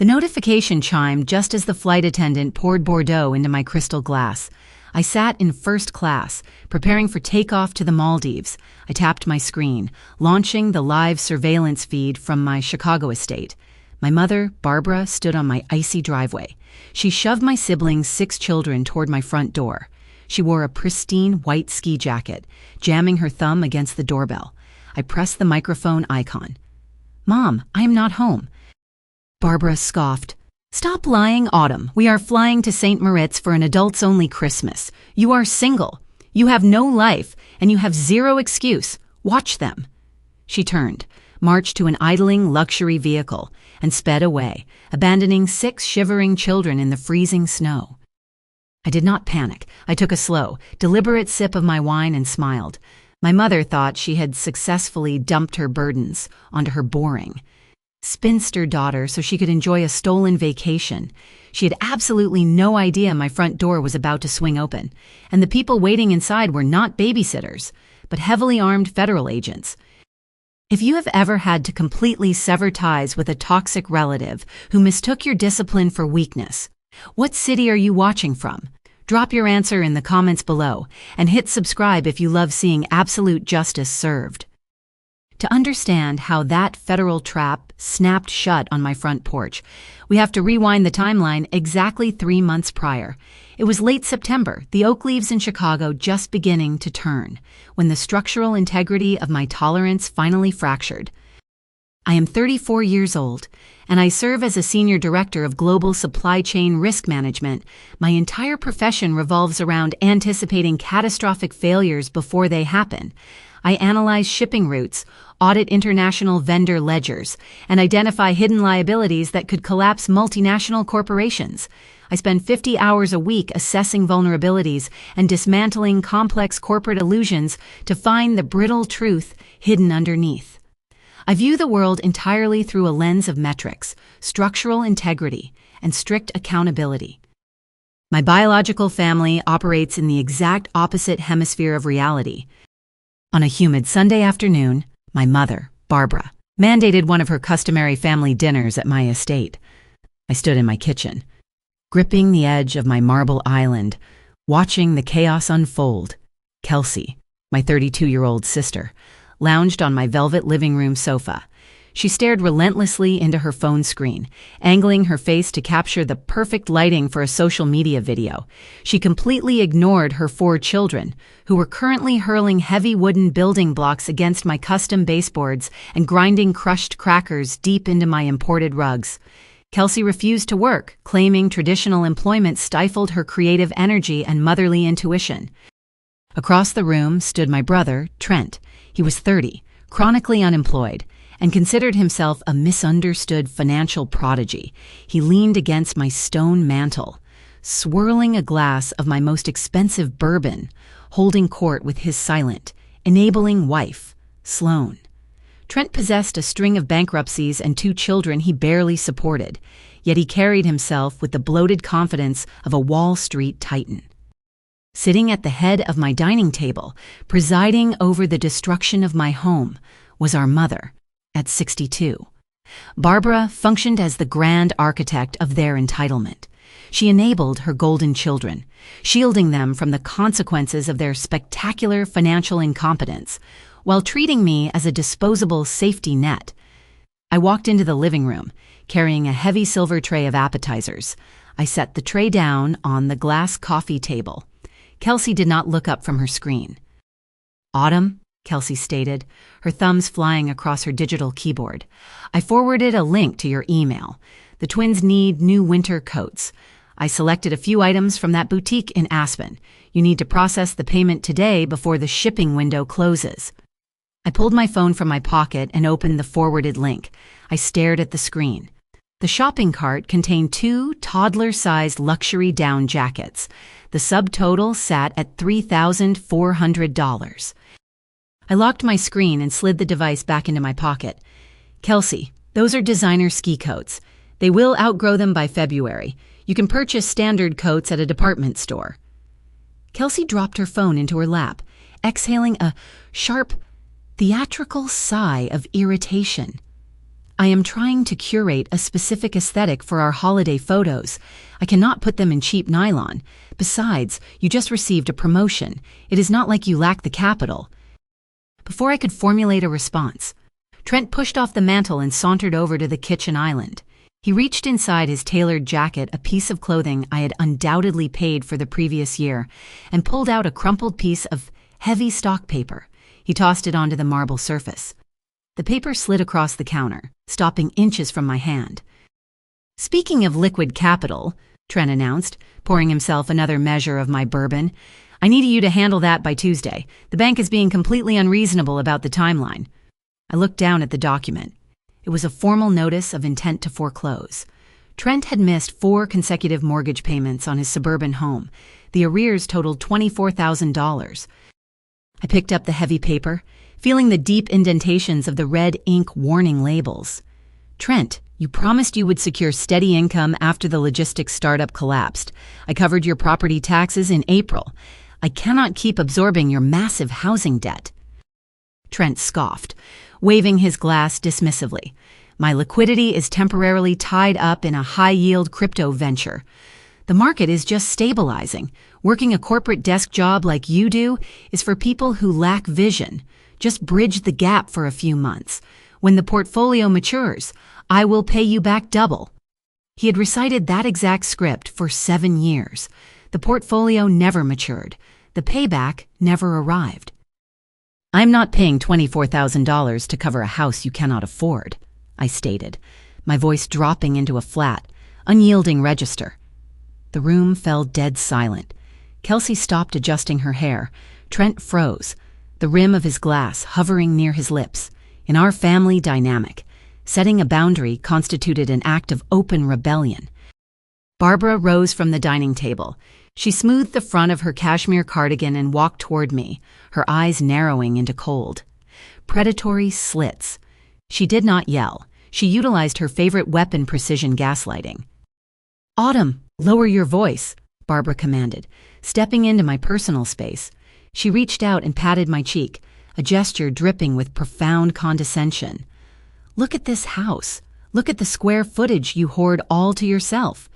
The notification chimed just as the flight attendant poured Bordeaux into my crystal glass. I sat in first class, preparing for takeoff to the Maldives. I tapped my screen, launching the live surveillance feed from my Chicago estate. My mother, Barbara, stood on my icy driveway. She shoved my siblings' 6 children toward my front door. She wore a pristine white ski jacket, jamming her thumb against the doorbell. I pressed the microphone icon. "Mom, I am not home." Barbara scoffed. "Stop lying, Autumn. We are flying to Saint Moritz for an adults-only Christmas. You are single. You have no life, and you have zero excuse. Watch them." She turned, marched to an idling luxury vehicle, and sped away, abandoning 6 shivering children in the freezing snow. I did not panic. I took a slow, deliberate sip of my wine and smiled. My mother thought she had successfully dumped her burdens onto her boring spinster daughter so she could enjoy a stolen vacation. She had absolutely no idea my front door was about to swing open, and the people waiting inside were not babysitters, but heavily armed federal agents. If you have ever had to completely sever ties with a toxic relative who mistook your discipline for weakness, what city are you watching from? Drop your answer in the comments below, and hit subscribe if you love seeing absolute justice served. To understand how that federal trap snapped shut on my front porch, we have to rewind the timeline exactly 3 months prior. It was late September, the oak leaves in Chicago just beginning to turn, when the structural integrity of my tolerance finally fractured. I am 34 years old, and I serve as a senior director of global supply chain risk management. My entire profession revolves around anticipating catastrophic failures before they happen. I analyze shipping routes, audit international vendor ledgers, and identify hidden liabilities that could collapse multinational corporations. I spend 50 hours a week assessing vulnerabilities and dismantling complex corporate illusions to find the brittle truth hidden underneath. I view the world entirely through a lens of metrics, structural integrity, and strict accountability. My biological family operates in the exact opposite hemisphere of reality. On a humid Sunday afternoon, my mother, Barbara, mandated one of her customary family dinners at my estate. I stood in my kitchen, gripping the edge of my marble island, watching the chaos unfold. Kelsey, my 32-year-old sister, lounged on my velvet living room sofa. She stared relentlessly into her phone screen, angling her face to capture the perfect lighting for a social media video. She completely ignored her 4 children, who were currently hurling heavy wooden building blocks against my custom baseboards and grinding crushed crackers deep into my imported rugs. Kelsey refused to work, claiming traditional employment stifled her creative energy and motherly intuition. Across the room stood my brother, Trent. He was 30, chronically unemployed, and considered himself a misunderstood financial prodigy. He leaned against my stone mantel, swirling a glass of my most expensive bourbon, holding court with his silent, enabling wife, Sloane. Trent possessed a string of bankruptcies and 2 children he barely supported, yet he carried himself with the bloated confidence of a Wall Street titan. Sitting at the head of my dining table, presiding over the destruction of my home, was our mother, at 62. Barbara functioned as the grand architect of their entitlement. She enabled her golden children, shielding them from the consequences of their spectacular financial incompetence, while treating me as a disposable safety net. I walked into the living room, carrying a heavy silver tray of appetizers. I set the tray down on the glass coffee table. Kelsey did not look up from her screen. "Autumn," Kelsey stated, her thumbs flying across her digital keyboard. "I forwarded a link to your email. The twins need new winter coats. I selected a few items from that boutique in Aspen. You need to process the payment today before the shipping window closes." I pulled my phone from my pocket and opened the forwarded link. I stared at the screen. The shopping cart contained 2 toddler-sized luxury down jackets. The subtotal sat at $3,400. I locked my screen and slid the device back into my pocket. "Kelsey, those are designer ski coats. They will outgrow them by February. You can purchase standard coats at a department store." Kelsey dropped her phone into her lap, exhaling a sharp, theatrical sigh of irritation. I am trying to curate a specific aesthetic for our holiday photos. I cannot put them in cheap nylon. Besides, you just received a promotion. It is not like you lack the capital." Before I could formulate a response, Trent pushed off the mantel and sauntered over to the kitchen island. He reached inside his tailored jacket, a piece of clothing I had undoubtedly paid for the previous year, and pulled out a crumpled piece of heavy stock paper. He tossed it onto the marble surface. The paper slid across the counter, stopping inches from my hand. "Speaking of liquid capital," Trent announced, pouring himself another measure of my bourbon, "I need you to handle that by Tuesday. The bank is being completely unreasonable about the timeline." I looked down at the document. It was a formal notice of intent to foreclose. Trent had missed 4 consecutive mortgage payments on his suburban home. The arrears totaled $24,000. I picked up the heavy paper, feeling the deep indentations of the red ink warning labels. "Trent, you promised you would secure steady income after the logistics startup collapsed. I covered your property taxes in April. I cannot keep absorbing your massive housing debt." Trent scoffed, waving his glass dismissively. "My liquidity is temporarily tied up in a high-yield crypto venture. The market is just stabilizing. Working a corporate desk job like you do is for people who lack vision. Just bridge the gap for a few months. When the portfolio matures, I will pay you back double." He had recited that exact script for 7 years. The portfolio never matured. The payback never arrived. "I'm not paying $24,000 to cover a house you cannot afford," I stated, my voice dropping into a flat, unyielding register. The room fell dead silent. Kelsey stopped adjusting her hair. Trent froze, the rim of his glass hovering near his lips. In our family dynamic, setting a boundary constituted an act of open rebellion. Barbara rose from the dining table. She smoothed the front of her cashmere cardigan and walked toward me, her eyes narrowing into cold, predatory slits. She did not yell. She utilized her favorite weapon, precision gaslighting. "Autumn, lower your voice," Barbara commanded, stepping into my personal space. She reached out and patted my cheek, a gesture dripping with profound condescension. "Look at this house. Look at the square footage you hoard all to yourself.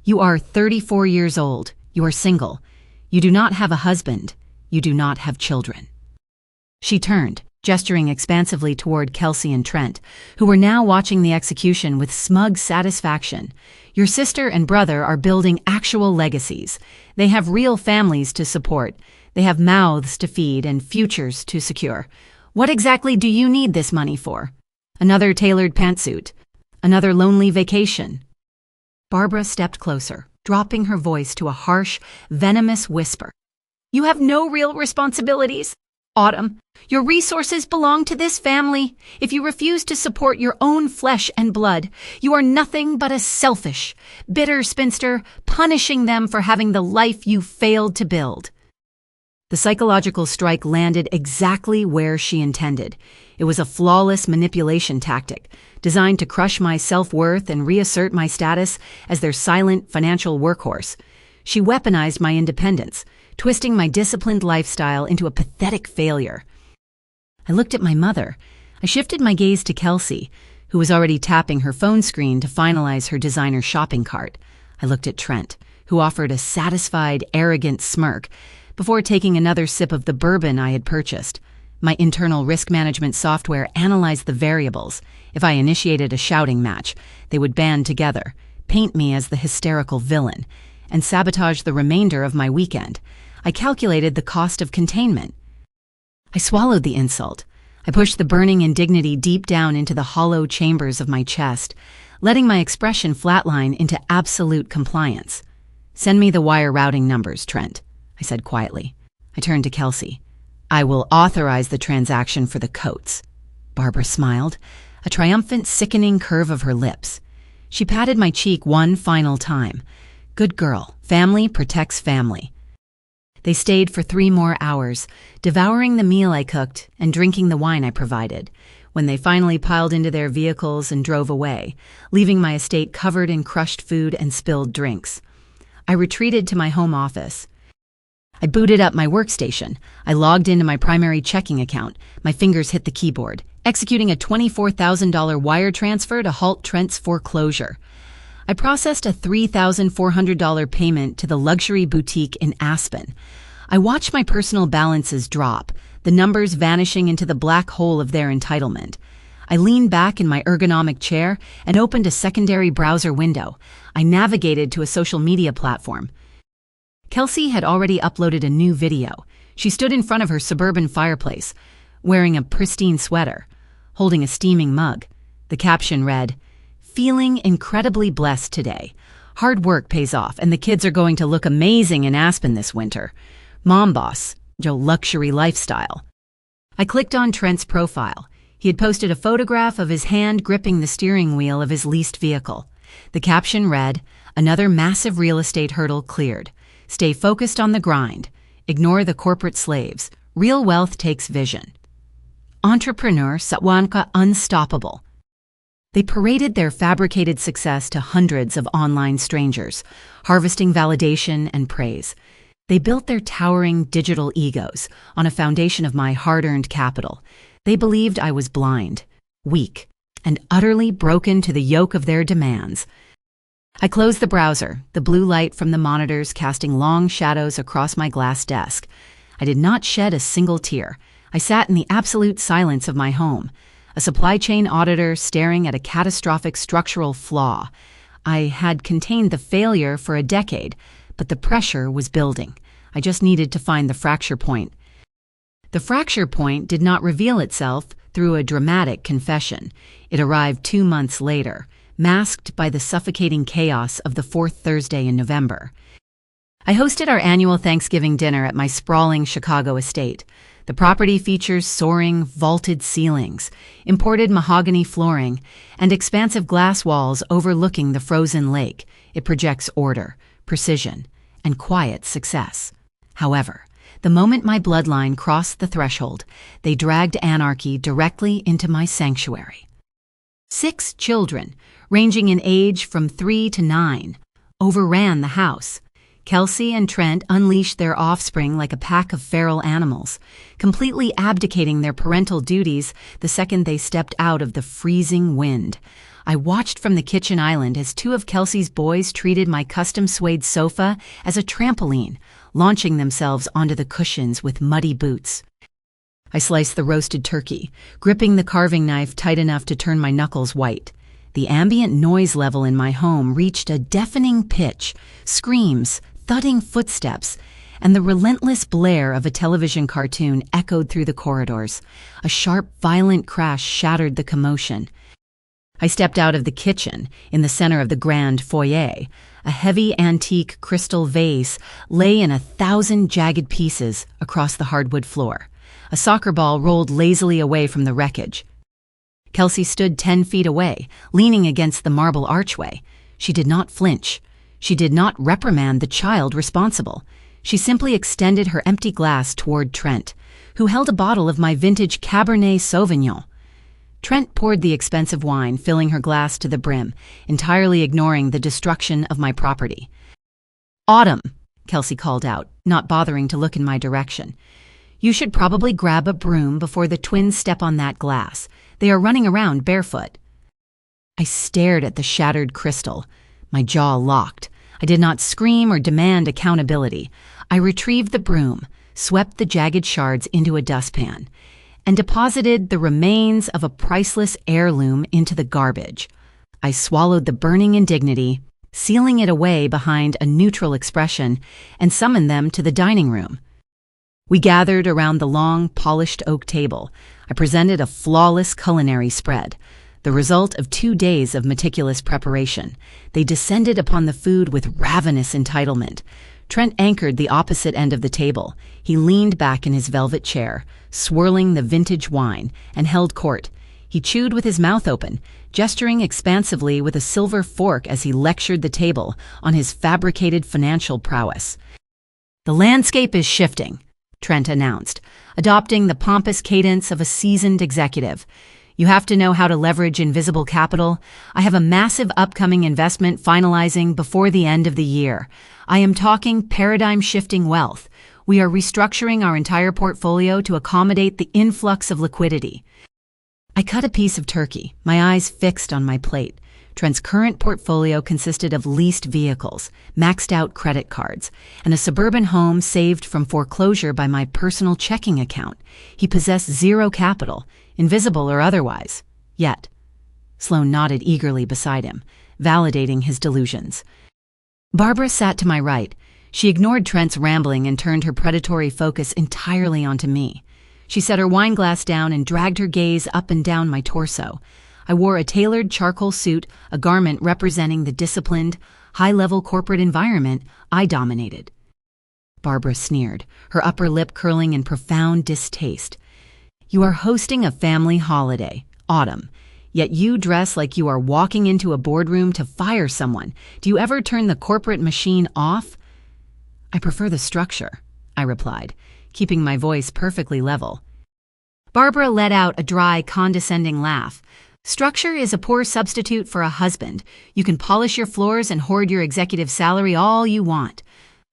You are 34 years old. You are single. You do not have a husband. You do not have children." She turned, gesturing expansively toward Kelsey and Trent, who were now watching the execution with smug satisfaction. "Your sister and brother are building actual legacies. They have real families to support. They have mouths to feed and futures to secure. What exactly do you need this money for? Another tailored pantsuit? Another lonely vacation?" Barbara stepped closer, dropping her voice to a harsh, venomous whisper. "You have no real responsibilities. Autumn, your resources belong to this family. If you refuse to support your own flesh and blood, you are nothing but a selfish, bitter spinster, punishing them for having the life you failed to build." The psychological strike landed exactly where she intended. It was a flawless manipulation tactic, designed to crush my self-worth and reassert my status as their silent financial workhorse. She weaponized my independence, twisting my disciplined lifestyle into a pathetic failure. I looked at my mother. I shifted my gaze to Kelsey, who was already tapping her phone screen to finalize her designer shopping cart. I looked at Trent, who offered a satisfied, arrogant smirk before taking another sip of the bourbon I had purchased. My internal risk management software analyzed the variables. If I initiated a shouting match, they would band together, paint me as the hysterical villain, and sabotage the remainder of my weekend. I calculated the cost of containment. I swallowed the insult. I pushed the burning indignity deep down into the hollow chambers of my chest, letting my expression flatline into absolute compliance. "Send me the wire routing numbers, Trent," I said quietly. I turned to Kelsey. "I will authorize the transaction for the coats." Barbara smiled, a triumphant, sickening curve of her lips. She patted my cheek one final time. "Good girl. Family protects family." They stayed for 3 more hours, devouring the meal I cooked and drinking the wine I provided, when they finally piled into their vehicles and drove away, leaving my estate covered in crushed food and spilled drinks. I retreated to my home office. I booted up my workstation. I logged into my primary checking account. My fingers hit the keyboard. executing a $24,000 wire transfer to halt Trent's foreclosure. I processed a $3,400 payment to the luxury boutique in Aspen. I watched my personal balances drop, the numbers vanishing into the black hole of their entitlement. I leaned back in my ergonomic chair and opened a secondary browser window. I navigated to a social media platform. Kelsey had already uploaded a new video. She stood in front of her suburban fireplace, wearing a pristine sweater, holding a steaming mug. The caption read, "Feeling incredibly blessed today. Hard work pays off, and the kids are going to look amazing in Aspen this winter. Mom boss, Joe luxury lifestyle." I clicked on Trent's profile. He had posted a photograph of his hand gripping the steering wheel of his leased vehicle. The caption read, "Another massive real estate hurdle cleared. Stay focused on the grind. Ignore the corporate slaves. Real wealth takes vision." Entrepreneur Satwanka unstoppable. They paraded their fabricated success to hundreds of online strangers, harvesting validation and praise. They built their towering digital egos on a foundation of my hard-earned capital. They believed I was blind, weak, and utterly broken to the yoke of their demands. I closed the browser, the blue light from the monitors casting long shadows across my glass desk. I did not shed a single tear. I sat in the absolute silence of my home, a supply chain auditor staring at a catastrophic structural flaw. I had contained the failure for a decade, but the pressure was building. I just needed to find the fracture point. The fracture point did not reveal itself through a dramatic confession. It arrived 2 months later, masked by the suffocating chaos of the fourth Thursday in November. I hosted our annual Thanksgiving dinner at my sprawling Chicago estate. The property features soaring, vaulted ceilings, imported mahogany flooring, and expansive glass walls overlooking the frozen lake. It projects order, precision, and quiet success. However, the moment my bloodline crossed the threshold, they dragged anarchy directly into my sanctuary. 6 children, ranging in age from 3 to 9, overran the house. Kelsey and Trent unleashed their offspring like a pack of feral animals, completely abdicating their parental duties the second they stepped out of the freezing wind. I watched from the kitchen island as 2 of Kelsey's boys treated my custom suede sofa as a trampoline, launching themselves onto the cushions with muddy boots. I sliced the roasted turkey, gripping the carving knife tight enough to turn my knuckles white. The ambient noise level in my home reached a deafening pitch, screams, thudding footsteps, and the relentless blare of a television cartoon echoed through the corridors. A sharp, violent crash shattered the commotion. I stepped out of the kitchen, in the center of the grand foyer. A heavy antique crystal vase lay in 1,000 jagged pieces across the hardwood floor. A soccer ball rolled lazily away from the wreckage. Kelsey stood 10 feet away, leaning against the marble archway. She did not flinch. She did not reprimand the child responsible. She simply extended her empty glass toward Trent, who held a bottle of my vintage Cabernet Sauvignon. Trent poured the expensive wine, filling her glass to the brim, entirely ignoring the destruction of my property. "Autumn," Kelsey called out, not bothering to look in my direction. "You should probably grab a broom before the twins step on that glass. They are running around barefoot." I stared at the shattered crystal, my jaw locked. I did not scream or demand accountability. I retrieved the broom, swept the jagged shards into a dustpan, and deposited the remains of a priceless heirloom into the garbage. I swallowed the burning indignity, sealing it away behind a neutral expression, and summoned them to the dining room. We gathered around the long, polished oak table. I presented a flawless culinary spread, the result of 2 days of meticulous preparation. They descended upon the food with ravenous entitlement. Trent anchored the opposite end of the table. He leaned back in his velvet chair, swirling the vintage wine, and held court. He chewed with his mouth open, gesturing expansively with a silver fork as he lectured the table on his fabricated financial prowess. "The landscape is shifting," Trent announced, adopting the pompous cadence of a seasoned executive. "You have to know how to leverage invisible capital. I have a massive upcoming investment finalizing before the end of the year. I am talking paradigm-shifting wealth. We are restructuring our entire portfolio to accommodate the influx of liquidity." I cut a piece of turkey, my eyes fixed on my plate. Trent's current portfolio consisted of leased vehicles, maxed-out credit cards, and a suburban home saved from foreclosure by my personal checking account. He possessed zero capital, invisible or otherwise. Yet. Sloane nodded eagerly beside him, validating his delusions. Barbara sat to my right. She ignored Trent's rambling and turned her predatory focus entirely onto me. She set her wine glass down and dragged her gaze up and down my torso. I wore a tailored charcoal suit, a garment representing the disciplined, high-level corporate environment I dominated. Barbara sneered, her upper lip curling in profound distaste. You are hosting a family holiday, autumn, yet you dress like you are walking into a boardroom to fire someone. Do you ever turn the corporate machine off? I prefer the structure, I replied, keeping my voice perfectly level. Barbara let out a dry, condescending laugh. Structure is a poor substitute for a husband. You can polish your floors and hoard your executive salary all you want,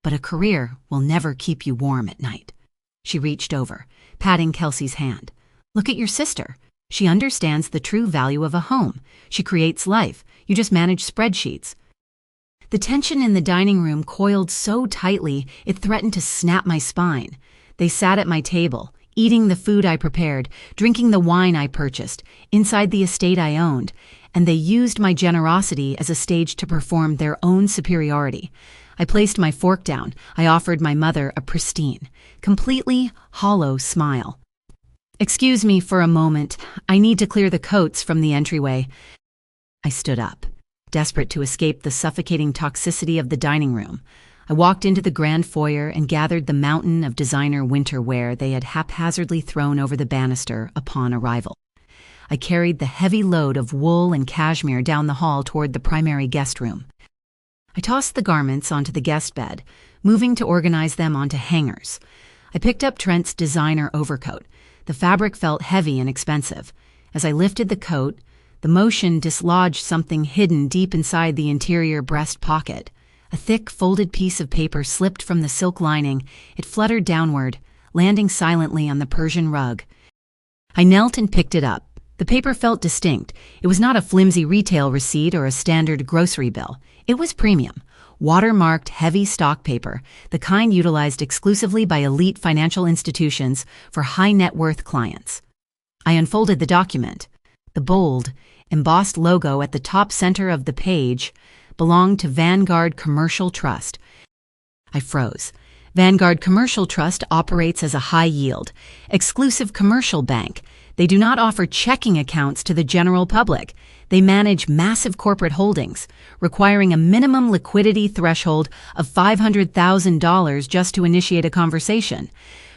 but a career will never keep you warm at night. She reached over, patting Kelsey's hand. Look at your sister. She understands the true value of a home. She creates life. You just manage spreadsheets. The tension in the dining room coiled so tightly it threatened to snap my spine. They sat at my table, eating the food I prepared, drinking the wine I purchased, inside the estate I owned, and they used my generosity as a stage to perform their own superiority. I placed my fork down. I offered my mother a pristine, completely hollow smile. Excuse me for a moment. I need to clear the coats from the entryway. I stood up, desperate to escape the suffocating toxicity of the dining room. I walked into the grand foyer and gathered the mountain of designer winter wear they had haphazardly thrown over the banister upon arrival. I carried the heavy load of wool and cashmere down the hall toward the primary guest room. I tossed the garments onto the guest bed, moving to organize them onto hangers. I picked up Trent's designer overcoat. The fabric felt heavy and expensive. As I lifted the coat, the motion dislodged something hidden deep inside the interior breast pocket. A thick, folded piece of paper slipped from the silk lining. It fluttered downward, landing silently on the Persian rug. I knelt and picked it up. The paper felt distinct. It was not a flimsy retail receipt or a standard grocery bill. It was premium, watermarked heavy stock paper, the kind utilized exclusively by elite financial institutions for high-net-worth clients. I unfolded the document. The bold, embossed logo at the top center of the page belonged to Vanguard Commercial Trust. I froze. Vanguard Commercial Trust operates as a high-yield, exclusive commercial bank. They do not offer checking accounts to the general public. They manage massive corporate holdings, requiring a minimum liquidity threshold of $500,000 just to initiate a conversation.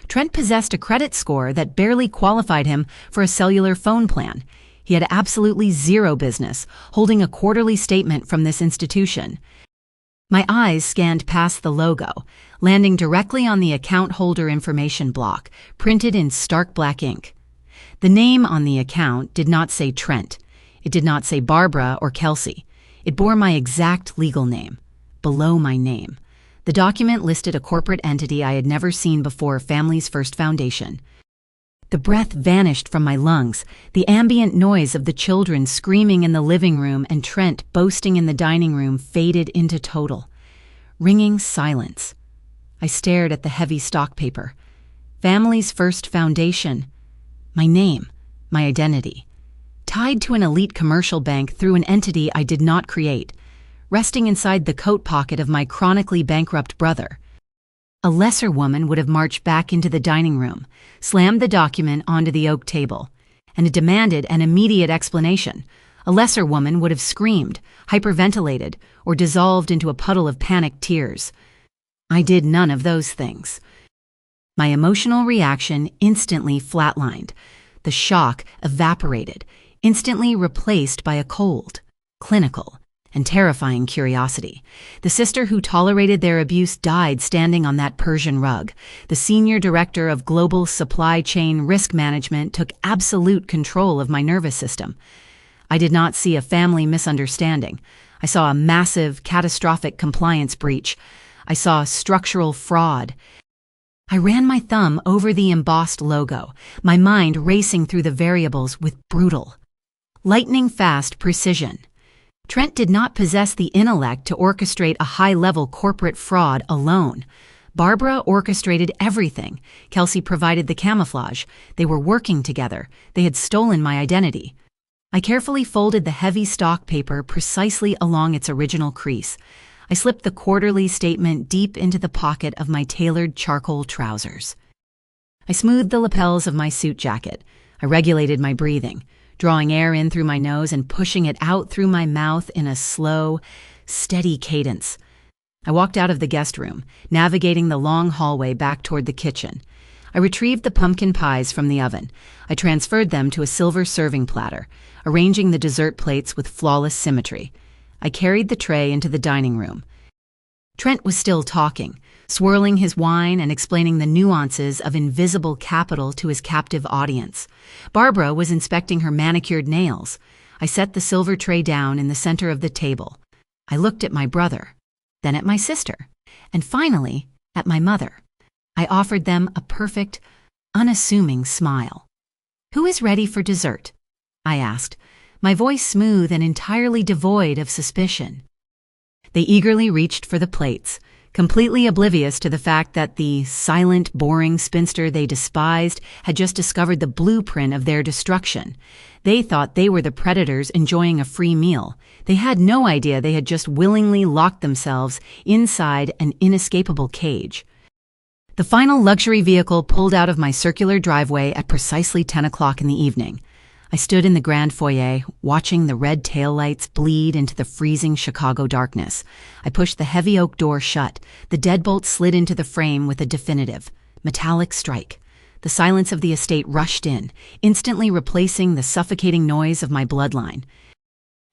Trent possessed a credit score that barely qualified him for a cellular phone plan. He had absolutely zero business holding a quarterly statement from this institution. My eyes scanned past the logo, landing directly on the account holder information block, printed in stark black ink. The name on the account did not say Trent. It did not say Barbara or Kelsey. It bore my exact legal name, below my name. The document listed a corporate entity I had never seen before, Family's First Foundation. The breath vanished from my lungs, the ambient noise of the children screaming in the living room and Trent boasting in the dining room faded into total, ringing silence. I stared at the heavy stock paper. Family's First Foundation. My name, my identity. Tied to an elite commercial bank through an entity I did not create, resting inside the coat pocket of my chronically bankrupt brother. A lesser woman would have marched back into the dining room, slammed the document onto the oak table, and demanded an immediate explanation. A lesser woman would have screamed, hyperventilated, or dissolved into a puddle of panicked tears. I did none of those things. My emotional reaction instantly flatlined. The shock evaporated, instantly replaced by a cold, clinical, and terrifying curiosity. The sister who tolerated their abuse died standing on that Persian rug. The senior director of global supply chain risk management took absolute control of my nervous system. I did not see a family misunderstanding. I saw a massive, catastrophic compliance breach. I saw structural fraud. I ran my thumb over the embossed logo, my mind racing through the variables with brutal, lightning-fast precision. Trent did not possess the intellect to orchestrate a high-level corporate fraud alone. Barbara orchestrated everything. Kelsey provided the camouflage. They were working together. They had stolen my identity. I carefully folded the heavy stock paper precisely along its original crease. I slipped the quarterly statement deep into the pocket of my tailored charcoal trousers. I smoothed the lapels of my suit jacket. I regulated my breathing, drawing air in through my nose and pushing it out through my mouth in a slow, steady cadence. I walked out of the guest room, navigating the long hallway back toward the kitchen. I retrieved the pumpkin pies from the oven. I transferred them to a silver serving platter, arranging the dessert plates with flawless symmetry. I carried the tray into the dining room. Trent was still talking, swirling his wine and explaining the nuances of invisible capital to his captive audience. Barbara was inspecting her manicured nails. I set the silver tray down in the center of the table. I looked at my brother, then at my sister, and finally at my mother. I offered them a perfect, unassuming smile. "Who is ready for dessert?" I asked, my voice smooth and entirely devoid of suspicion. They eagerly reached for the plates, completely oblivious to the fact that the silent, boring spinster they despised had just discovered the blueprint of their destruction. They thought they were the predators enjoying a free meal. They had no idea they had just willingly locked themselves inside an inescapable cage. The final luxury vehicle pulled out of my circular driveway at precisely 10 o'clock in the evening. I stood in the grand foyer, watching the red taillights bleed into the freezing Chicago darkness. I pushed the heavy oak door shut. The deadbolt slid into the frame with a definitive, metallic strike. The silence of the estate rushed in, instantly replacing the suffocating noise of my bloodline.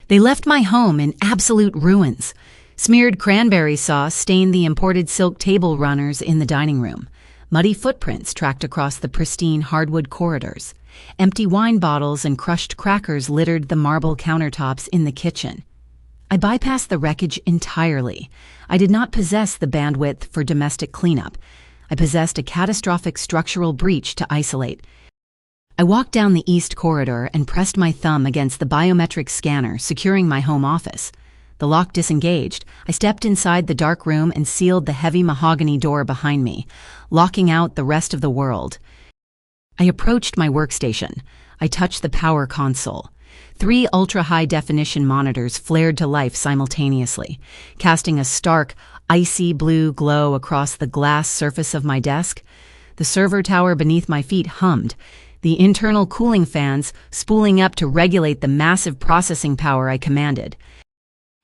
They left my home in absolute ruins. Smeared cranberry sauce stained the imported silk table runners in the dining room. Muddy footprints tracked across the pristine hardwood corridors. Empty wine bottles and crushed crackers littered the marble countertops in the kitchen. I bypassed the wreckage entirely. I did not possess the bandwidth for domestic cleanup. I possessed a catastrophic structural breach to isolate. I walked down the east corridor and pressed my thumb against the biometric scanner securing my home office. The lock disengaged. I stepped inside the dark room and sealed the heavy mahogany door behind me, locking out the rest of the world. I approached my workstation. I touched the power console. 3 ultra-high-definition monitors flared to life simultaneously, casting a stark, icy blue glow across the glass surface of my desk. The server tower beneath my feet hummed, the internal cooling fans spooling up to regulate the massive processing power I commanded.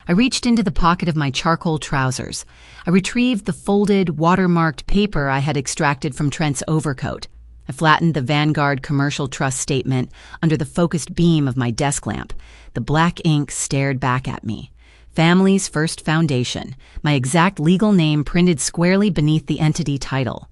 I reached into the pocket of my charcoal trousers. I retrieved the folded, watermarked paper I had extracted from Trent's overcoat. I flattened the Vanguard Commercial Trust statement under the focused beam of my desk lamp. The black ink stared back at me. Family's First Foundation, my exact legal name printed squarely beneath the entity title.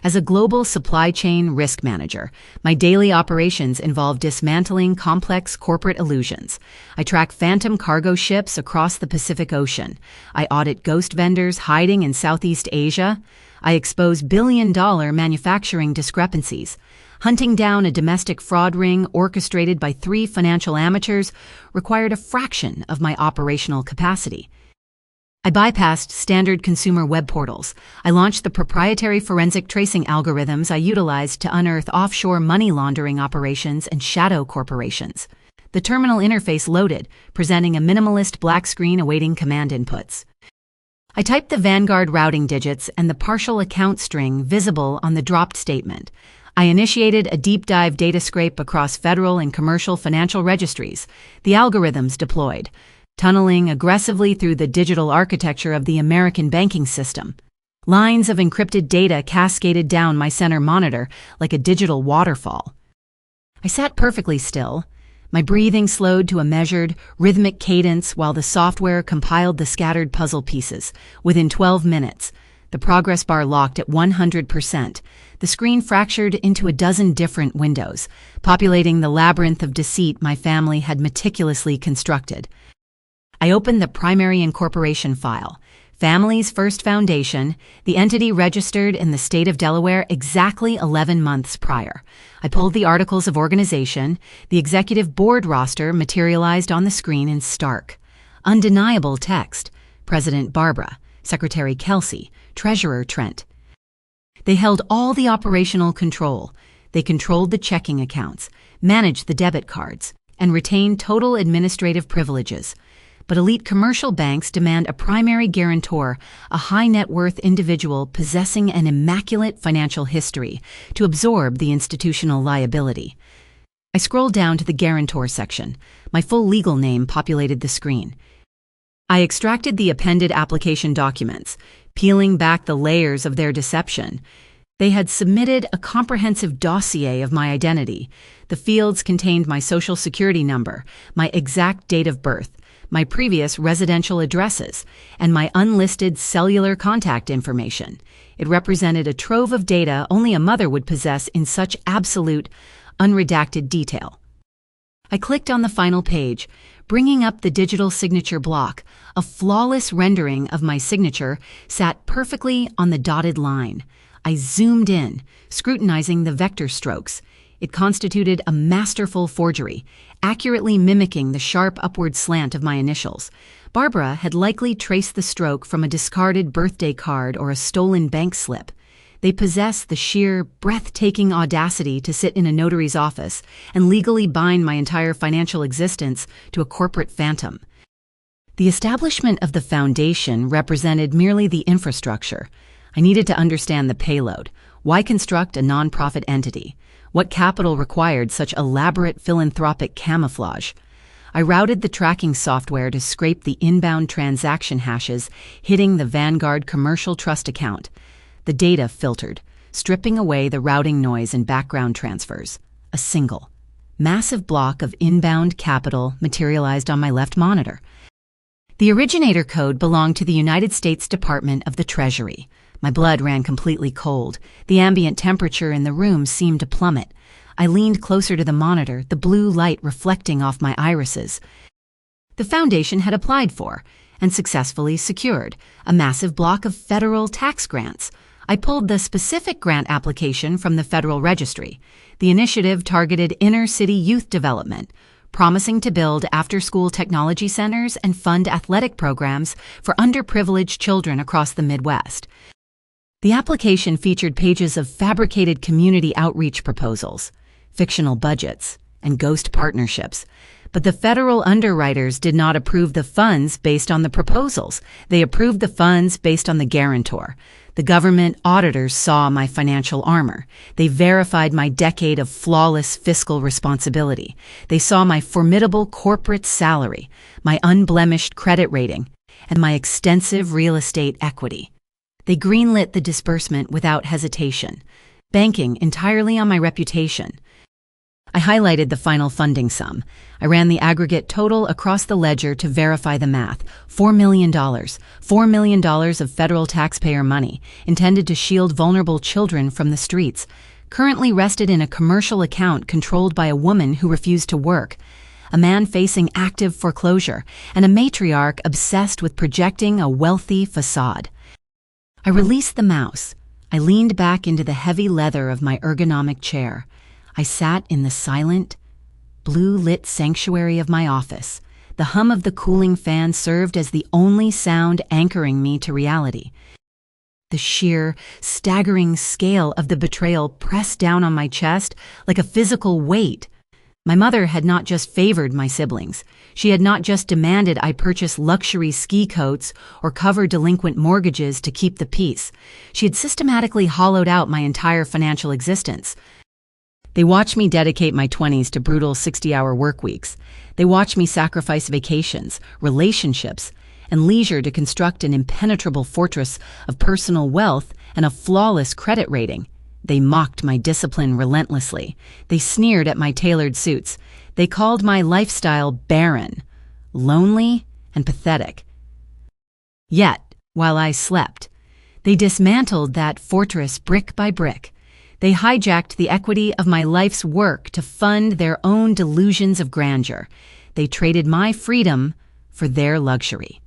As a global supply chain risk manager, my daily operations involve dismantling complex corporate illusions. I track phantom cargo ships across the Pacific Ocean. I audit ghost vendors hiding in Southeast Asia. I expose billion-dollar manufacturing discrepancies. Hunting down a domestic fraud ring orchestrated by 3 financial amateurs required a fraction of my operational capacity. I bypassed standard consumer web portals. I launched the proprietary forensic tracing algorithms I utilized to unearth offshore money laundering operations and shadow corporations. The terminal interface loaded, presenting a minimalist black screen awaiting command inputs. I typed the Vanguard routing digits and the partial account string visible on the dropped statement. I initiated a deep dive data scrape across federal and commercial financial registries. The algorithms deployed, tunneling aggressively through the digital architecture of the American banking system. Lines of encrypted data cascaded down my center monitor like a digital waterfall. I sat perfectly still. My breathing slowed to a measured, rhythmic cadence while the software compiled the scattered puzzle pieces. Within 12 minutes, the progress bar locked at 100%. The screen fractured into a dozen different windows, populating the labyrinth of deceit my family had meticulously constructed. I opened the primary incorporation file, Family's First Foundation, the entity registered in the state of Delaware exactly 11 months prior. I pulled the articles of organization. The executive board roster materialized on the screen in stark, undeniable text. President Barbara, Secretary Kelsey, Treasurer Trent. They held all the operational control. They controlled the checking accounts, managed the debit cards, and retained total administrative privileges. But elite commercial banks demand a primary guarantor, a high-net-worth individual possessing an immaculate financial history, to absorb the institutional liability. I scrolled down to the guarantor section. My full legal name populated the screen. I extracted the appended application documents, peeling back the layers of their deception. They had submitted a comprehensive dossier of my identity. The fields contained my social security number, my exact date of birth, my previous residential addresses, and my unlisted cellular contact information. It represented a trove of data only a mother would possess in such absolute, unredacted detail. I clicked on the final page, bringing up the digital signature block. A flawless rendering of my signature sat perfectly on the dotted line. I zoomed in, scrutinizing the vector strokes. It constituted a masterful forgery, accurately mimicking the sharp upward slant of my initials. Barbara had likely traced the stroke from a discarded birthday card or a stolen bank slip. They possess the sheer, breathtaking audacity to sit in a notary's office and legally bind my entire financial existence to a corporate phantom. The establishment of the foundation represented merely the infrastructure. I needed to understand the payload. Why construct a nonprofit entity? What capital required such elaborate philanthropic camouflage? I routed the tracking software to scrape the inbound transaction hashes hitting the Vanguard Commercial Trust account. The data filtered, stripping away the routing noise and background transfers. A single, massive block of inbound capital materialized on my left monitor. The originator code belonged to the United States Department of the Treasury. My blood ran completely cold. The ambient temperature in the room seemed to plummet. I leaned closer to the monitor, the blue light reflecting off my irises. The foundation had applied for, and successfully secured, a massive block of federal tax grants. I pulled the specific grant application from the Federal Registry. The initiative targeted inner-city youth development, promising to build after-school technology centers and fund athletic programs for underprivileged children across the Midwest. The application featured pages of fabricated community outreach proposals, fictional budgets, and ghost partnerships. But the federal underwriters did not approve the funds based on the proposals. They approved the funds based on the guarantor. The government auditors saw my financial armor. They verified my decade of flawless fiscal responsibility. They saw my formidable corporate salary, my unblemished credit rating, and my extensive real estate equity. They greenlit the disbursement without hesitation, banking entirely on my reputation. I highlighted the final funding sum. I ran the aggregate total across the ledger to verify the math. $4 million. $4 million of federal taxpayer money, intended to shield vulnerable children from the streets, currently rested in a commercial account controlled by a woman who refused to work, a man facing active foreclosure, and a matriarch obsessed with projecting a wealthy facade. I released the mouse. I leaned back into the heavy leather of my ergonomic chair. I sat in the silent, blue-lit sanctuary of my office. The hum of the cooling fan served as the only sound anchoring me to reality. The sheer, staggering scale of the betrayal pressed down on my chest like a physical weight. My mother had not just favored my siblings. She had not just demanded I purchase luxury ski coats or cover delinquent mortgages to keep the peace. She had systematically hollowed out my entire financial existence. They watched me dedicate my 20s to brutal 60-hour work weeks. They watched me sacrifice vacations, relationships, and leisure to construct an impenetrable fortress of personal wealth and a flawless credit rating. They mocked my discipline relentlessly. They sneered at my tailored suits. They called my lifestyle barren, lonely, and pathetic. Yet, while I slept, they dismantled that fortress brick by brick. They hijacked the equity of my life's work to fund their own delusions of grandeur. They traded my freedom for their luxury.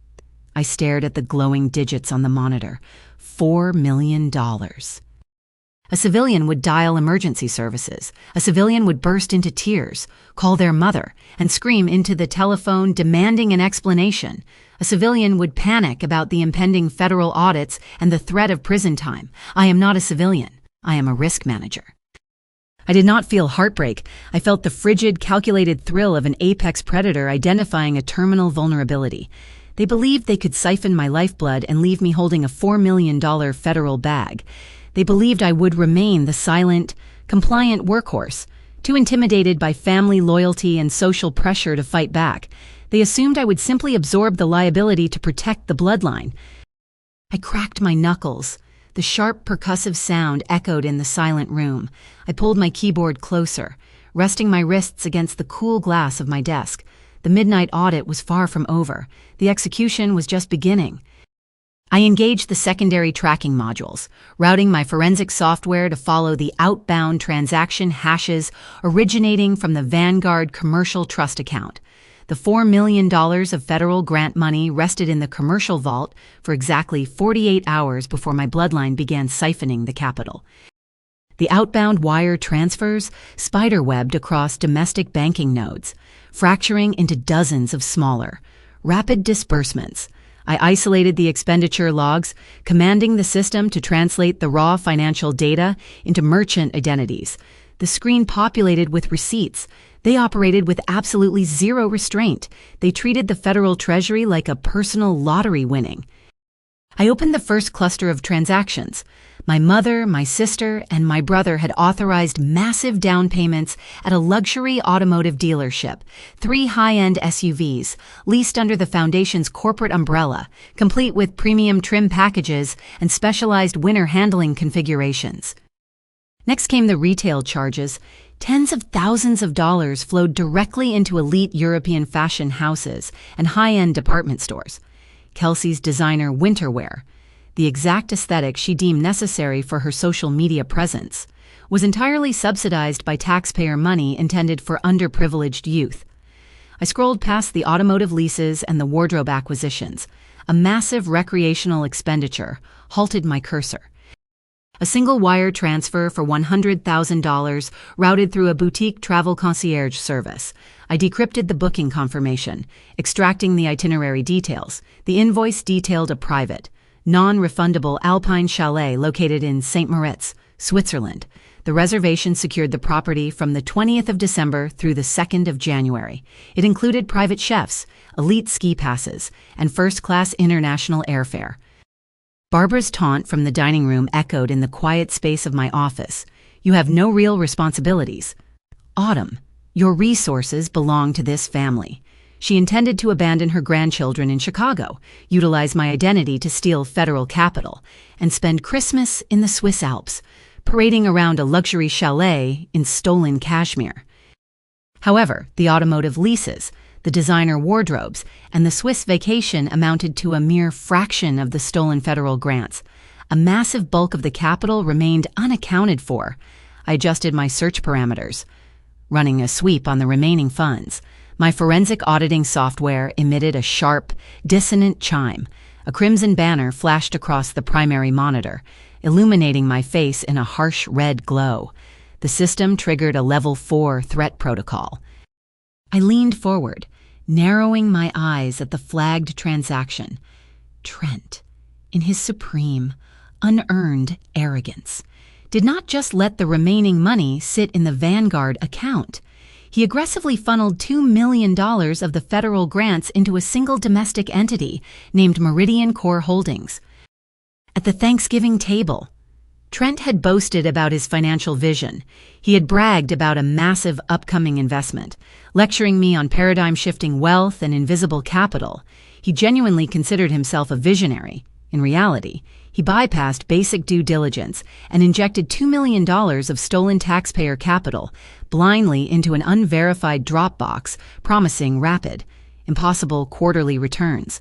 I stared at the glowing digits on the monitor. $4 million. A civilian would dial emergency services. A civilian would burst into tears, call their mother, and scream into the telephone demanding an explanation. A civilian would panic about the impending federal audits and the threat of prison time. I am not a civilian. I am a risk manager. I did not feel heartbreak. I felt the frigid, calculated thrill of an apex predator identifying a terminal vulnerability. They believed they could siphon my lifeblood and leave me holding a $4 million federal bag. They believed I would remain the silent, compliant workhorse, too intimidated by family loyalty and social pressure to fight back. They assumed I would simply absorb the liability to protect the bloodline. I cracked my knuckles. The sharp, percussive sound echoed in the silent room. I pulled my keyboard closer, resting my wrists against the cool glass of my desk. The midnight audit was far from over. The execution was just beginning. I engaged the secondary tracking modules, routing my forensic software to follow the outbound transaction hashes originating from the Vanguard commercial trust account. The $4 million of federal grant money rested in the commercial vault for exactly 48 hours before my bloodline began siphoning the capital. The outbound wire transfers spiderwebbed across domestic banking nodes, fracturing into dozens of smaller, rapid disbursements. I isolated the expenditure logs, commanding the system to translate the raw financial data into merchant identities. The screen populated with receipts. They operated with absolutely zero restraint. They treated the federal treasury like a personal lottery winning. I opened the first cluster of transactions. My mother, my sister, and my brother had authorized massive down payments at a luxury automotive dealership, 3 high-end SUVs, leased under the foundation's corporate umbrella, complete with premium trim packages and specialized winter handling configurations. Next came the retail charges. Tens of thousands of dollars flowed directly into elite European fashion houses and high-end department stores. Kelsey's designer winter wear, the exact aesthetic she deemed necessary for her social media presence, was entirely subsidized by taxpayer money intended for underprivileged youth. I scrolled past the automotive leases and the wardrobe acquisitions. A massive recreational expenditure halted my cursor. A single wire transfer for $100,000 routed through a boutique travel concierge service. I decrypted the booking confirmation, extracting the itinerary details. The invoice detailed a private, non-refundable alpine chalet located in Saint Moritz, Switzerland. The reservation secured the property from the 20th of December through the 2nd of January. It included private chefs, elite ski passes, and first-class international airfare. Barbara's taunt from the dining room echoed in the quiet space of my office. You have no real responsibilities. Autumn, your resources belong to this family. She intended to abandon her grandchildren in Chicago, utilize my identity to steal federal capital, and spend Christmas in the Swiss Alps, parading around a luxury chalet in stolen cashmere. However, the automotive leases, the designer wardrobes, and the Swiss vacation amounted to a mere fraction of the stolen federal grants. A massive bulk of the capital remained unaccounted for. I adjusted my search parameters, running a sweep on the remaining funds. My forensic auditing software emitted a sharp, dissonant chime. A crimson banner flashed across the primary monitor, illuminating my face in a harsh red glow. The system triggered a Level 4 threat protocol. I leaned forward, narrowing my eyes at the flagged transaction. Trent, in his supreme, unearned arrogance, did not just let the remaining money sit in the Vanguard account. He aggressively funneled $2 million of the federal grants into a single domestic entity named Meridian Core Holdings. At the Thanksgiving table, Trent had boasted about his financial vision. He had bragged about a massive upcoming investment, lecturing me on paradigm-shifting wealth and invisible capital. He genuinely considered himself a visionary. In reality, he bypassed basic due diligence and injected $2 million of stolen taxpayer capital blindly into an unverified Dropbox, promising rapid, impossible quarterly returns.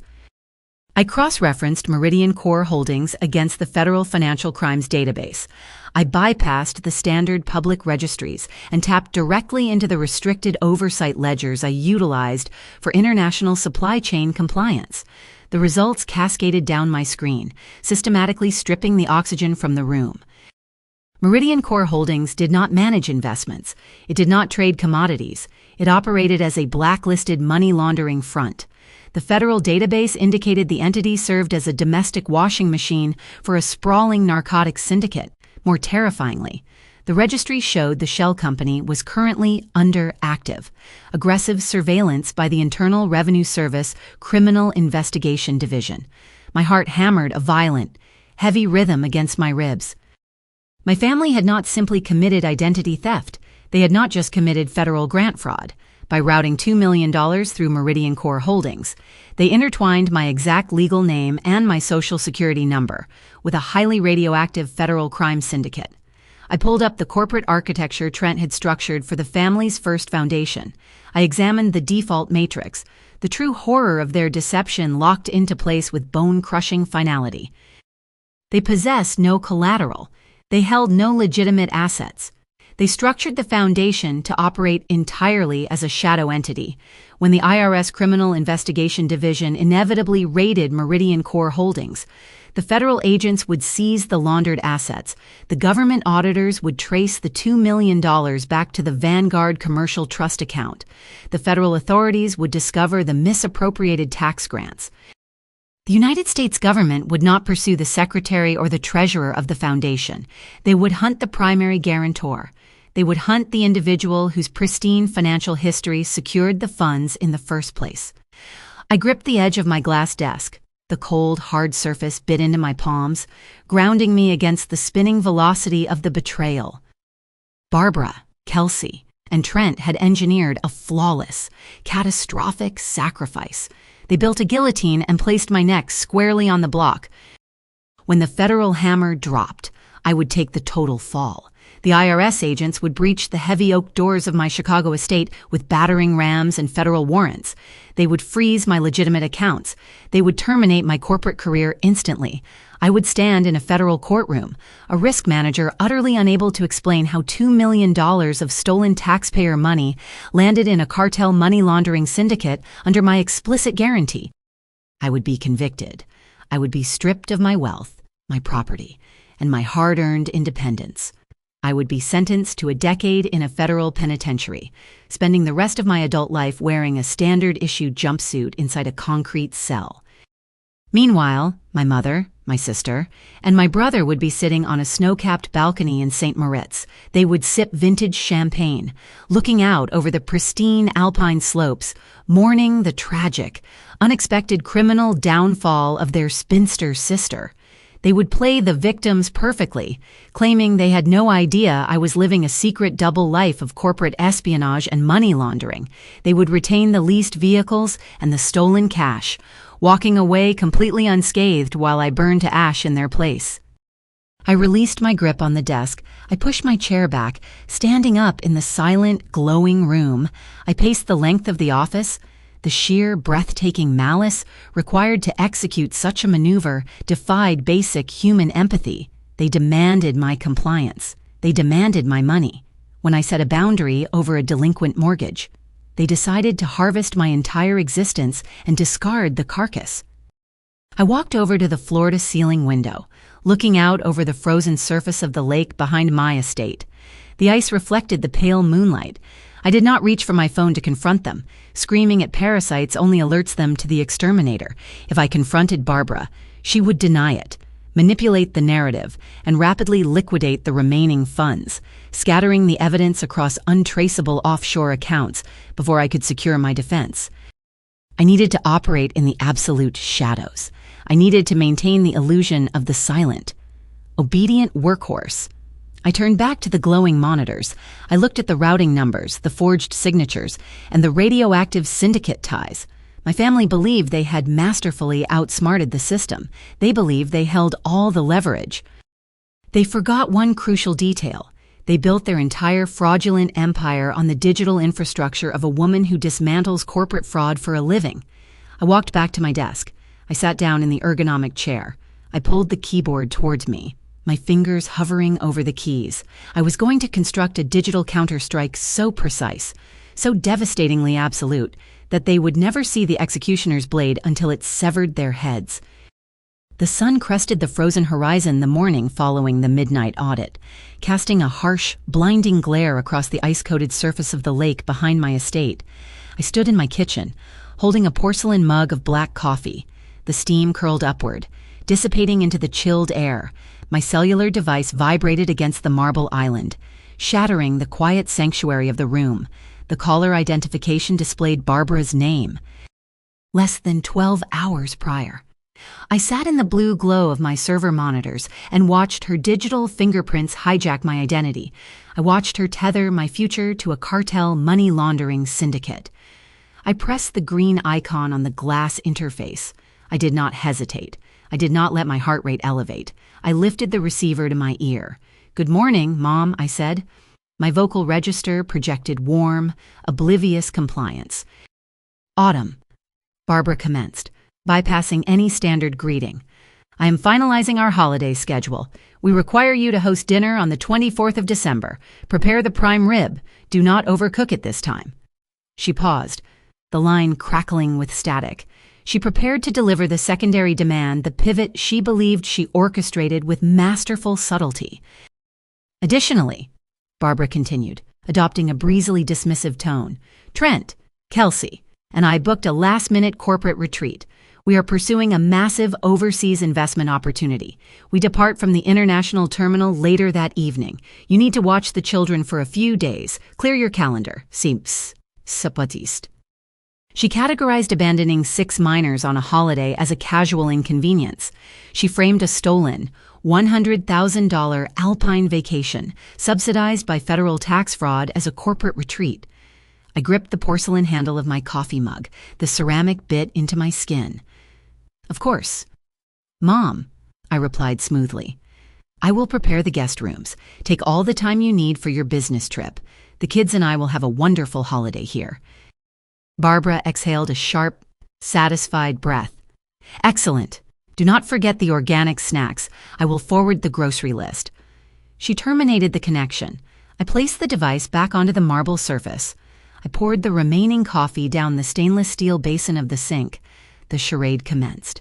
I cross-referenced Meridian Core Holdings against the Federal Financial Crimes Database. I bypassed the standard public registries and tapped directly into the restricted oversight ledgers I utilized for international supply chain compliance. The results cascaded down my screen, systematically stripping the oxygen from the room. Meridian Core Holdings did not manage investments. It did not trade commodities. It operated as a blacklisted money laundering front. The federal database indicated the entity served as a domestic washing machine for a sprawling narcotics syndicate. More terrifyingly, the registry showed the shell company was currently under active, aggressive surveillance by the Internal Revenue Service Criminal Investigation Division. My heart hammered a violent, heavy rhythm against my ribs. My family had not simply committed identity theft. They had not just committed federal grant fraud. By routing $2 million through Meridian Core Holdings, they intertwined my exact legal name and my social security number with a highly radioactive federal crime syndicate. I pulled up the corporate architecture Trent had structured for the family's first foundation. I examined the default matrix, the true horror of their deception locked into place with bone-crushing finality. They possessed no collateral. They held no legitimate assets. They structured the foundation to operate entirely as a shadow entity. When the IRS Criminal Investigation Division inevitably raided Meridian Core Holdings, the federal agents would seize the laundered assets. The government auditors would trace the $2 million back to the Vanguard Commercial Trust account. The federal authorities would discover the misappropriated tax grants. The United States government would not pursue the secretary or the treasurer of the foundation. They would hunt the primary guarantor. They would hunt the individual whose pristine financial history secured the funds in the first place. I gripped the edge of my glass desk. The cold, hard surface bit into my palms, grounding me against the spinning velocity of the betrayal. Barbara, Kelsey, and Trent had engineered a flawless, catastrophic sacrifice. They built a guillotine and placed my neck squarely on the block. When the federal hammer dropped, I would take the total fall. The IRS agents would breach the heavy oak doors of my Chicago estate with battering rams and federal warrants. They would freeze my legitimate accounts. They would terminate my corporate career instantly. I would stand in a federal courtroom, a risk manager utterly unable to explain how $2 million of stolen taxpayer money landed in a cartel money laundering syndicate under my explicit guarantee. I would be convicted. I would be stripped of my wealth, my property, and my hard-earned independence. I would be sentenced to a decade in a federal penitentiary, spending the rest of my adult life wearing a standard-issue jumpsuit inside a concrete cell. Meanwhile, my mother, my sister, and my brother would be sitting on a snow-capped balcony in Saint Moritz. They would sip vintage champagne, looking out over the pristine alpine slopes, mourning the tragic, unexpected criminal downfall of their spinster sister. They would play the victims perfectly, claiming they had no idea I was living a secret double life of corporate espionage and money laundering. They would retain the leased vehicles and the stolen cash, walking away completely unscathed while I burned to ash in their place. I released my grip on the desk. I pushed my chair back, standing up in the silent, glowing room. I paced the length of the office. The sheer, breathtaking malice required to execute such a maneuver defied basic human empathy. They demanded my compliance. They demanded my money. When I set a boundary over a delinquent mortgage, they decided to harvest my entire existence and discard the carcass. I walked over to the floor-to-ceiling window, looking out over the frozen surface of the lake behind my estate. The ice reflected the pale moonlight. I did not reach for my phone to confront them. Screaming at parasites only alerts them to the exterminator. If I confronted Barbara, she would deny it, manipulate the narrative, and rapidly liquidate the remaining funds, scattering the evidence across untraceable offshore accounts before I could secure my defense. I needed to operate in the absolute shadows. I needed to maintain the illusion of the silent, obedient workhorse. I turned back to the glowing monitors. I looked at the routing numbers, the forged signatures, and the radioactive syndicate ties. My family believed they had masterfully outsmarted the system. They believed they held all the leverage. They forgot one crucial detail. They built their entire fraudulent empire on the digital infrastructure of a woman who dismantles corporate fraud for a living. I walked back to my desk. I sat down in the ergonomic chair. I pulled the keyboard towards me, my fingers hovering over the keys. I was going to construct a digital counterstrike so precise, so devastatingly absolute, that they would never see the executioner's blade until it severed their heads. The sun crested the frozen horizon the morning following the midnight audit, casting a harsh, blinding glare across the ice-coated surface of the lake behind my estate. I stood in my kitchen, holding a porcelain mug of black coffee. The steam curled upward, dissipating into the chilled air. My cellular device vibrated against the marble island, shattering the quiet sanctuary of the room. The caller identification displayed Barbara's name. Less than 12 hours prior. I sat in the blue glow of my server monitors and watched her digital fingerprints hijack my identity. I watched her tether my future to a cartel money laundering syndicate. I pressed the green icon on the glass interface. I did not hesitate. I did not let my heart rate elevate. I lifted the receiver to my ear. "Good morning, Mom," I said. My vocal register projected warm, oblivious compliance. "Autumn," Barbara commenced, bypassing any standard greeting. "I am finalizing our holiday schedule. We require you to host dinner on the 24th of December. Prepare the prime rib. Do not overcook it this time." She paused, the line crackling with static. She prepared to deliver the secondary demand, the pivot she believed she orchestrated with masterful subtlety. "Additionally," Barbara continued, adopting a breezily dismissive tone, "Trent, Kelsey, and I booked a last-minute corporate retreat. We are pursuing a massive overseas investment opportunity. We depart from the international terminal later that evening. You need to watch the children for a few days. Clear your calendar. Sapatiste." She categorized abandoning 6 minors on a holiday as a casual inconvenience. She framed a stolen, $100,000 alpine vacation, subsidized by federal tax fraud, as a corporate retreat. I gripped the porcelain handle of my coffee mug, the ceramic bit into my skin. "Of course, Mom," I replied smoothly. "I will prepare the guest rooms. Take all the time you need for your business trip. The kids and I will have a wonderful holiday here." Barbara exhaled a sharp, satisfied breath. "Excellent. Do not forget the organic snacks. I will forward the grocery list." She terminated the connection. I placed the device back onto the marble surface. I poured the remaining coffee down the stainless steel basin of the sink. The charade commenced.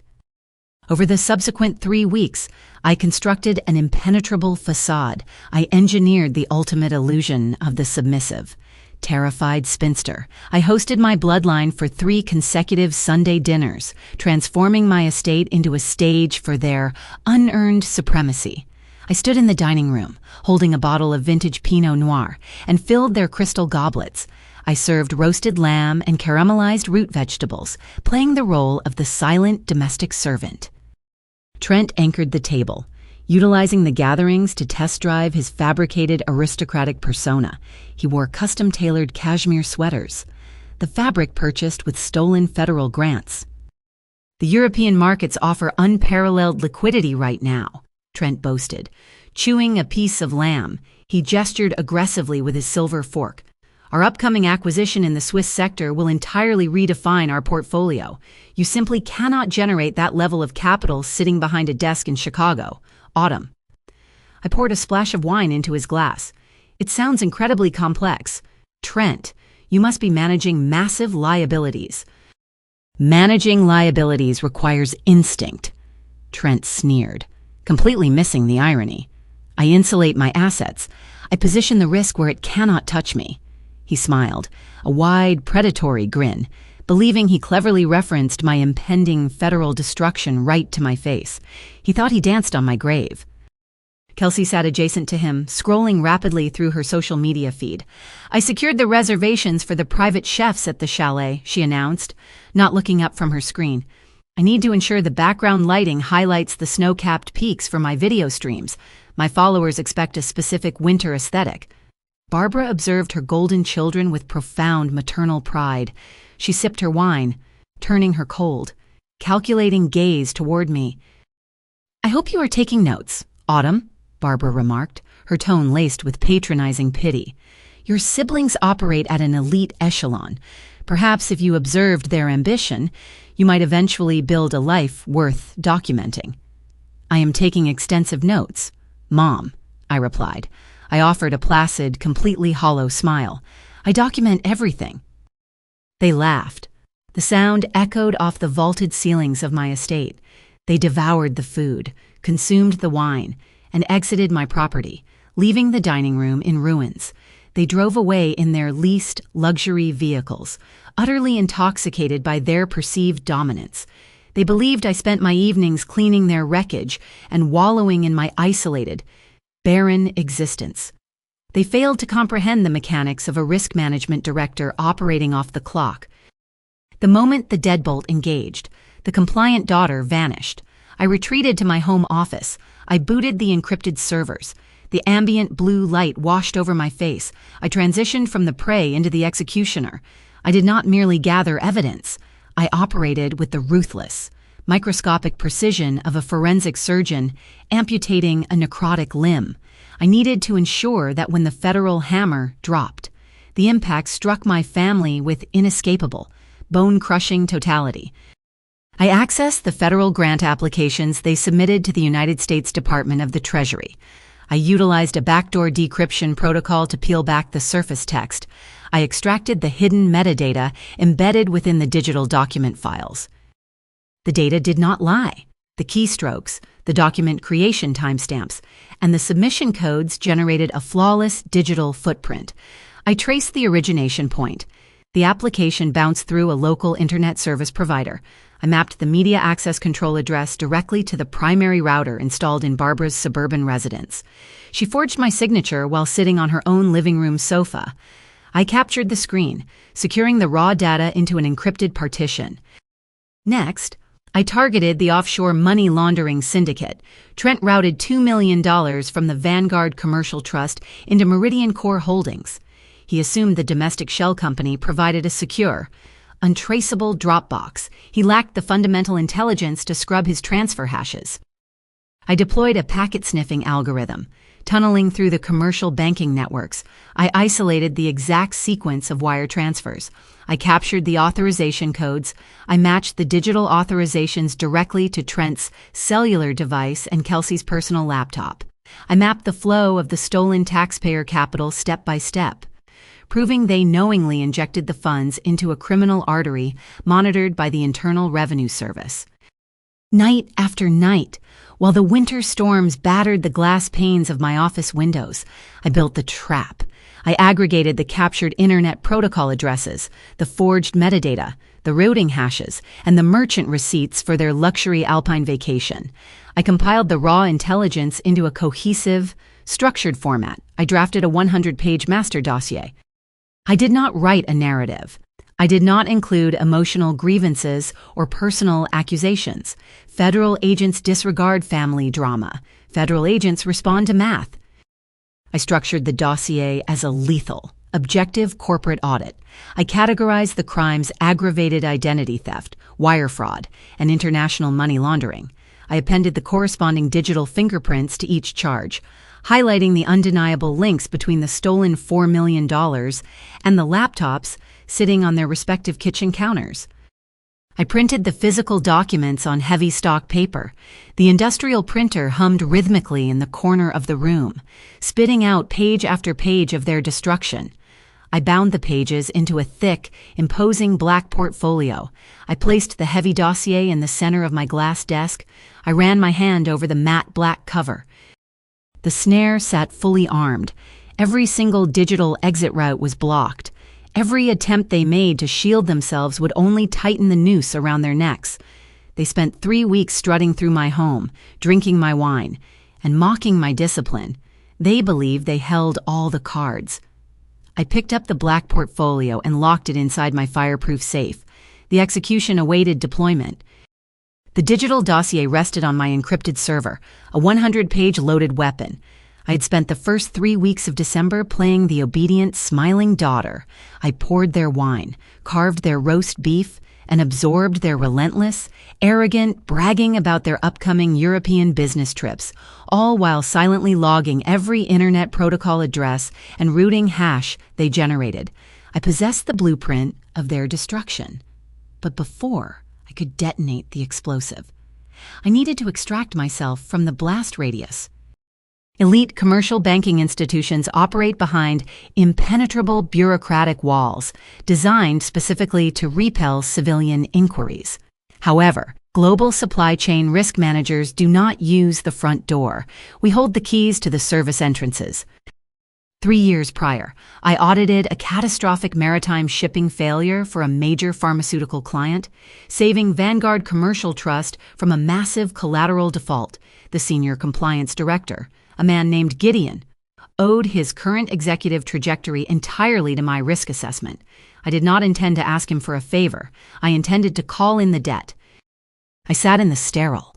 Over the subsequent 3 weeks, I constructed an impenetrable facade. I engineered the ultimate illusion of the submissive. Terrified spinster, I hosted my bloodline for 3 consecutive Sunday dinners, transforming my estate into a stage for their unearned supremacy. I stood in the dining room, holding a bottle of vintage Pinot Noir, and filled their crystal goblets. I served roasted lamb and caramelized root vegetables, playing the role of the silent domestic servant. Trent anchored the table, utilizing the gatherings to test drive his fabricated aristocratic persona. He wore custom-tailored cashmere sweaters, the fabric purchased with stolen federal grants. "The European markets offer unparalleled liquidity right now," Trent boasted. Chewing a piece of lamb, he gestured aggressively with his silver fork. "Our upcoming acquisition in the Swiss sector will entirely redefine our portfolio. You simply cannot generate that level of capital sitting behind a desk in Chicago. Autumn." I poured a splash of wine into his glass. "It sounds incredibly complex. Trent, you must be managing massive liabilities." "Managing liabilities requires instinct," Trent sneered, completely missing the irony. "I insulate my assets. I position the risk where it cannot touch me." He smiled, a wide, predatory grin, believing he cleverly referenced my impending federal destruction right to my face. He thought he danced on my grave. Kelsey sat adjacent to him, scrolling rapidly through her social media feed. "I secured the reservations for the private chefs at the chalet," she announced, not looking up from her screen. "I need to ensure the background lighting highlights the snow-capped peaks for my video streams. My followers expect a specific winter aesthetic." Barbara observed her golden children with profound maternal pride. She sipped her wine, turning her cold, calculating gaze toward me. "I hope you are taking notes, Autumn," Barbara remarked, her tone laced with patronizing pity. "Your siblings operate at an elite echelon. Perhaps if you observed their ambition, you might eventually build a life worth documenting." "I am taking extensive notes, Mom," I replied. I offered a placid, completely hollow smile. "I document everything." They laughed, The sound echoed off the vaulted ceilings of my estate. They devoured the food, consumed the wine, and exited my property, leaving the dining room in ruins. They drove away in their leased luxury vehicles, utterly intoxicated by their perceived dominance. They believed I spent my evenings cleaning their wreckage and wallowing in my isolated, barren existence. They failed to comprehend the mechanics of a risk management director operating off the clock. The moment the deadbolt engaged, the compliant daughter vanished. I retreated to my home office. I booted the encrypted servers. The ambient blue light washed over my face. I transitioned from the prey into the executioner. I did not merely gather evidence. I operated with the ruthless, microscopic precision of a forensic surgeon amputating a necrotic limb. I needed to ensure that when the federal hammer dropped, the impact struck my family with inescapable, bone-crushing totality. I accessed the federal grant applications they submitted to the United States Department of the Treasury. I utilized a backdoor decryption protocol to peel back the surface text. I extracted the hidden metadata embedded within the digital document files. The data did not lie. The keystrokes, the document creation timestamps, and the submission codes generated a flawless digital footprint. I traced the origination point. The application bounced through a local internet service provider. I mapped the media access control address directly to the primary router installed in Barbara's suburban residence. She forged my signature while sitting on her own living room sofa. I captured the screen, securing the raw data into an encrypted partition. Next, I targeted the offshore money laundering syndicate. Trent routed $2 million from the Vanguard Commercial Trust into Meridian Core Holdings. He assumed the domestic shell company provided a secure, untraceable Dropbox. He lacked the fundamental intelligence to scrub his transfer hashes. I deployed a packet-sniffing algorithm. Tunneling through the commercial banking networks, I isolated the exact sequence of wire transfers. I captured the authorization codes. I matched the digital authorizations directly to Trent's cellular device and Kelsey's personal laptop. I mapped the flow of the stolen taxpayer capital step by step, proving they knowingly injected the funds into a criminal artery monitored by the Internal Revenue Service. Night after night, while the winter storms battered the glass panes of my office windows, I built the trap. I aggregated the captured internet protocol addresses, the forged metadata, the routing hashes, and the merchant receipts for their luxury alpine vacation. I compiled the raw intelligence into a cohesive, structured format. I drafted a 100-page master dossier. I did not write a narrative. I did not include emotional grievances or personal accusations. Federal agents disregard family drama. Federal agents respond to math. I structured the dossier as a lethal, objective corporate audit. I categorized the crimes aggravated identity theft, wire fraud, and international money laundering. I appended the corresponding digital fingerprints to each charge, highlighting the undeniable links between the stolen $4 million and the laptops sitting on their respective kitchen counters. I printed the physical documents on heavy stock paper. The industrial printer hummed rhythmically in the corner of the room, spitting out page after page of their destruction. I bound the pages into a thick, imposing black portfolio. I placed the heavy dossier in the center of my glass desk. I ran my hand over the matte black cover. The snare sat fully armed. Every single digital exit route was blocked. Every attempt they made to shield themselves would only tighten the noose around their necks. They spent 3 weeks strutting through my home, drinking my wine, and mocking my discipline. They believed they held all the cards. I picked up the black portfolio and locked it inside my fireproof safe. The execution awaited deployment. The digital dossier rested on my encrypted server, a 100-page loaded weapon. I had spent the first 3 weeks of December playing the obedient, smiling daughter. I poured their wine, carved their roast beef, and absorbed their relentless, arrogant bragging about their upcoming European business trips, all while silently logging every internet protocol address and routing hash they generated. I possessed the blueprint of their destruction. But before I could detonate the explosive, I needed to extract myself from the blast radius. Elite commercial banking institutions operate behind impenetrable bureaucratic walls designed specifically to repel civilian inquiries. However, global supply chain risk managers do not use the front door. We hold the keys to the service entrances. 3 years prior, I audited a catastrophic maritime shipping failure for a major pharmaceutical client, saving Vanguard Commercial Trust from a massive collateral default. The senior compliance director, a man named Gideon, owed his current executive trajectory entirely to my risk assessment. I did not intend to ask him for a favor. I intended to call in the debt. I sat in the sterile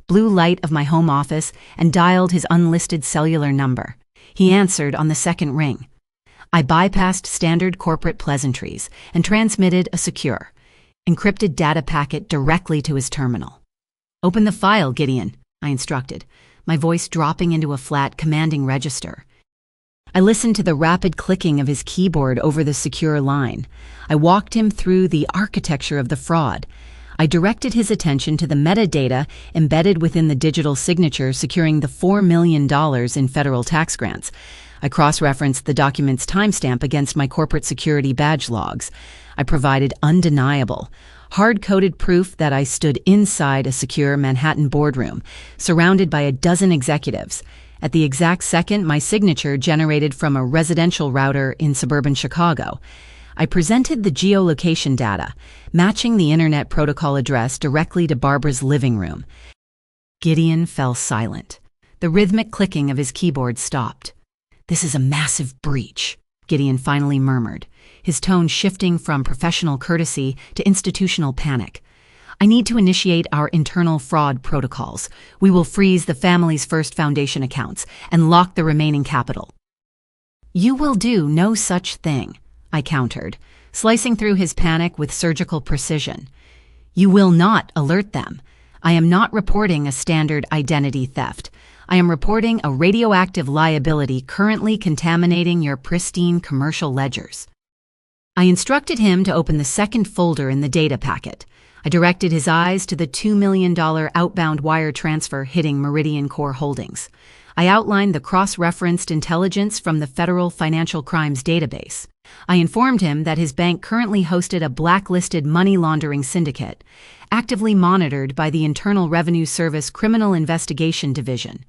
blue light of my home office and dialed his unlisted cellular number. He answered on the second ring. I bypassed standard corporate pleasantries and transmitted a secure, encrypted data packet directly to his terminal. "Open the file, Gideon," I instructed, my voice dropping into a flat, commanding register. I listened to the rapid clicking of his keyboard over the secure line. I walked him through the architecture of the fraud. I directed his attention to the metadata embedded within the digital signature securing the $4 million in federal tax grants. I cross-referenced the document's timestamp against my corporate security badge logs. I provided undeniable, hard-coded proof that I stood inside a secure Manhattan boardroom, surrounded by a dozen executives. At the exact second my signature generated from a residential router in suburban Chicago, I presented the geolocation data, matching the internet protocol address directly to Barbara's living room. Gideon fell silent. The rhythmic clicking of his keyboard stopped. "This is a massive breach," Gideon finally murmured, his tone shifting from professional courtesy to institutional panic. "I need to initiate our internal fraud protocols. We will freeze the family's First Foundation accounts and lock the remaining capital." "You will do no such thing," I countered, slicing through his panic with surgical precision. "You will not alert them. I am not reporting a standard identity theft. I am reporting a radioactive liability currently contaminating your pristine commercial ledgers." I instructed him to open the second folder in the data packet. I directed his eyes to the $2 million outbound wire transfer hitting Meridian Core Holdings. I outlined the cross-referenced intelligence from the Federal Financial Crimes Database. I informed him that his bank currently hosted a blacklisted money laundering syndicate, actively monitored by the Internal Revenue Service Criminal Investigation Division.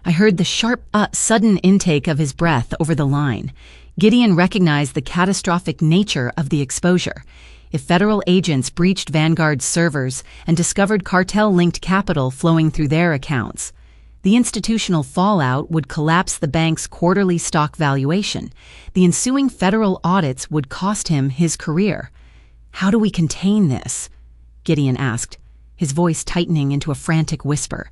I heard the sharp, sudden intake of his breath over the line. Gideon recognized the catastrophic nature of the exposure. If federal agents breached Vanguard's servers and discovered cartel-linked capital flowing through their accounts, the institutional fallout would collapse the bank's quarterly stock valuation. The ensuing federal audits would cost him his career. "How do we contain this?" Gideon asked, his voice tightening into a frantic whisper.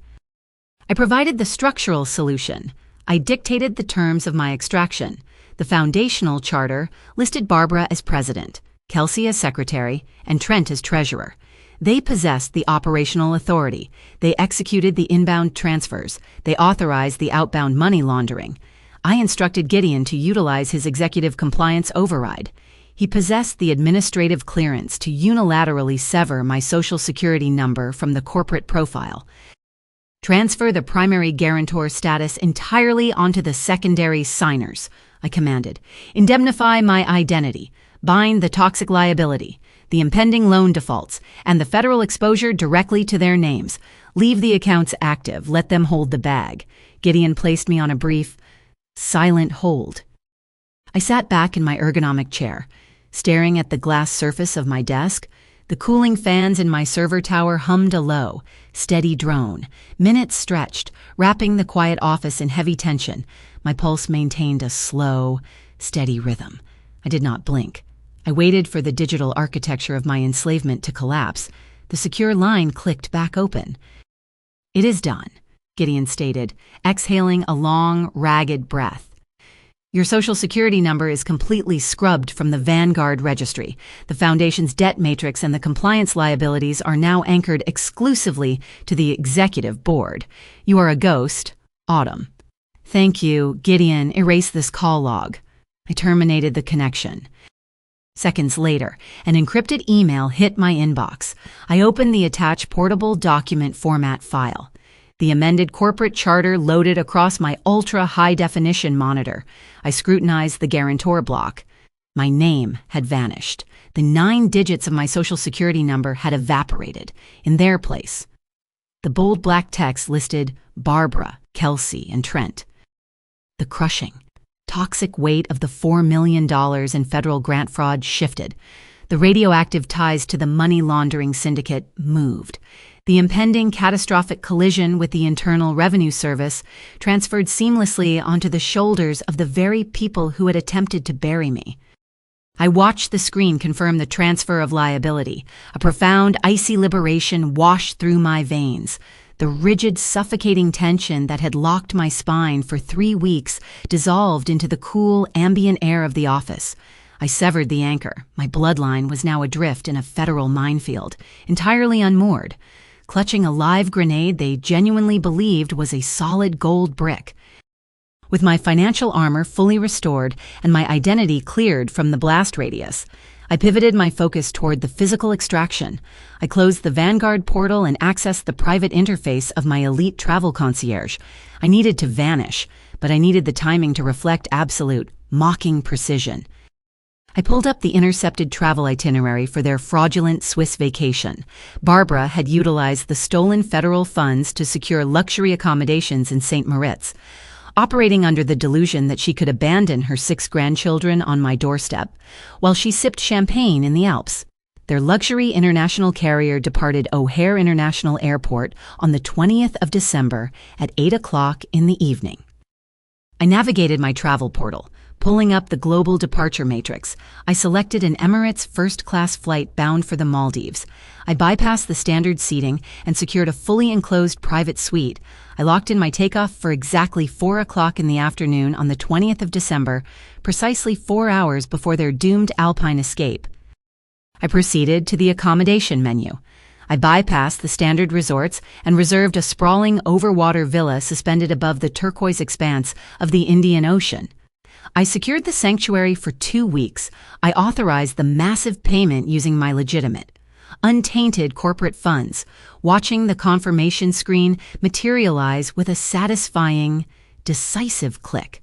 I provided the structural solution. I dictated the terms of my extraction. The foundational charter listed Barbara as president, Kelsey as secretary, and Trent as treasurer. They possessed the operational authority. They executed the inbound transfers. They authorized the outbound money laundering. I instructed Gideon to utilize his executive compliance override. He possessed the administrative clearance to unilaterally sever my Social Security number from the corporate profile. "Transfer the primary guarantor status entirely onto the secondary signers," I commanded. "Indemnify my identity. Bind the toxic liability, the impending loan defaults, and the federal exposure directly to their names. Leave the accounts active. Let them hold the bag." Gideon placed me on a brief, silent hold. I sat back in my ergonomic chair, staring at the glass surface of my desk. The cooling fans in my server tower hummed a low, steady drone. Minutes stretched, wrapping the quiet office in heavy tension. My pulse maintained a slow, steady rhythm. I did not blink. I waited for the digital architecture of my enslavement to collapse. The secure line clicked back open. "It is done," Gideon stated, exhaling a long, ragged breath. "Your Social Security number is completely scrubbed from the Vanguard registry. The Foundation's debt matrix and the compliance liabilities are now anchored exclusively to the executive board. You are a ghost, Autumn." "Thank you, Gideon. Erase this call log." I terminated the connection. Seconds later, an encrypted email hit my inbox. I opened the attached portable document format file. The amended corporate charter loaded across my ultra-high-definition monitor. I scrutinized the guarantor block. My name had vanished. The 9 digits of my social security number had evaporated. In their place, the bold black text listed Barbara, Kelsey, and Trent. The crushing, toxic weight of the $4 million in federal grant fraud shifted. The radioactive ties to the money laundering syndicate moved. The impending catastrophic collision with the Internal Revenue Service transferred seamlessly onto the shoulders of the very people who had attempted to bury me. I watched the screen confirm the transfer of liability. A profound, icy liberation washed through my veins. The rigid, suffocating tension that had locked my spine for 3 weeks dissolved into the cool, ambient air of the office. I severed the anchor. My bloodline was now adrift in a federal minefield, entirely unmoored, clutching a live grenade they genuinely believed was a solid gold brick. With my financial armor fully restored and my identity cleared from the blast radius, I pivoted my focus toward the physical extraction. I closed the Vanguard portal and accessed the private interface of my elite travel concierge. I needed to vanish, but I needed the timing to reflect absolute, mocking precision. I pulled up the intercepted travel itinerary for their fraudulent Swiss vacation. Barbara had utilized the stolen federal funds to secure luxury accommodations in Saint Moritz, operating under the delusion that she could abandon her 6 grandchildren on my doorstep while she sipped champagne in the Alps. Their luxury international carrier departed O'Hare International Airport on the 20th of December at 8 o'clock in the evening. I navigated my travel portal. Pulling up the global departure matrix, I selected an Emirates first-class flight bound for the Maldives. I bypassed the standard seating and secured a fully enclosed private suite. I locked in my takeoff for exactly 4 o'clock in the afternoon on the 20th of December, precisely 4 hours before their doomed alpine escape. I proceeded to the accommodation menu. I bypassed the standard resorts and reserved a sprawling overwater villa suspended above the turquoise expanse of the Indian Ocean. I secured the sanctuary for 2 weeks. I authorized the massive payment using my legitimate, untainted corporate funds, watching the confirmation screen materialize with a satisfying, decisive click.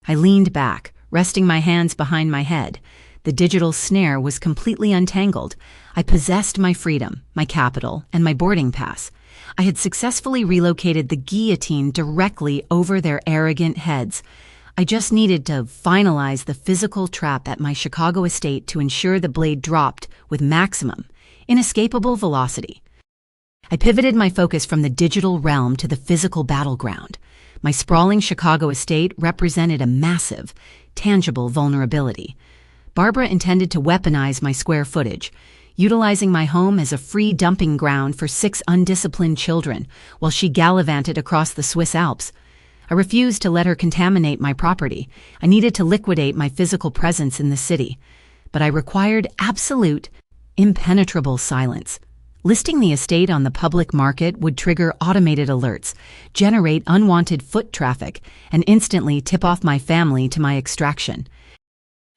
I leaned back, resting my hands behind my head. The digital snare was completely untangled. I possessed my freedom, my capital, and my boarding pass. I had successfully relocated the guillotine directly over their arrogant heads. I just needed to finalize the physical trap at my Chicago estate to ensure the blade dropped with maximum, inescapable velocity. I pivoted my focus from the digital realm to the physical battleground. My sprawling Chicago estate represented a massive, tangible vulnerability. Barbara intended to weaponize my square footage, utilizing my home as a free dumping ground for 6 undisciplined children while she gallivanted across the Swiss Alps. I refused to let her contaminate my property. I needed to liquidate my physical presence in the city, but I required absolute, impenetrable silence. Listing the estate on the public market would trigger automated alerts, generate unwanted foot traffic, and instantly tip off my family to my extraction.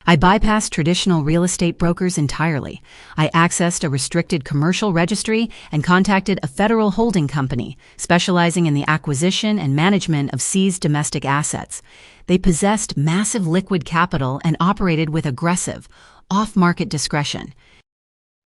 I bypassed traditional real estate brokers entirely. I accessed a restricted commercial registry and contacted a federal holding company specializing in the acquisition and management of seized domestic assets. They possessed massive liquid capital and operated with aggressive, off-market discretion.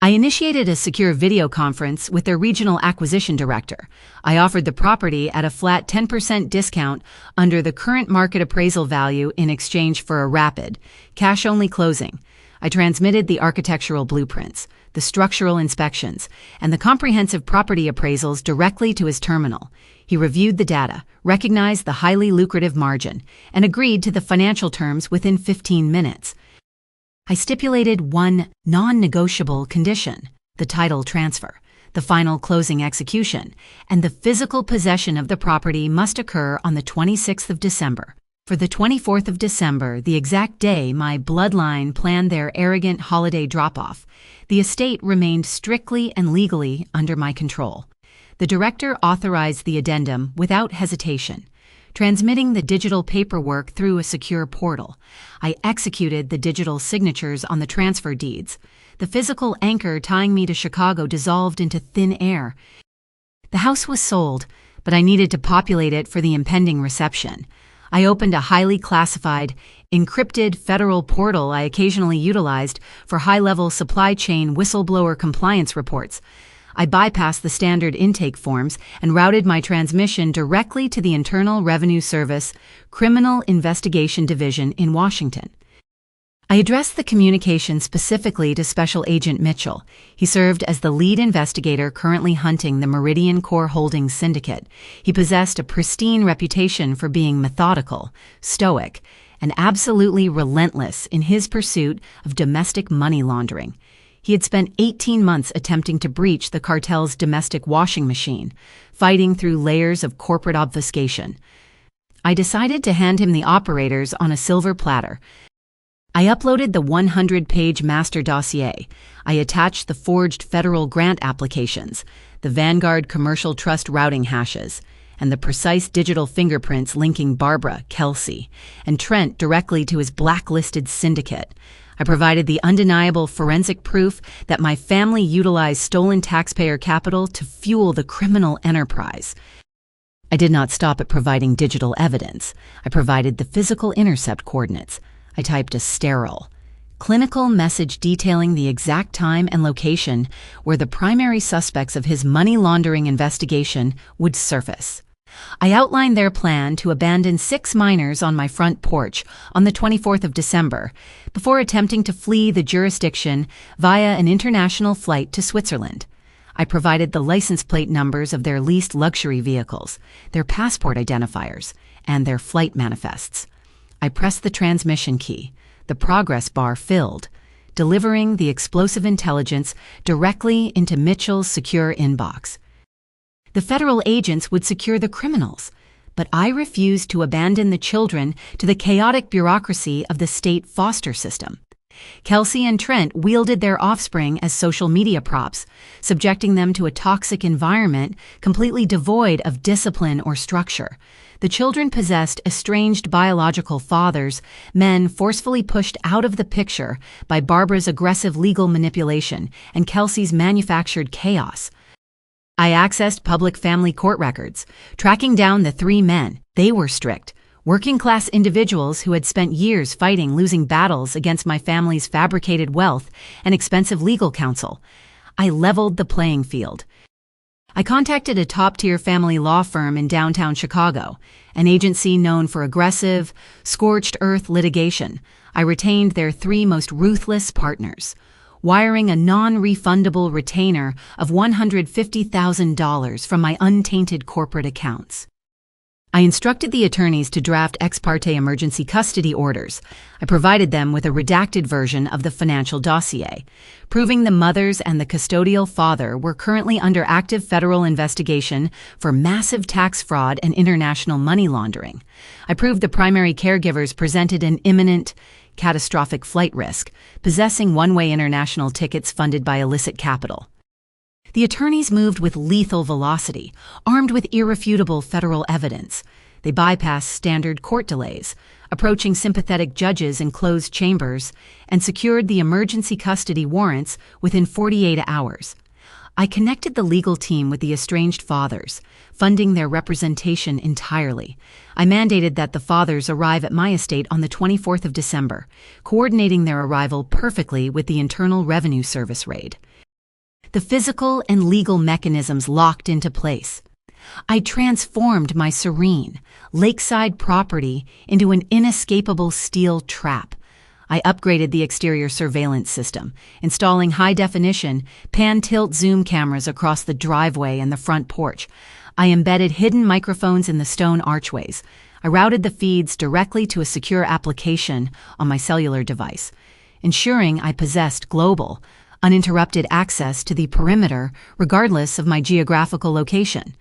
I initiated a secure video conference with their regional acquisition director. I offered the property at a flat 10% discount under the current market appraisal value in exchange for a rapid, cash-only closing. I transmitted the architectural blueprints, the structural inspections, and the comprehensive property appraisals directly to his terminal. He reviewed the data, recognized the highly lucrative margin, and agreed to the financial terms within 15 minutes. I stipulated one non-negotiable condition: the title transfer, the final closing execution, and the physical possession of the property must occur on the 26th of December. For the 24th of December, the exact day my bloodline planned their arrogant holiday drop-off, the estate remained strictly and legally under my control. The director authorized the addendum without hesitation, transmitting the digital paperwork through a secure portal. I executed the digital signatures on the transfer deeds. The physical anchor tying me to Chicago dissolved into thin air. The house was sold, but I needed to populate it for the impending reception. I opened a highly classified, encrypted federal portal I occasionally utilized for high-level supply chain whistleblower compliance reports. I bypassed the standard intake forms and routed my transmission directly to the Internal Revenue Service Criminal Investigation Division in Washington. I addressed the communication specifically to Special Agent Mitchell. He served as the lead investigator currently hunting the Meridian Core Holdings syndicate. He possessed a pristine reputation for being methodical, stoic, and absolutely relentless in his pursuit of domestic money laundering. He had spent 18 months attempting to breach the cartel's domestic washing machine, fighting through layers of corporate obfuscation. I decided to hand him the operators on a silver platter. I uploaded the 100-page master dossier. I attached the forged federal grant applications, the Vanguard Commercial Trust routing hashes, and the precise digital fingerprints linking Barbara, Kelsey, and Trent directly to his blacklisted syndicate. I provided the undeniable forensic proof that my family utilized stolen taxpayer capital to fuel the criminal enterprise. I did not stop at providing digital evidence. I provided the physical intercept coordinates. I typed a sterile, clinical message detailing the exact time and location where the primary suspects of his money laundering investigation would surface. I outlined their plan to abandon 6 minors on my front porch on the 24th of December before attempting to flee the jurisdiction via an international flight to Switzerland. I provided the license plate numbers of their leased luxury vehicles, their passport identifiers, and their flight manifests. I pressed the transmission key. The progress bar filled, delivering the explosive intelligence directly into Mitchell's secure inbox. The federal agents would secure the criminals, but I refused to abandon the children to the chaotic bureaucracy of the state foster system. Kelsey and Trent wielded their offspring as social media props, subjecting them to a toxic environment completely devoid of discipline or structure. The children possessed estranged biological fathers, men forcefully pushed out of the picture by Barbara's aggressive legal manipulation and Kelsey's manufactured chaos. I accessed public family court records, tracking down the 3 men. They were strict, working-class individuals who had spent years fighting losing battles against my family's fabricated wealth and expensive legal counsel. I leveled the playing field. I contacted a top-tier family law firm in downtown Chicago, an agency known for aggressive, scorched-earth litigation. I retained their 3 most ruthless partners, wiring a non-refundable retainer of $150,000 from my untainted corporate accounts. I instructed the attorneys to draft ex parte emergency custody orders. I provided them with a redacted version of the financial dossier, proving the mothers and the custodial father were currently under active federal investigation for massive tax fraud and international money laundering. I proved the primary caregivers presented an imminent, catastrophic flight risk, possessing one-way international tickets funded by illicit capital. The attorneys moved with lethal velocity, armed with irrefutable federal evidence. They bypassed standard court delays, approaching sympathetic judges in closed chambers, and secured the emergency custody warrants within 48 hours. I connected the legal team with the estranged fathers, funding their representation entirely. I mandated that the fathers arrive at my estate on the 24th of December, coordinating their arrival perfectly with the Internal Revenue Service raid. The physical and legal mechanisms locked into place. I transformed my serene, lakeside property into an inescapable steel trap. I upgraded the exterior surveillance system, installing high-definition, pan-tilt zoom cameras across the driveway and the front porch. I embedded hidden microphones in the stone archways. I routed the feeds directly to a secure application on my cellular device, ensuring I possessed global, uninterrupted access to the perimeter regardless of my geographical location.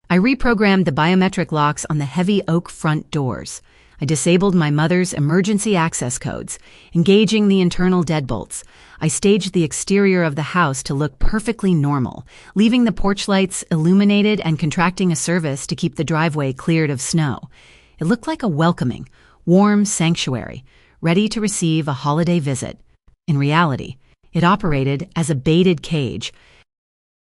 I reprogrammed the biometric locks on the heavy oak front doors. I disabled my mother's emergency access codes, engaging the internal deadbolts. I staged the exterior of the house to look perfectly normal, leaving the porch lights illuminated and contracting a service to keep the driveway cleared of snow. It looked like a welcoming, warm sanctuary, ready to receive a holiday visit. In reality, it operated as a baited cage.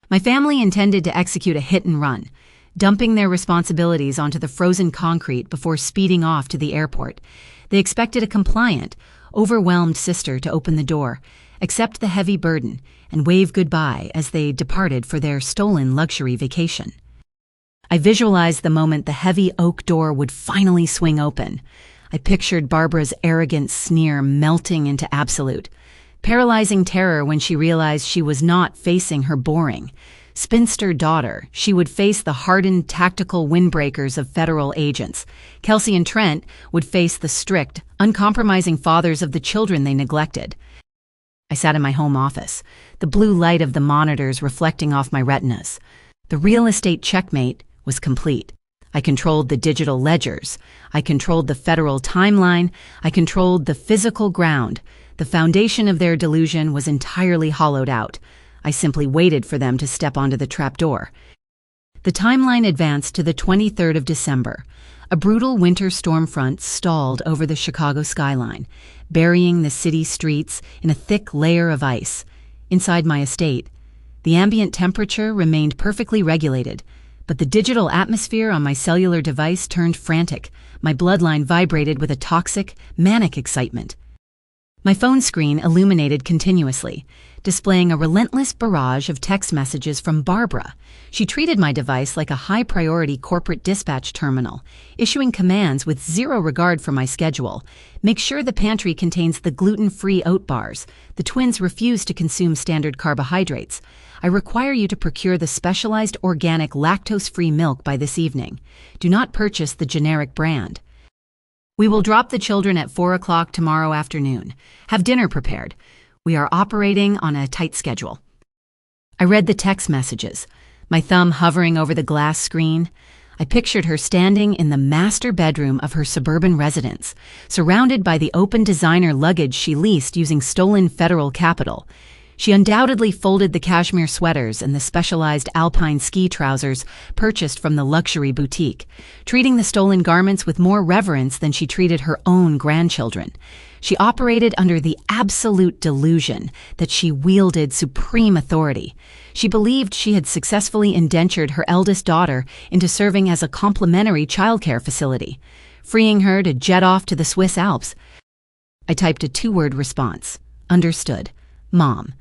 My family intended to execute a hit and run, dumping their responsibilities onto the frozen concrete before speeding off to the airport. They expected a compliant, overwhelmed sister to open the door, accept the heavy burden, and wave goodbye as they departed for their stolen luxury vacation. I visualized the moment the heavy oak door would finally swing open. I pictured Barbara's arrogant sneer melting into absolute, paralyzing terror when she realized she was not facing her boring, spinster daughter. She would face the hardened tactical windbreakers of federal agents. Kelsey and Trent would face the strict, uncompromising fathers of the children they neglected. I sat in my home office, the blue light of the monitors reflecting off my retinas. The real estate checkmate was complete. I controlled the digital ledgers. I controlled the federal timeline. I controlled the physical ground. The foundation of their delusion was entirely hollowed out. I simply waited for them to step onto the trapdoor. The timeline advanced to the 23rd of December. A brutal winter storm front stalled over the Chicago skyline, burying the city streets in a thick layer of ice. Inside my estate, the ambient temperature remained perfectly regulated, but the digital atmosphere on my cellular device turned frantic. My bloodline vibrated with a toxic, manic excitement. My phone screen illuminated continuously, displaying a relentless barrage of text messages from Barbara. She treated my device like a high-priority corporate dispatch terminal, issuing commands with zero regard for my schedule. Make sure the pantry contains the gluten-free oat bars. The twins refuse to consume standard carbohydrates. I require you to procure the specialized organic lactose-free milk by this evening. Do not purchase the generic brand. We will drop the children at 4 o'clock tomorrow afternoon. Have dinner prepared. We are operating on a tight schedule. I read the text messages, my thumb hovering over the glass screen. I pictured her standing in the master bedroom of her suburban residence, surrounded by the open designer luggage she leased using stolen federal capital. She undoubtedly folded the cashmere sweaters and the specialized alpine ski trousers purchased from the luxury boutique, treating the stolen garments with more reverence than she treated her own grandchildren. She operated under the absolute delusion that she wielded supreme authority. She believed she had successfully indentured her eldest daughter into serving as a complimentary childcare facility, freeing her to jet off to the Swiss Alps. I typed a 2-word response. Understood. Mom.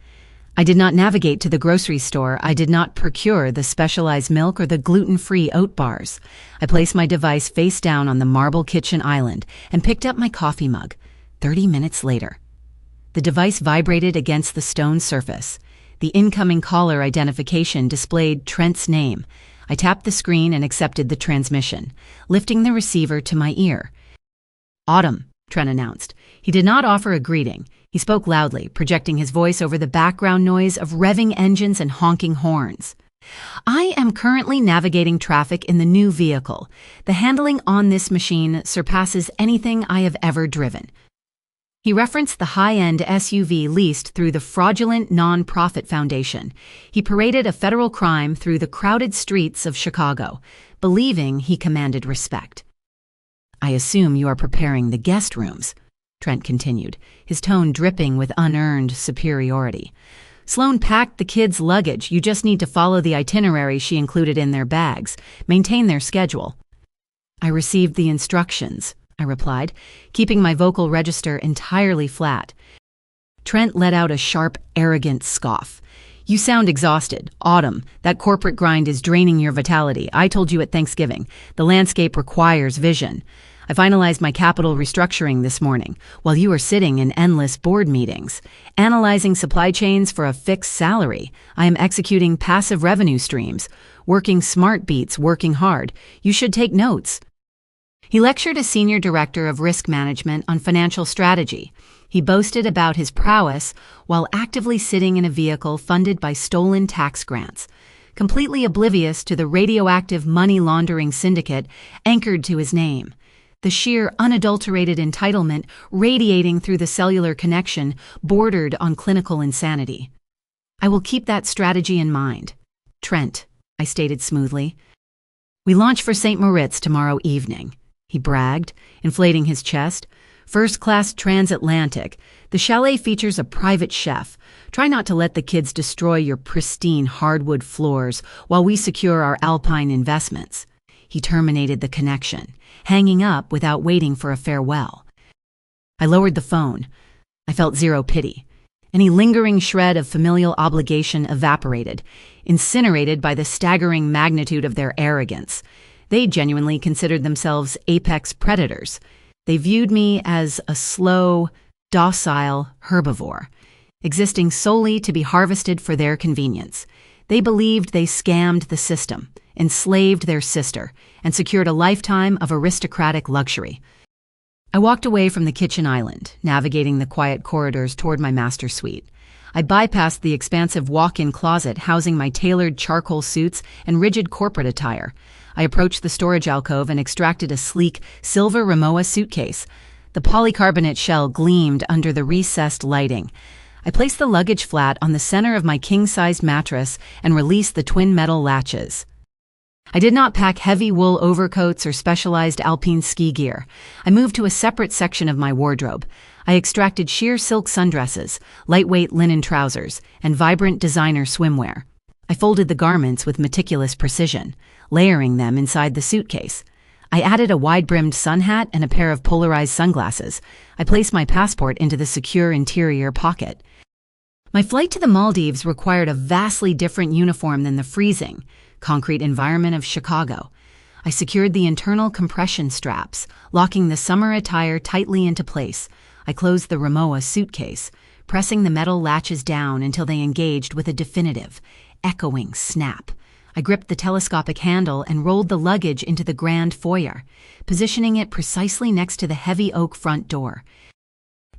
I did not navigate to the grocery store. I did not procure the specialized milk or the gluten-free oat bars. I placed my device face down on the marble kitchen island and picked up my coffee mug. 30 minutes later, the device vibrated against the stone surface. The incoming caller identification displayed Trent's name. I tapped the screen and accepted the transmission, lifting the receiver to my ear. Autumn, Trent announced. He did not offer a greeting. He spoke loudly, projecting his voice over the background noise of revving engines and honking horns. I am currently navigating traffic in the new vehicle. The handling on this machine surpasses anything I have ever driven. He referenced the high-end SUV leased through the fraudulent non-profit foundation. He paraded a federal crime through the crowded streets of Chicago, believing he commanded respect. I assume you are preparing the guest rooms, Trent continued, his tone dripping with unearned superiority. Sloan packed the kids' luggage. You just need to follow the itinerary she included in their bags. Maintain their schedule. I received the instructions, I replied, keeping my vocal register entirely flat. Trent let out a sharp, arrogant scoff. You sound exhausted. Autumn, that corporate grind is draining your vitality. I told you at Thanksgiving. The landscape requires vision. I finalized my capital restructuring this morning, while you are sitting in endless board meetings. Analyzing supply chains for a fixed salary. I am executing passive revenue streams. Working smart beats working hard. You should take notes. He lectured a senior director of risk management on financial strategy. He boasted about his prowess while actively sitting in a vehicle funded by stolen tax grants, completely oblivious to the radioactive money laundering syndicate anchored to his name. The sheer, unadulterated entitlement radiating through the cellular connection bordered on clinical insanity. I will keep that strategy in mind. Trent, I stated smoothly. We launch for Saint Moritz tomorrow evening, he bragged, inflating his chest. First-class transatlantic. The chalet features a private chef. Try not to let the kids destroy your pristine hardwood floors while we secure our alpine investments. He terminated the connection, hanging up without waiting for a farewell. I lowered the phone. I felt zero pity. Any lingering shred of familial obligation evaporated, incinerated by the staggering magnitude of their arrogance. They genuinely considered themselves apex predators. They viewed me as a slow, docile herbivore, existing solely to be harvested for their convenience. They believed they scammed the system, enslaved their sister, and secured a lifetime of aristocratic luxury. I walked away from the kitchen island, navigating the quiet corridors toward my master suite. I bypassed the expansive walk-in closet housing my tailored charcoal suits and rigid corporate attire. I approached the storage alcove and extracted a sleek, silver Rimowa suitcase. The polycarbonate shell gleamed under the recessed lighting. I placed the luggage flat on the center of my king-sized mattress and released the twin metal latches. I did not pack heavy wool overcoats or specialized alpine ski gear. I moved to a separate section of my wardrobe. I extracted sheer silk sundresses, lightweight linen trousers, and vibrant designer swimwear. I folded the garments with meticulous precision, layering them inside the suitcase. I added a wide-brimmed sun hat and a pair of polarized sunglasses. I placed my passport into the secure interior pocket. My flight to the Maldives required a vastly different uniform than the freezing, concrete environment of Chicago. I secured the internal compression straps, locking the summer attire tightly into place. I closed the Rimowa suitcase, pressing the metal latches down until they engaged with a definitive, echoing snap. I gripped the telescopic handle and rolled the luggage into the grand foyer, positioning it precisely next to the heavy oak front door.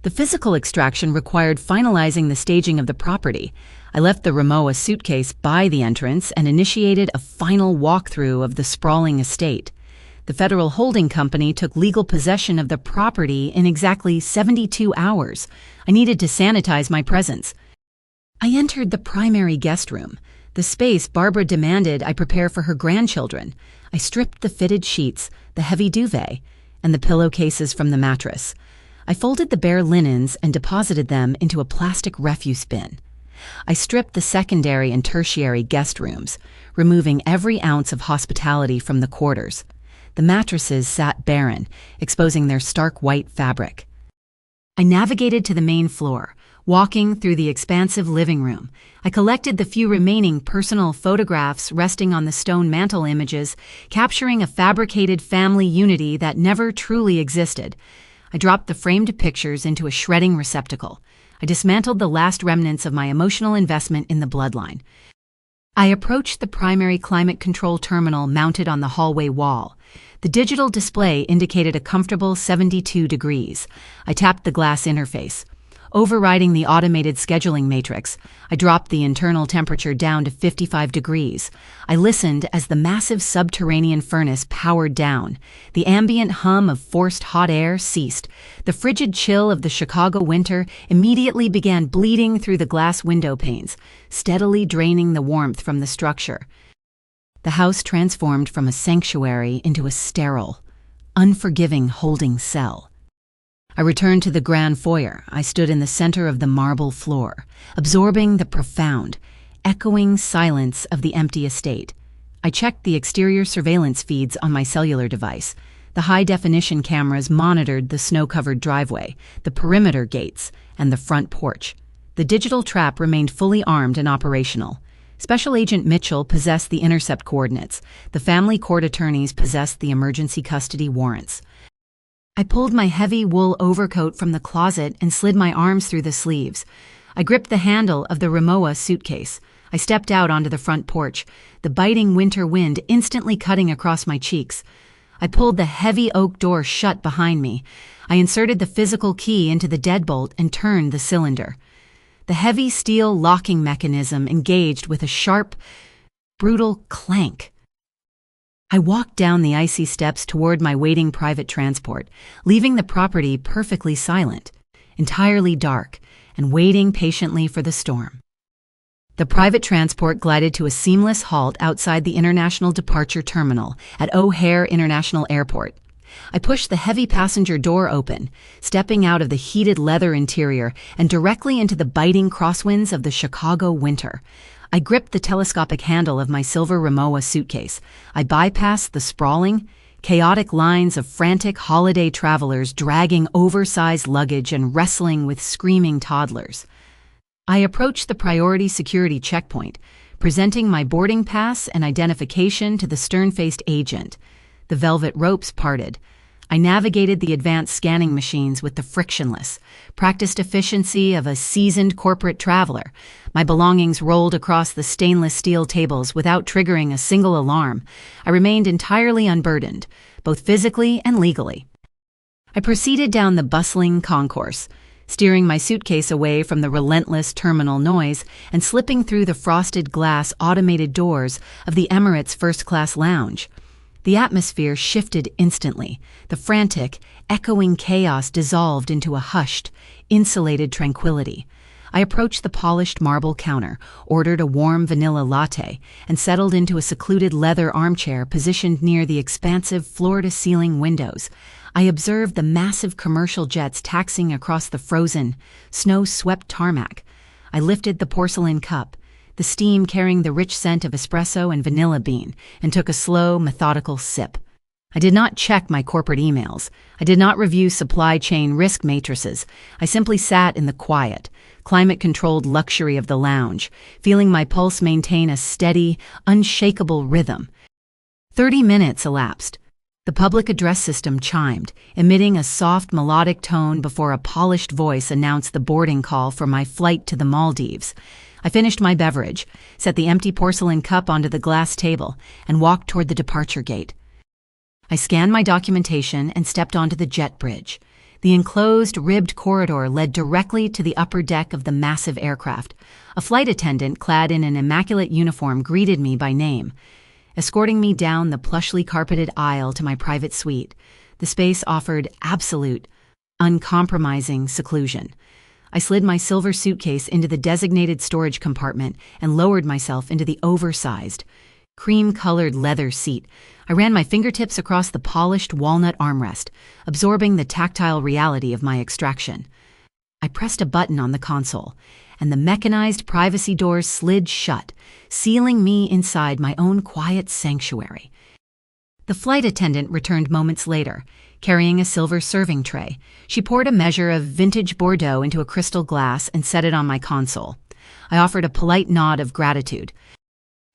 The physical extraction required finalizing the staging of the property. I left the Rimowa suitcase by the entrance and initiated a final walkthrough of the sprawling estate. The federal holding company took legal possession of the property in exactly 72 hours. I needed to sanitize my presence. I entered the primary guest room, the space Barbara demanded I prepare for her grandchildren. I stripped the fitted sheets, the heavy duvet, and the pillowcases from the mattress. I folded the bare linens and deposited them into a plastic refuse bin. I stripped the secondary and tertiary guest rooms, removing every ounce of hospitality from the quarters. The mattresses sat barren, exposing their stark white fabric. I navigated to the main floor, walking through the expansive living room. I collected the few remaining personal photographs resting on the stone mantel images, capturing a fabricated family unity that never truly existed. I dropped the framed pictures into a shredding receptacle. I dismantled the last remnants of my emotional investment in the bloodline. I approached the primary climate control terminal mounted on the hallway wall. The digital display indicated a comfortable 72 degrees. I tapped the glass interface. Overriding the automated scheduling matrix, I dropped the internal temperature down to 55 degrees. I listened as the massive subterranean furnace powered down. The ambient hum of forced hot air ceased. The frigid chill of the Chicago winter immediately began bleeding through the glass window panes, steadily draining the warmth from the structure. The house transformed from a sanctuary into a sterile, unforgiving holding cell. I returned to the grand foyer. I stood in the center of the marble floor, absorbing the profound, echoing silence of the empty estate. I checked the exterior surveillance feeds on my cellular device. The high-definition cameras monitored the snow-covered driveway, the perimeter gates, and the front porch. The digital trap remained fully armed and operational. Special Agent Mitchell possessed the intercept coordinates. The family court attorneys possessed the emergency custody warrants. I pulled my heavy wool overcoat from the closet and slid my arms through the sleeves. I gripped the handle of the Rimowa suitcase. I stepped out onto the front porch, the biting winter wind instantly cutting across my cheeks. I pulled the heavy oak door shut behind me. I inserted the physical key into the deadbolt and turned the cylinder. The heavy steel locking mechanism engaged with a sharp, brutal clank. I walked down the icy steps toward my waiting private transport, leaving the property perfectly silent, entirely dark, and waiting patiently for the storm. The private transport glided to a seamless halt outside the International Departure Terminal at O'Hare International Airport. I pushed the heavy passenger door open, stepping out of the heated leather interior and directly into the biting crosswinds of the Chicago winter. I gripped the telescopic handle of my silver Rimowa suitcase. I bypassed the sprawling, chaotic lines of frantic holiday travelers dragging oversized luggage and wrestling with screaming toddlers. I approached the priority security checkpoint, presenting my boarding pass and identification to the stern-faced agent. The velvet ropes parted. I navigated the advanced scanning machines with the frictionless, practiced efficiency of a seasoned corporate traveler. My belongings rolled across the stainless steel tables without triggering a single alarm. I remained entirely unburdened, both physically and legally. I proceeded down the bustling concourse, steering my suitcase away from the relentless terminal noise and slipping through the frosted glass automated doors of the Emirates first-class lounge. The atmosphere shifted instantly. The frantic, echoing chaos dissolved into a hushed, insulated tranquility. I approached the polished marble counter, ordered a warm vanilla latte, and settled into a secluded leather armchair positioned near the expansive floor-to-ceiling windows. I observed the massive commercial jets taxiing across the frozen, snow-swept tarmac. I lifted the porcelain cup, the steam carrying the rich scent of espresso and vanilla bean, and took a slow, methodical sip. I did not check my corporate emails. I did not review supply chain risk matrices. I simply sat in the quiet, climate-controlled luxury of the lounge, feeling my pulse maintain a steady, unshakable rhythm. 30 minutes elapsed. The public address system chimed, emitting a soft melodic tone before a polished voice announced the boarding call for my flight to the Maldives. I finished my beverage, set the empty porcelain cup onto the glass table, and walked toward the departure gate. I scanned my documentation and stepped onto the jet bridge. The enclosed, ribbed corridor led directly to the upper deck of the massive aircraft. A flight attendant clad in an immaculate uniform greeted me by name, escorting me down the plushly carpeted aisle to my private suite. The space offered absolute, uncompromising seclusion. I slid my silver suitcase into the designated storage compartment and lowered myself into the oversized, cream-colored leather seat. I ran my fingertips across the polished walnut armrest, absorbing the tactile reality of my extraction. I pressed a button on the console, and the mechanized privacy doors slid shut, sealing me inside my own quiet sanctuary. The flight attendant returned moments later, carrying a silver serving tray. She poured a measure of vintage Bordeaux into a crystal glass and set it on my console. I offered a polite nod of gratitude.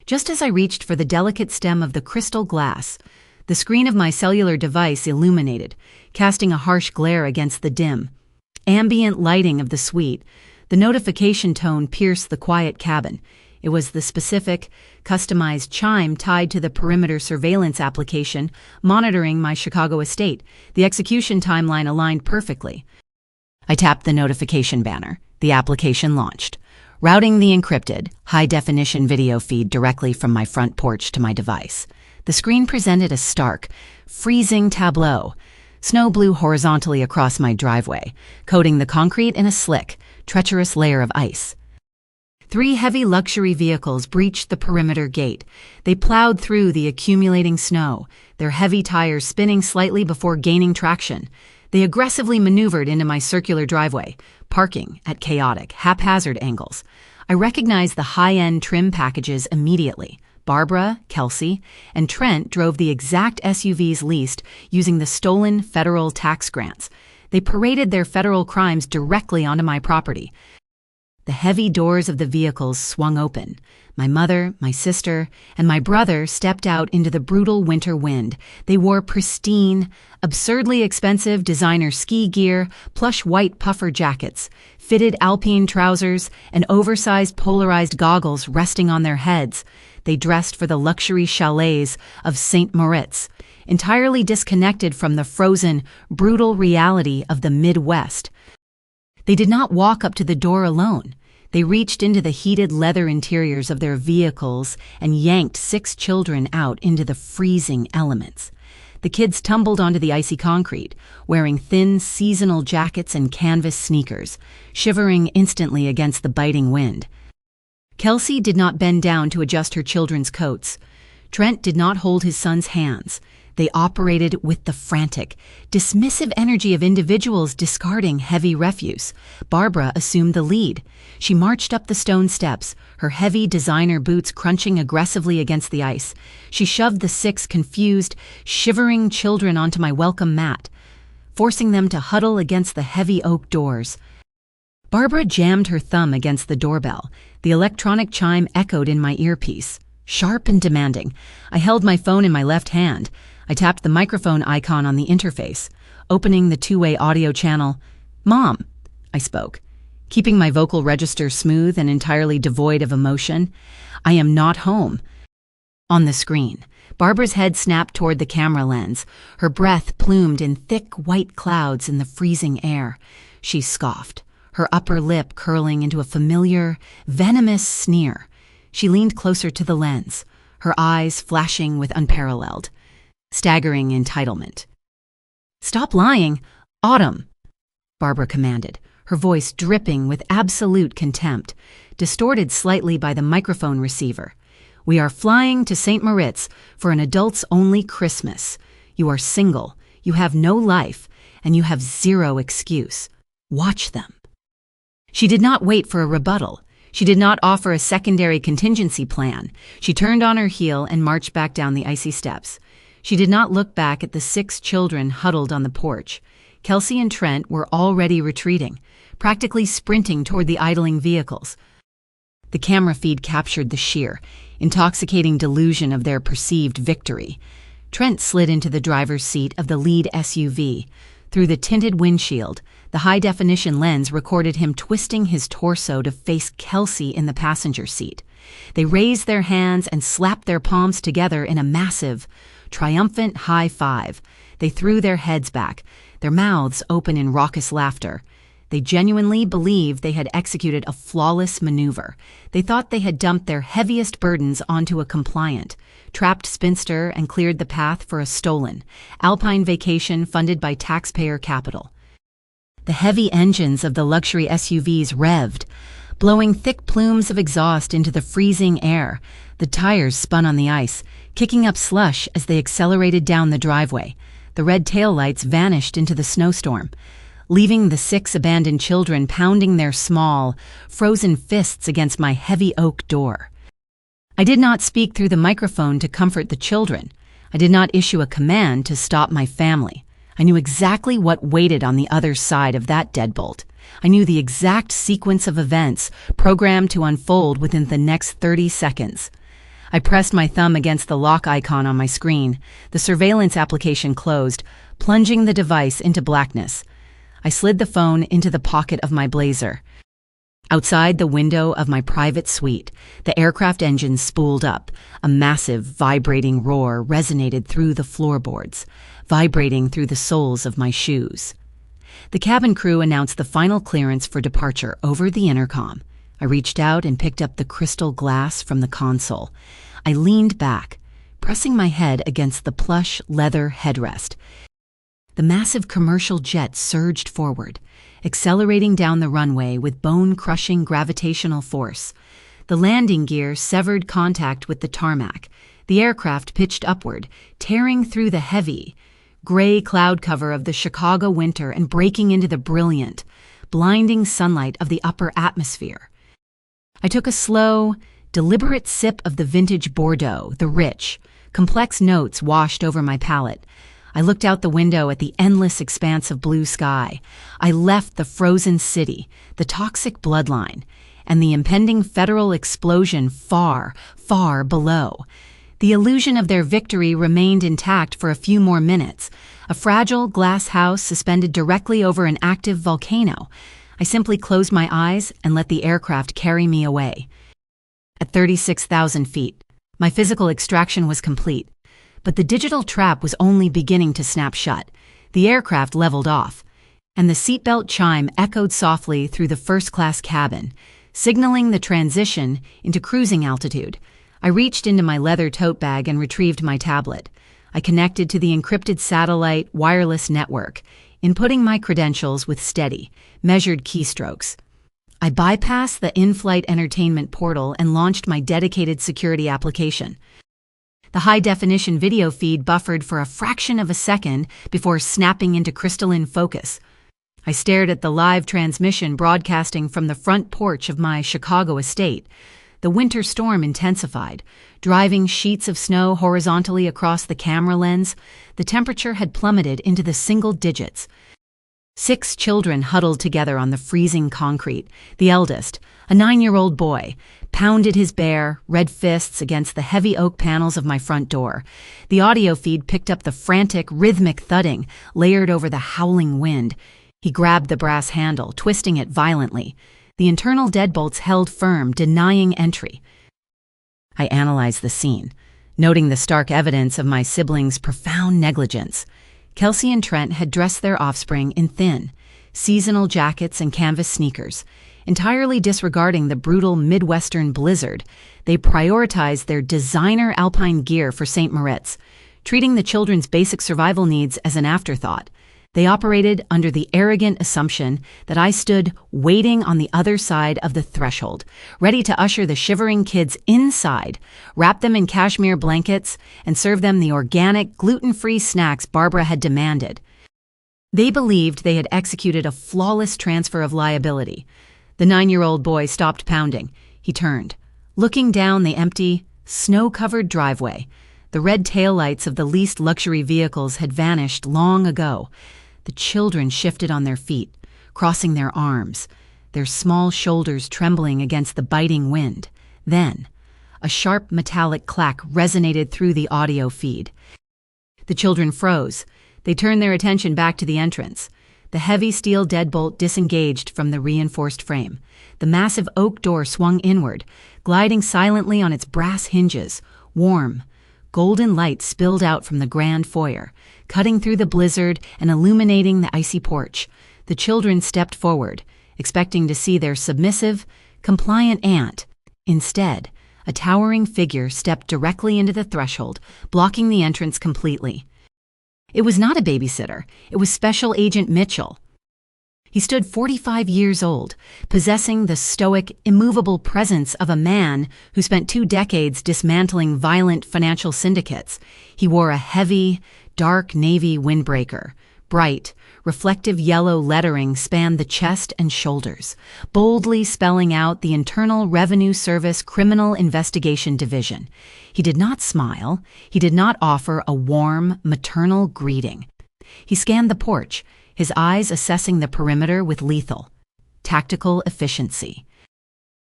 Just as I reached for the delicate stem of the crystal glass, the screen of my cellular device illuminated, casting a harsh glare against the dim, ambient lighting of the suite. The notification tone pierced the quiet cabin. It was the specific, customized chime tied to the perimeter surveillance application monitoring my Chicago estate. The execution timeline aligned perfectly. I tapped the notification banner. The application launched, routing the encrypted, high-definition video feed directly from my front porch to my device. The screen presented a stark, freezing tableau. Snow blew horizontally across my driveway, coating the concrete in a slick, treacherous layer of ice. 3 heavy luxury vehicles breached the perimeter gate. They plowed through the accumulating snow, their heavy tires spinning slightly before gaining traction. They aggressively maneuvered into my circular driveway, parking at chaotic, haphazard angles. I recognized the high-end trim packages immediately. Barbara, Kelsey, and Trent drove the exact SUVs leased using the stolen federal tax grants. They paraded their federal crimes directly onto my property. The heavy doors of the vehicles swung open. My mother, my sister, and my brother stepped out into the brutal winter wind. They wore pristine, absurdly expensive designer ski gear, plush white puffer jackets, fitted alpine trousers, and oversized polarized goggles resting on their heads. They dressed for the luxury chalets of Saint Moritz, entirely disconnected from the frozen, brutal reality of the Midwest. They did not walk up to the door alone. They reached into the heated leather interiors of their vehicles and yanked 6 children out into the freezing elements. The kids tumbled onto the icy concrete, wearing thin seasonal jackets and canvas sneakers, shivering instantly against the biting wind. Kelsey did not bend down to adjust her children's coats. Trent did not hold his son's hands. They operated with the frantic, dismissive energy of individuals discarding heavy refuse. Barbara assumed the lead. She marched up the stone steps, her heavy designer boots crunching aggressively against the ice. She shoved the 6 confused, shivering children onto my welcome mat, forcing them to huddle against the heavy oak doors. Barbara jammed her thumb against the doorbell. The electronic chime echoed in my earpiece, sharp and demanding. I held my phone in my left hand. I tapped the microphone icon on the interface, opening the two-way audio channel. "Mom," I spoke, keeping my vocal register smooth and entirely devoid of emotion. "I am not home." On the screen, Barbara's head snapped toward the camera lens, her breath plumed in thick white clouds in the freezing air. She scoffed, her upper lip curling into a familiar, venomous sneer. She leaned closer to the lens, her eyes flashing with unparalleled, staggering entitlement. "Stop lying, Autumn," Barbara commanded, her voice dripping with absolute contempt, distorted slightly by the microphone receiver. "We are flying to Saint Moritz for an adults-only Christmas. You are single, you have no life, and you have zero excuse. Watch them." She did not wait for a rebuttal. She did not offer a secondary contingency plan. She turned on her heel and marched back down the icy steps. She did not look back at the 6 children huddled on the porch. Kelsey and Trent were already retreating, practically sprinting toward the idling vehicles. The camera feed captured the sheer, intoxicating delusion of their perceived victory. Trent slid into the driver's seat of the lead SUV. Through the tinted windshield, the high-definition lens recorded him twisting his torso to face Kelsey in the passenger seat. They raised their hands and slapped their palms together in a massive, triumphant high five. They threw their heads back, their mouths open in raucous laughter. They genuinely believed they had executed a flawless maneuver. They thought they had dumped their heaviest burdens onto a compliant, trapped spinster and cleared the path for a stolen, alpine vacation funded by taxpayer capital. The heavy engines of the luxury SUVs revved, blowing thick plumes of exhaust into the freezing air. The tires spun on the ice, kicking up slush as they accelerated down the driveway. The red taillights vanished into the snowstorm, leaving the 6 abandoned children pounding their small, frozen fists against my heavy oak door. I did not speak through the microphone to comfort the children. I did not issue a command to stop my family. I knew exactly what waited on the other side of that deadbolt. I knew the exact sequence of events programmed to unfold within the next 30 seconds. I pressed my thumb against the lock icon on my screen. The surveillance application closed, plunging the device into blackness. I slid the phone into the pocket of my blazer. Outside the window of my private suite, the aircraft engine spooled up. A massive, vibrating roar resonated through the floorboards, vibrating through the soles of my shoes. The cabin crew announced the final clearance for departure over the intercom. I reached out and picked up the crystal glass from the console. I leaned back, pressing my head against the plush leather headrest. The massive commercial jet surged forward, accelerating down the runway with bone-crushing gravitational force. The landing gear severed contact with the tarmac. The aircraft pitched upward, tearing through the heavy, gray cloud cover of the Chicago winter and breaking into the brilliant, blinding sunlight of the upper atmosphere. I took a slow, deliberate sip of the vintage Bordeaux, the rich, complex notes washed over my palate. I looked out the window at the endless expanse of blue sky. I left the frozen city, the toxic bloodline, and the impending federal explosion far, far below. The illusion of their victory remained intact for a few more minutes, a fragile glass house suspended directly over an active volcano. I simply closed my eyes and let the aircraft carry me away. At 36,000 feet, my physical extraction was complete. But the digital trap was only beginning to snap shut. The aircraft leveled off, and the seatbelt chime echoed softly through the first-class cabin, signaling the transition into cruising altitude. I reached into my leather tote bag and retrieved my tablet. I connected to the encrypted satellite wireless network, inputting my credentials with steady, measured keystrokes. I bypassed the in-flight entertainment portal and launched my dedicated security application. The high-definition video feed buffered for a fraction of a second before snapping into crystalline focus. I stared at the live transmission broadcasting from the front porch of my Chicago estate. The winter storm intensified, driving sheets of snow horizontally across the camera lens. The temperature had plummeted into the single digits. 6 children huddled together on the freezing concrete. The eldest, a 9-year-old boy, pounded his bare, red fists against the heavy oak panels of my front door. The audio feed picked up the frantic, rhythmic thudding layered over the howling wind. He grabbed the brass handle, twisting it violently. The internal deadbolts held firm, denying entry. I analyzed the scene, noting the stark evidence of my siblings' profound negligence. Kelsey and Trent had dressed their offspring in thin, seasonal jackets and canvas sneakers. Entirely disregarding the brutal Midwestern blizzard, they prioritized their designer alpine gear for Saint Moritz, treating the children's basic survival needs as an afterthought. They operated under the arrogant assumption that I stood waiting on the other side of the threshold, ready to usher the shivering kids inside, wrap them in cashmere blankets, and serve them the organic, gluten-free snacks Barbara had demanded. They believed they had executed a flawless transfer of liability. The 9-year-old boy stopped pounding. He turned, looking down the empty, snow-covered driveway. The red taillights of the leased luxury vehicles had vanished long ago. The children shifted on their feet, crossing their arms, their small shoulders trembling against the biting wind. Then, a sharp metallic clack resonated through the audio feed. The children froze. They turned their attention back to the entrance. The heavy steel deadbolt disengaged from the reinforced frame. The massive oak door swung inward, gliding silently on its brass hinges. Warm, golden light spilled out from the grand foyer, cutting through the blizzard and illuminating the icy porch. The children stepped forward, expecting to see their submissive, compliant aunt. Instead, a towering figure stepped directly into the threshold, blocking the entrance completely. It was not a babysitter. It was Special Agent Mitchell. He stood 45 years old, possessing the stoic, immovable presence of a man who spent 2 decades dismantling violent financial syndicates. He wore a heavy, dark navy windbreaker. Bright, reflective yellow lettering spanned the chest and shoulders, boldly spelling out the Internal Revenue Service Criminal Investigation Division. He did not smile. He did not offer a warm, maternal greeting. He scanned the porch, his eyes assessing the perimeter with lethal, tactical efficiency.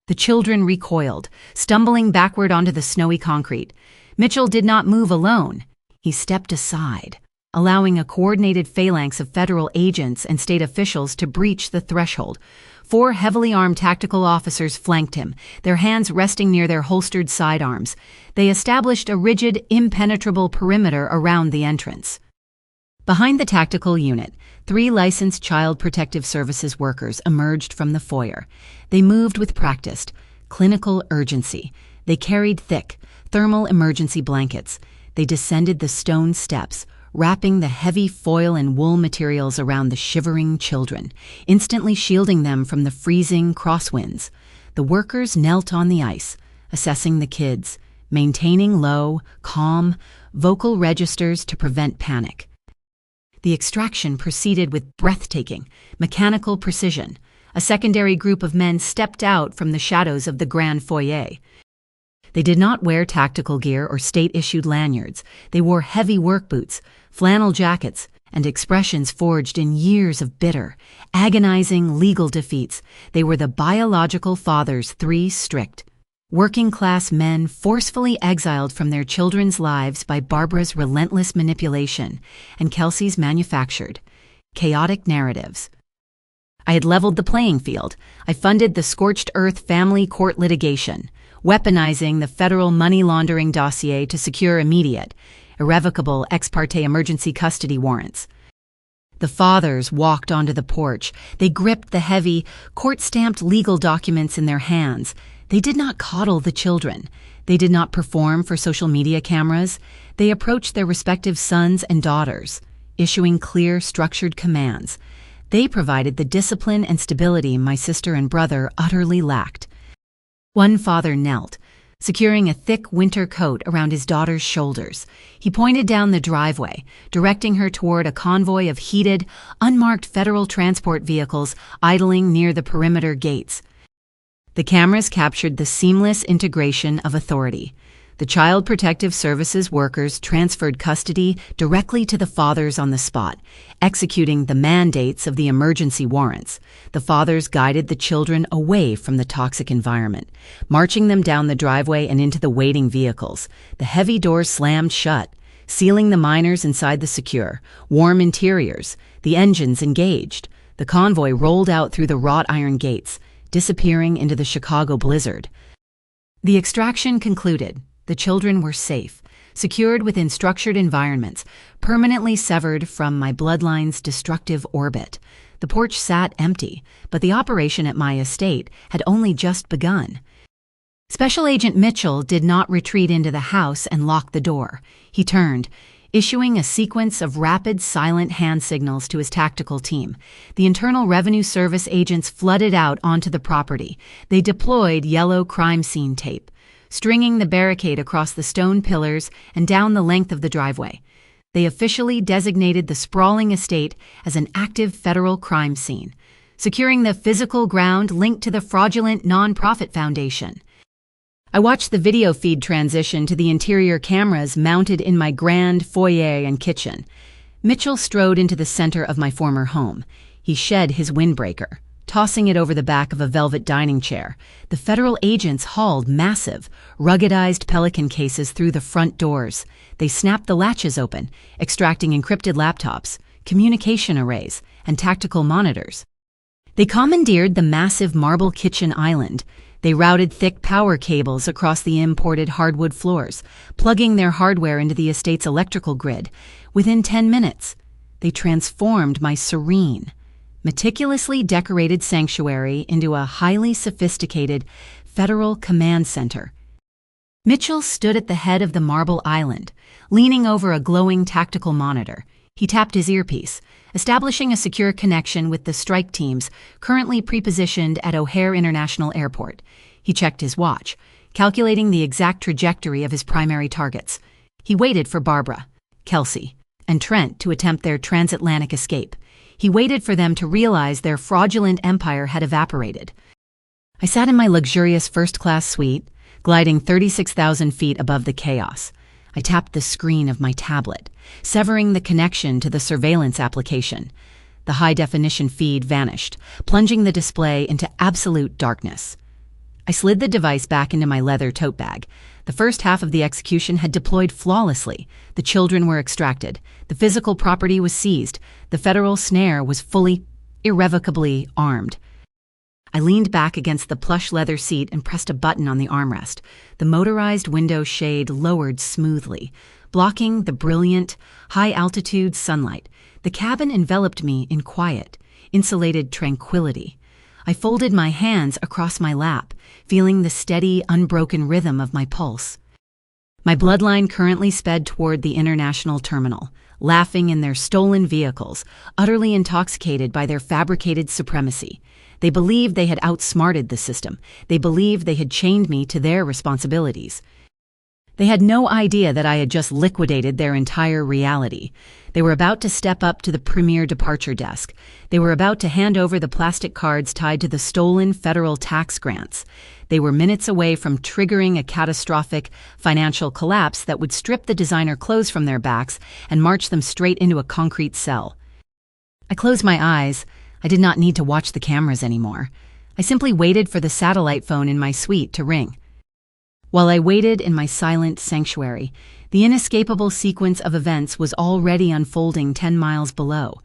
The children recoiled, stumbling backward onto the snowy concrete. Mitchell did not move alone. He stepped aside, allowing a coordinated phalanx of federal agents and state officials to breach the threshold. 4 heavily armed tactical officers flanked him, their hands resting near their holstered sidearms. They established a rigid, impenetrable perimeter around the entrance. Behind the tactical unit, 3 licensed Child Protective Services workers emerged from the foyer. They moved with practiced, clinical urgency. They carried thick, thermal emergency blankets. They descended the stone steps, wrapping the heavy foil and wool materials around the shivering children, instantly shielding them from the freezing crosswinds. The workers knelt on the ice, assessing the kids, maintaining low, calm, vocal registers to prevent panic. The extraction proceeded with breathtaking, mechanical precision. A secondary group of men stepped out from the shadows of the grand foyer. They did not wear tactical gear or state-issued lanyards. They wore heavy work boots, flannel jackets, and expressions forged in years of bitter, agonizing legal defeats. They were the biological fathers 3 strict, working-class men forcefully exiled from their children's lives by Barbara's relentless manipulation and Kelsey's manufactured, chaotic narratives. I had leveled the playing field. I funded the scorched earth family court litigation, weaponizing the federal money laundering dossier to secure immediate, irrevocable ex parte emergency custody warrants. The fathers walked onto the porch. They gripped the heavy, court-stamped legal documents in their hands. They did not coddle the children. They did not perform for social media cameras. They approached their respective sons and daughters, issuing clear, structured commands. They provided the discipline and stability my sister and brother utterly lacked. One father knelt, securing a thick winter coat around his daughter's shoulders. He pointed down the driveway, directing her toward a convoy of heated, unmarked federal transport vehicles idling near the perimeter gates. The cameras captured the seamless integration of authority. The Child Protective Services workers transferred custody directly to the fathers on the spot, executing the mandates of the emergency warrants. The fathers guided the children away from the toxic environment, marching them down the driveway and into the waiting vehicles. The heavy doors slammed shut, sealing the minors inside the secure, warm interiors. The engines engaged. The convoy rolled out through the wrought iron gates, disappearing into the Chicago blizzard. The extraction concluded. The children were safe, secured within structured environments, permanently severed from my bloodline's destructive orbit. The porch sat empty, but the operation at my estate had only just begun. Special Agent Mitchell did not retreat into the house and lock the door. He turned, issuing a sequence of rapid, silent hand signals to his tactical team. The Internal Revenue Service agents flooded out onto the property. They deployed yellow crime scene tape, stringing the barricade across the stone pillars and down the length of the driveway. They officially designated the sprawling estate as an active federal crime scene, securing the physical ground linked to the fraudulent nonprofit foundation. I watched the video feed transition to the interior cameras mounted in my grand foyer and kitchen. Mitchell strode into the center of my former home. He shed his windbreaker, tossing it over the back of a velvet dining chair. The federal agents hauled massive, ruggedized Pelican cases through the front doors. They snapped the latches open, extracting encrypted laptops, communication arrays, and tactical monitors. They commandeered the massive marble kitchen island. They routed thick power cables across the imported hardwood floors, plugging their hardware into the estate's electrical grid. Within 10 minutes, they transformed my serene, meticulously decorated sanctuary into a highly sophisticated federal command center. Mitchell stood at the head of the marble island, leaning over a glowing tactical monitor. He tapped his earpiece, establishing a secure connection with the strike teams currently prepositioned at O'Hare International Airport. He checked his watch, calculating the exact trajectory of his primary targets. He waited for Barbara, Kelsey, and Trent to attempt their transatlantic escape. He waited for them to realize their fraudulent empire had evaporated. I sat in my luxurious first-class suite, gliding 36,000 feet above the chaos. I tapped the screen of my tablet, severing the connection to the surveillance application. The high-definition feed vanished, plunging the display into absolute darkness. I slid the device back into my leather tote bag. The first half of the execution had deployed flawlessly. The children were extracted. The physical property was seized. The federal snare was fully, irrevocably armed. I leaned back against the plush leather seat and pressed a button on the armrest. The motorized window shade lowered smoothly, blocking the brilliant, high-altitude sunlight. The cabin enveloped me in quiet, insulated tranquility. I folded my hands across my lap, feeling the steady, unbroken rhythm of my pulse. My bloodline currently sped toward the international terminal, laughing in their stolen vehicles, utterly intoxicated by their fabricated supremacy. They believed they had outsmarted the system. They believed they had chained me to their responsibilities. They had no idea that I had just liquidated their entire reality. They were about to step up to the premier departure desk. They were about to hand over the plastic cards tied to the stolen federal tax grants. They were minutes away from triggering a catastrophic financial collapse that would strip the designer clothes from their backs and march them straight into a concrete cell. I closed my eyes. I did not need to watch the cameras anymore. I simply waited for the satellite phone in my suite to ring. While I waited in my silent sanctuary, the inescapable sequence of events was already unfolding 10 miles below.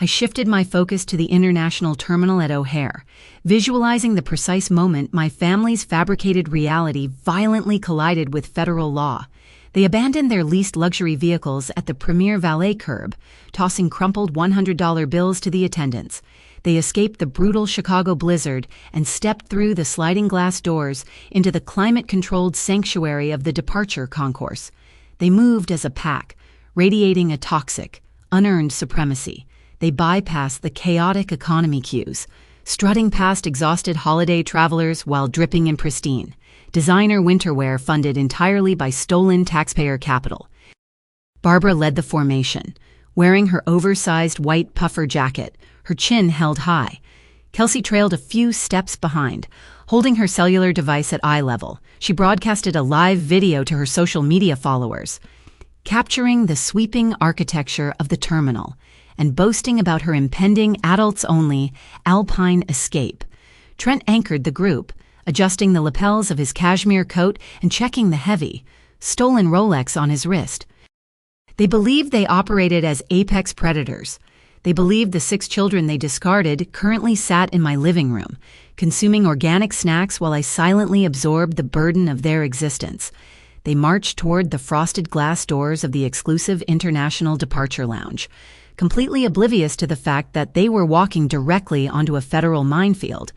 I shifted my focus to the international terminal at O'Hare, visualizing the precise moment my family's fabricated reality violently collided with federal law. They abandoned their leased luxury vehicles at the premier valet curb, tossing crumpled $100 bills to the attendants. They escaped the brutal Chicago blizzard and stepped through the sliding glass doors into the climate-controlled sanctuary of the departure concourse. They moved as a pack, radiating a toxic, unearned supremacy. They bypassed the chaotic economy cues, strutting past exhausted holiday travelers while dripping in pristine, designer winterwear funded entirely by stolen taxpayer capital. Barbara led the formation, wearing her oversized white puffer jacket, her chin held high. Kelsey trailed a few steps behind. Holding her cellular device at eye level, she broadcasted a live video to her social media followers, capturing the sweeping architecture of the terminal and boasting about her impending adults-only alpine escape. Trent anchored the group, adjusting the lapels of his cashmere coat and checking the heavy, stolen Rolex on his wrist. They believed they operated as apex predators. They believed the 6 children they discarded currently sat in my living room, consuming organic snacks while I silently absorbed the burden of their existence. They marched toward the frosted glass doors of the exclusive International Departure Lounge, completely oblivious to the fact that they were walking directly onto a federal minefield.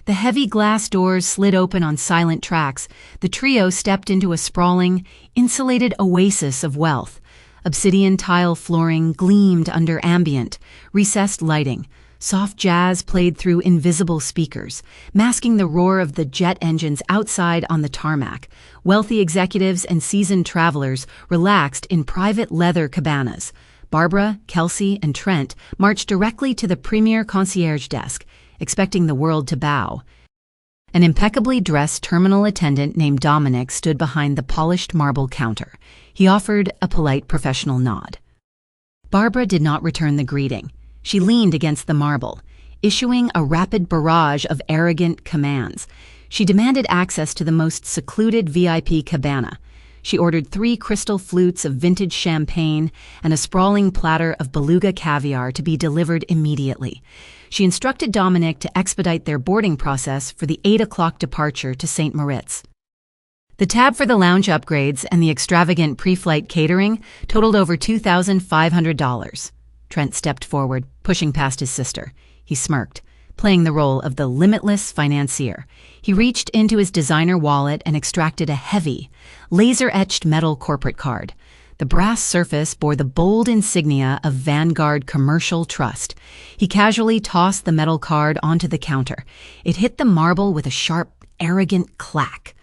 The heavy glass doors slid open on silent tracks. The trio stepped into a sprawling, insulated oasis of wealth. Obsidian tile flooring gleamed under ambient, recessed lighting. Soft jazz played through invisible speakers, masking the roar of the jet engines outside on the tarmac. Wealthy executives and seasoned travelers relaxed in private leather cabanas. Barbara, Kelsey, and Trent marched directly to the premier concierge desk, expecting the world to bow. An impeccably dressed terminal attendant named Dominic stood behind the polished marble counter. He offered a polite professional nod. Barbara did not return the greeting. She leaned against the marble, issuing a rapid barrage of arrogant commands. She demanded access to the most secluded VIP cabana. She ordered 3 crystal flutes of vintage champagne and a sprawling platter of beluga caviar to be delivered immediately. She instructed Dominic to expedite their boarding process for the 8 o'clock departure to Saint Moritz. The tab for the lounge upgrades and the extravagant pre-flight catering totaled over $2,500. Trent stepped forward, pushing past his sister. He smirked, playing the role of the limitless financier. He reached into his designer wallet and extracted a heavy, laser-etched metal corporate card. The brass surface bore the bold insignia of Vanguard Commercial Trust. He casually tossed the metal card onto the counter. It hit the marble with a sharp, arrogant clack.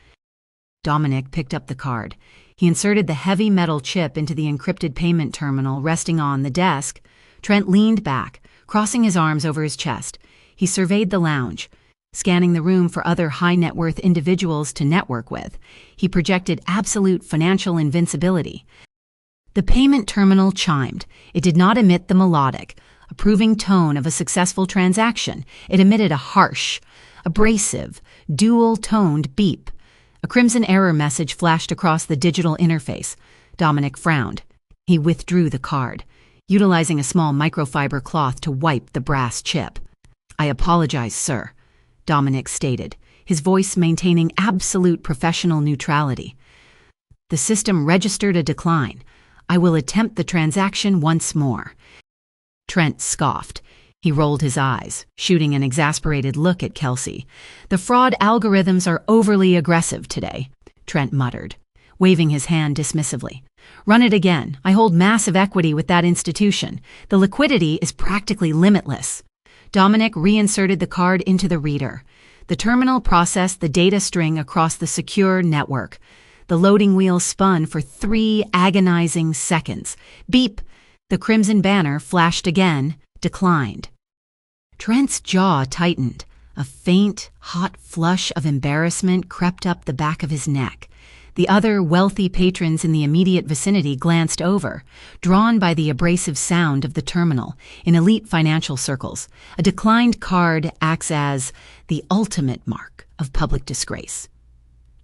Dominic picked up the card. He inserted the heavy metal chip into the encrypted payment terminal resting on the desk. Trent leaned back, crossing his arms over his chest. He surveyed the lounge, scanning the room for other high-net-worth individuals to network with. He projected absolute financial invincibility. The payment terminal chimed. It did not emit the melodic, approving tone of a successful transaction. It emitted a harsh, abrasive, dual-toned beep. A crimson error message flashed across the digital interface. Dominic frowned. He withdrew the card, utilizing a small microfiber cloth to wipe the brass chip. "I apologize, sir," Dominic stated, his voice maintaining absolute professional neutrality. "The system registered a decline. I will attempt the transaction once more." Trent scoffed. He rolled his eyes, shooting an exasperated look at Kelsey. "The fraud algorithms are overly aggressive today," Trent muttered, waving his hand dismissively. "Run it again. I hold massive equity with that institution. The liquidity is practically limitless." Dominic reinserted the card into the reader. The terminal processed the data string across the secure network. The loading wheel spun for 3 agonizing seconds. Beep! The crimson banner flashed again, declined. Trent's jaw tightened. A faint, hot flush of embarrassment crept up the back of his neck. The other wealthy patrons in the immediate vicinity glanced over, drawn by the abrasive sound of the terminal. In elite financial circles, a declined card acts as the ultimate mark of public disgrace.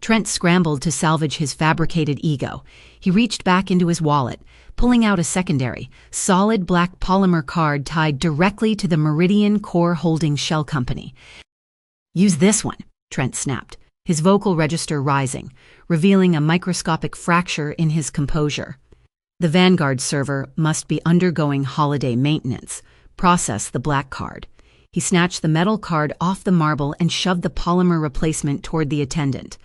Trent scrambled to salvage his fabricated ego. He reached back into his wallet, pulling out a secondary, solid black polymer card tied directly to the Meridian Core Holdings shell company. "Use this one," Trent snapped, his vocal register rising, revealing a microscopic fracture in his composure. "The Vanguard server must be undergoing holiday maintenance. Process the black card." He snatched the metal card off the marble and shoved the polymer replacement toward the attendant.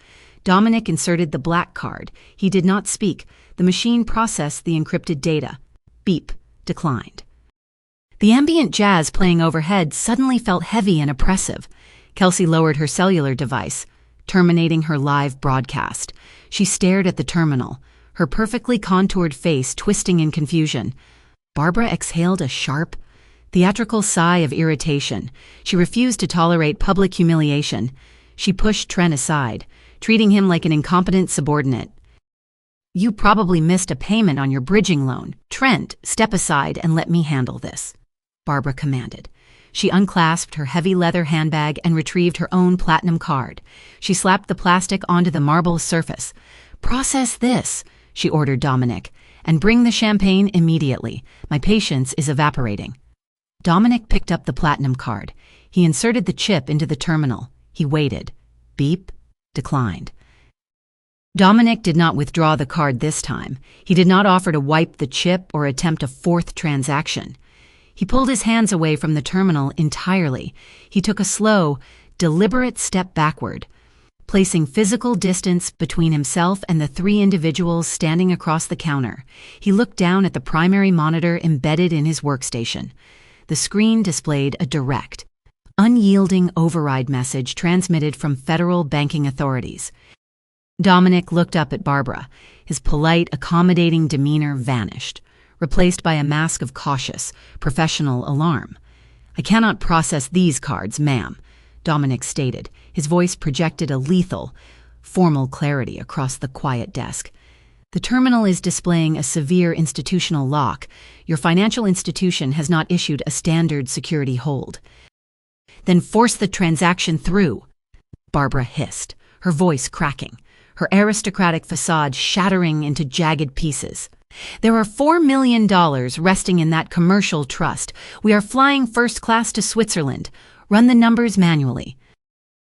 Dominic inserted the black card. He did not speak. The machine processed the encrypted data. Beep, declined. The ambient jazz playing overhead suddenly felt heavy and oppressive. Kelsey lowered her cellular device, terminating her live broadcast. She stared at the terminal, her perfectly contoured face twisting in confusion. Barbara exhaled a sharp, theatrical sigh of irritation. She refused to tolerate public humiliation. She pushed Trent aside, treating him like an incompetent subordinate. "You probably missed a payment on your bridging loan. Trent, step aside and let me handle this," Barbara commanded. She unclasped her heavy leather handbag and retrieved her own platinum card. She slapped the plastic onto the marble surface. "Process this," she ordered Dominic, "and bring the champagne immediately. My patience is evaporating." Dominic picked up the platinum card. He inserted the chip into the terminal. He waited. Beep. Declined. Dominic did not withdraw the card this time. He did not offer to wipe the chip or attempt a fourth transaction. He pulled his hands away from the terminal entirely. He took a slow, deliberate step backward, placing physical distance between himself and the three individuals standing across the counter. He looked down at the primary monitor embedded in his workstation. The screen displayed a direct, unyielding override message transmitted from federal banking authorities. Dominic looked up at Barbara. His polite, accommodating demeanor vanished, replaced by a mask of cautious, professional alarm. "I cannot process these cards, ma'am," Dominic stated. His voice projected a lethal, formal clarity across the quiet desk. "The terminal is displaying a severe institutional lock. Your financial institution has not issued a standard security hold." "Then force the transaction through," Barbara hissed, her voice cracking, her aristocratic facade shattering into jagged pieces. "There are $4 million resting in that commercial trust. We are flying first class to Switzerland. Run the numbers manually."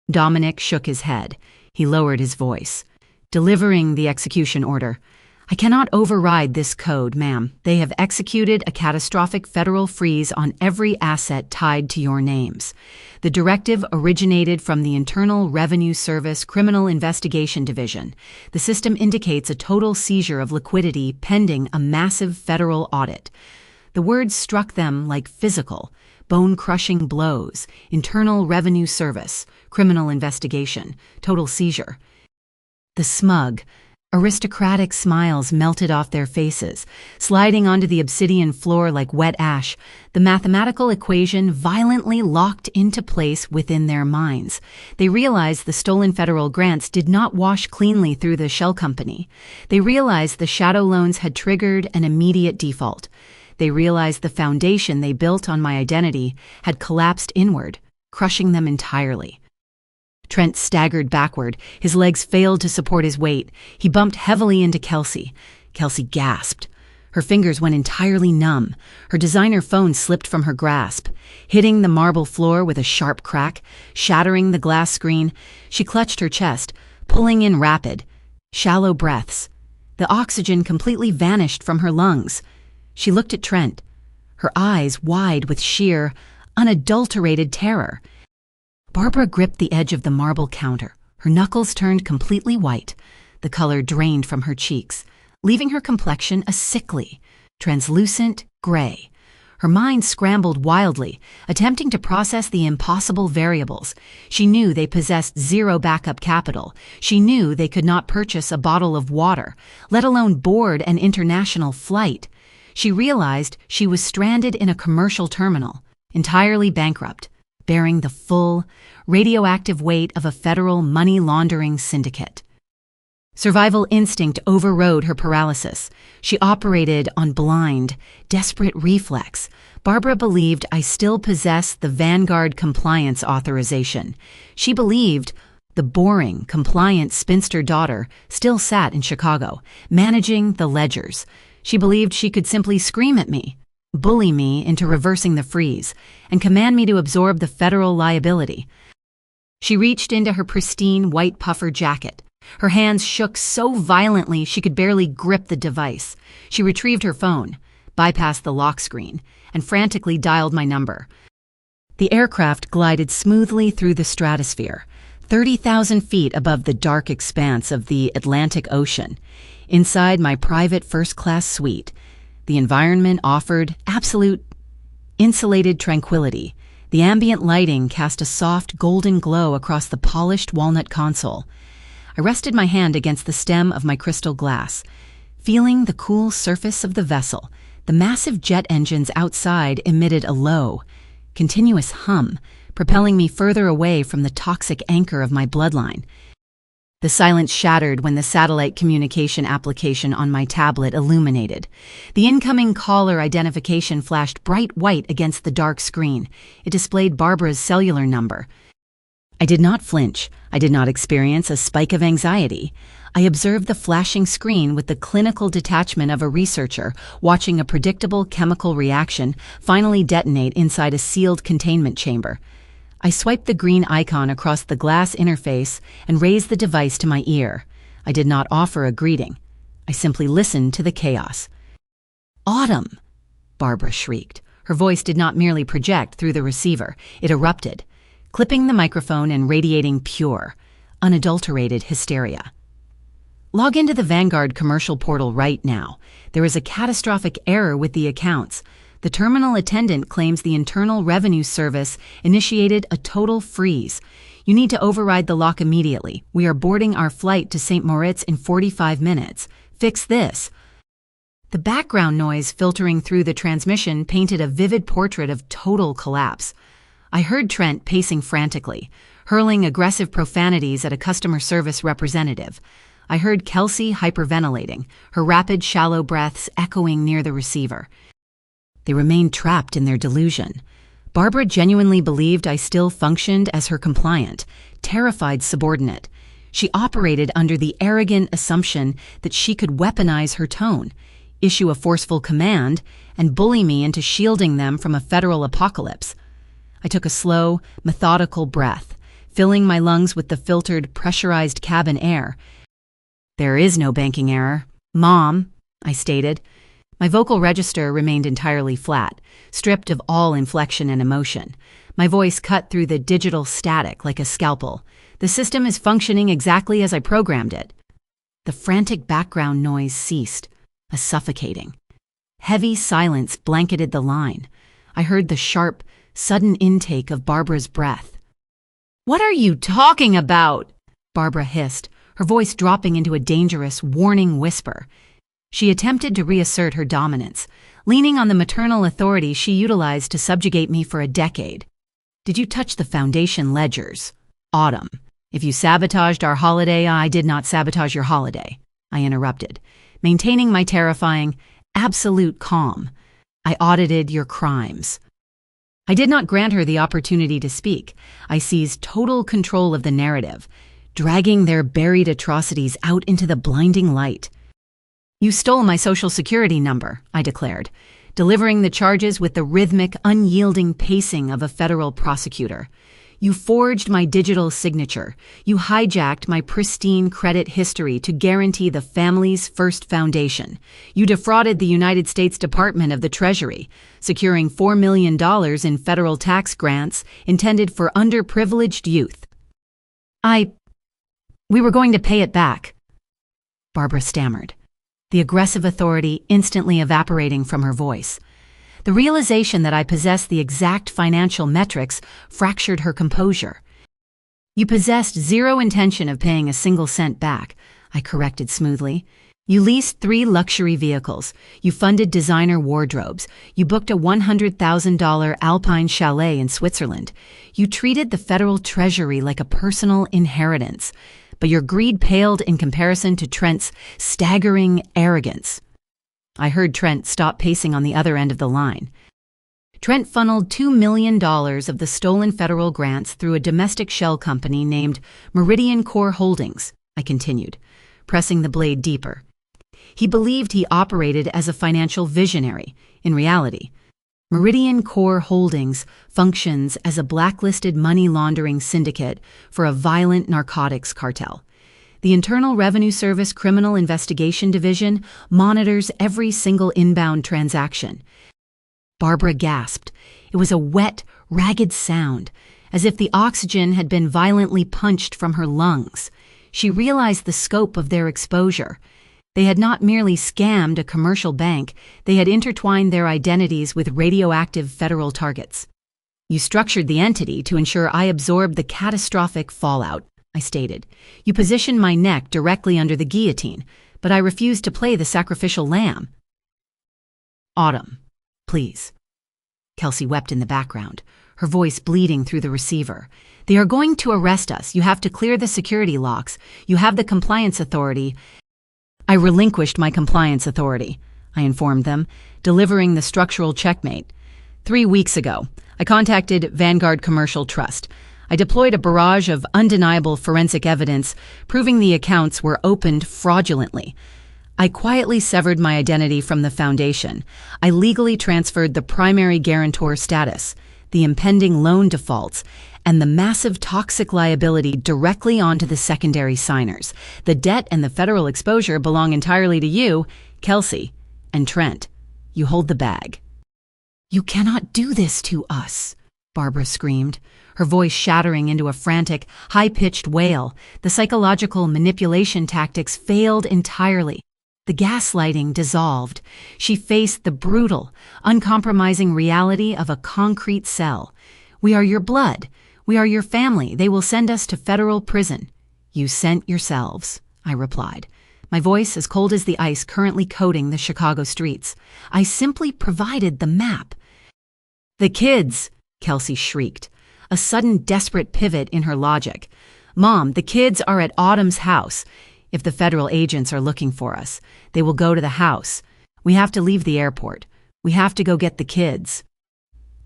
Dominic shook his head. He lowered his voice, delivering the execution order. "I cannot override this code, ma'am. They have executed a catastrophic federal freeze on every asset tied to your names. The directive originated from the Internal Revenue Service Criminal Investigation Division. The system indicates a total seizure of liquidity pending a massive federal audit." The words struck them like physical, bone-crushing blows. Internal Revenue Service, criminal investigation, total seizure. The smug, aristocratic smiles melted off their faces, sliding onto the obsidian floor like wet ash. The mathematical equation violently locked into place within their minds. They realized the stolen federal grants did not wash cleanly through the shell company. They realized the shadow loans had triggered an immediate default. They realized the foundation they built on my identity had collapsed inward, crushing them entirely. Trent staggered backward. His legs failed to support his weight. He bumped heavily into Kelsey. Kelsey gasped. Her fingers went entirely numb. Her designer phone slipped from her grasp, hitting the marble floor with a sharp crack, shattering the glass screen. She clutched her chest, pulling in rapid, shallow breaths. The oxygen completely vanished from her lungs. She looked at Trent, her eyes wide with sheer, unadulterated terror. Barbara gripped the edge of the marble counter. Her knuckles turned completely white. The color drained from her cheeks, leaving her complexion a sickly, translucent gray. Her mind scrambled wildly, attempting to process the impossible variables. She knew they possessed zero backup capital. She knew they could not purchase a bottle of water, let alone board an international flight. She realized she was stranded in a commercial terminal, entirely bankrupt, bearing the full, radioactive weight of a federal money-laundering syndicate. Survival instinct overrode her paralysis. She operated on blind, desperate reflex. Barbara believed I still possessed the Vanguard compliance authorization. She believed the boring, compliant spinster daughter still sat in Chicago, managing the ledgers. She believed she could simply scream at me, bully me into reversing the freeze, and command me to absorb the federal liability. She reached into her pristine white puffer jacket. Her hands shook so violently she could barely grip the device. She retrieved her phone, bypassed the lock screen, and frantically dialed my number. The aircraft glided smoothly through the stratosphere, 30,000 feet above the dark expanse of the Atlantic Ocean. Inside my private first-class suite, the environment offered absolute insulated tranquility. The ambient lighting cast a soft golden glow across the polished walnut console. I rested my hand against the stem of my crystal glass, feeling the cool surface of the vessel. The massive jet engines outside emitted a low, continuous hum, propelling me further away from the toxic anchor of my bloodline. The silence shattered when the satellite communication application on my tablet illuminated. The incoming caller identification flashed bright white against the dark screen. It displayed Barbara's cellular number. I did not flinch. I did not experience a spike of anxiety. I observed the flashing screen with the clinical detachment of a researcher watching a predictable chemical reaction finally detonate inside a sealed containment chamber. I swiped the green icon across the glass interface and raised the device to my ear. I did not offer a greeting. I simply listened to the chaos. "Autumn!" Barbara shrieked. Her voice did not merely project through the receiver. It erupted, clipping the microphone and radiating pure, unadulterated hysteria. "Log into the Vanguard commercial portal right now. There is a catastrophic error with the accounts. The terminal attendant claims the Internal Revenue Service initiated a total freeze. You need to override the lock immediately. We are boarding our flight to Saint Moritz in 45 minutes. Fix this." The background noise filtering through the transmission painted a vivid portrait of total collapse. I heard Trent pacing frantically, hurling aggressive profanities at a customer service representative. I heard Kelsey hyperventilating, her rapid, shallow breaths echoing near the receiver. They remained trapped in their delusion. Barbara genuinely believed I still functioned as her compliant, terrified subordinate. She operated under the arrogant assumption that she could weaponize her tone, issue a forceful command, and bully me into shielding them from a federal apocalypse. I took a slow, methodical breath, filling my lungs with the filtered, pressurized cabin air. "There is no banking error, Mom," I stated. My vocal register remained entirely flat, stripped of all inflection and emotion. My voice cut through the digital static like a scalpel. "The system is functioning exactly as I programmed it." The frantic background noise ceased, a suffocating. Heavy silence blanketed the line. I heard the sharp, sudden intake of Barbara's breath. "What are you talking about?" Barbara hissed, her voice dropping into a dangerous, warning whisper. She attempted to reassert her dominance, leaning on the maternal authority she utilized to subjugate me for a decade. "Did you touch the foundation ledgers? Autumn. If you sabotaged our holiday, I did not sabotage your holiday," I interrupted, maintaining my terrifying, absolute calm. "I audited your crimes." I did not grant her the opportunity to speak. I seized total control of the narrative, dragging their buried atrocities out into the blinding light. "You stole my Social Security number," I declared, delivering the charges with the rhythmic, unyielding pacing of a federal prosecutor. "You forged my digital signature. You hijacked my pristine credit history to guarantee the family's first foundation. You defrauded the United States Department of the Treasury, securing $4 million in federal tax grants intended for underprivileged youth." We were going to pay it back," Barbara stammered, the aggressive authority instantly evaporating from her voice. The realization that I possessed the exact financial metrics fractured her composure. "You possessed zero intention of paying a single cent back," I corrected smoothly. "You leased 3 luxury vehicles. You funded designer wardrobes. You booked a $100,000 alpine chalet in Switzerland. You treated the federal treasury like a personal inheritance. But your greed paled in comparison to Trent's staggering arrogance." I heard Trent stop pacing on the other end of the line. "Trent funneled $2 million of the stolen federal grants through a domestic shell company named Meridian Core Holdings," I continued, pressing the blade deeper. "He believed he operated as a financial visionary. In reality, Meridian Core Holdings functions as a blacklisted money laundering syndicate for a violent narcotics cartel. The Internal Revenue Service Criminal Investigation Division monitors every single inbound transaction." Barbara gasped. It was a wet, ragged sound, as if the oxygen had been violently punched from her lungs. She realized the scope of their exposure. They had not merely scammed a commercial bank, they had intertwined their identities with radioactive federal targets. You structured the entity to ensure I absorbed the catastrophic fallout, I stated. You positioned my neck directly under the guillotine, but I refused to play the sacrificial lamb. Autumn, please. Kelsey wept in the background, her voice bleeding through the receiver. They are going to arrest us. You have to clear the security locks. You have the compliance authority. I relinquished my compliance authority, I informed them, delivering the structural checkmate. 3 weeks ago, I contacted Vanguard Commercial Trust. I deployed a barrage of undeniable forensic evidence proving the accounts were opened fraudulently. I quietly severed my identity from the foundation. I legally transferred the primary guarantor status, the impending loan defaults, and the massive toxic liability directly onto the secondary signers. The debt and the federal exposure belong entirely to you, Kelsey, and Trent. You hold the bag. You cannot do this to us, Barbara screamed, her voice shattering into a frantic, high-pitched wail. The psychological manipulation tactics failed entirely. The gaslighting dissolved. She faced the brutal, uncompromising reality of a concrete cell. We are your blood. We are your family. They will send us to federal prison. You sent yourselves, I replied, my voice as cold as the ice currently coating the Chicago streets. I simply provided the map. The kids, Kelsey shrieked, a sudden desperate pivot in her logic. Mom, the kids are at Autumn's house. If the federal agents are looking for us, they will go to the house. We have to leave the airport. We have to go get the kids.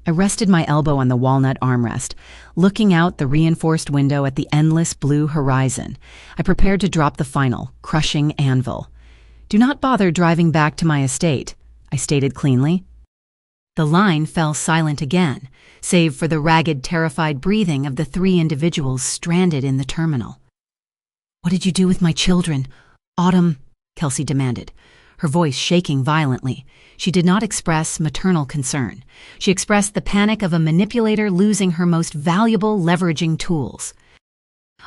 I rested my elbow on the walnut armrest, looking out the reinforced window at the endless blue horizon. I prepared to drop the final, crushing anvil. Do not bother driving back to my estate, I stated cleanly. The line fell silent again, save for the ragged, terrified breathing of the 3 individuals stranded in the terminal. What did you do with my children? Autumn, Kelsey demanded, her voice shaking violently. She did not express maternal concern. She expressed the panic of a manipulator losing her most valuable leveraging tools.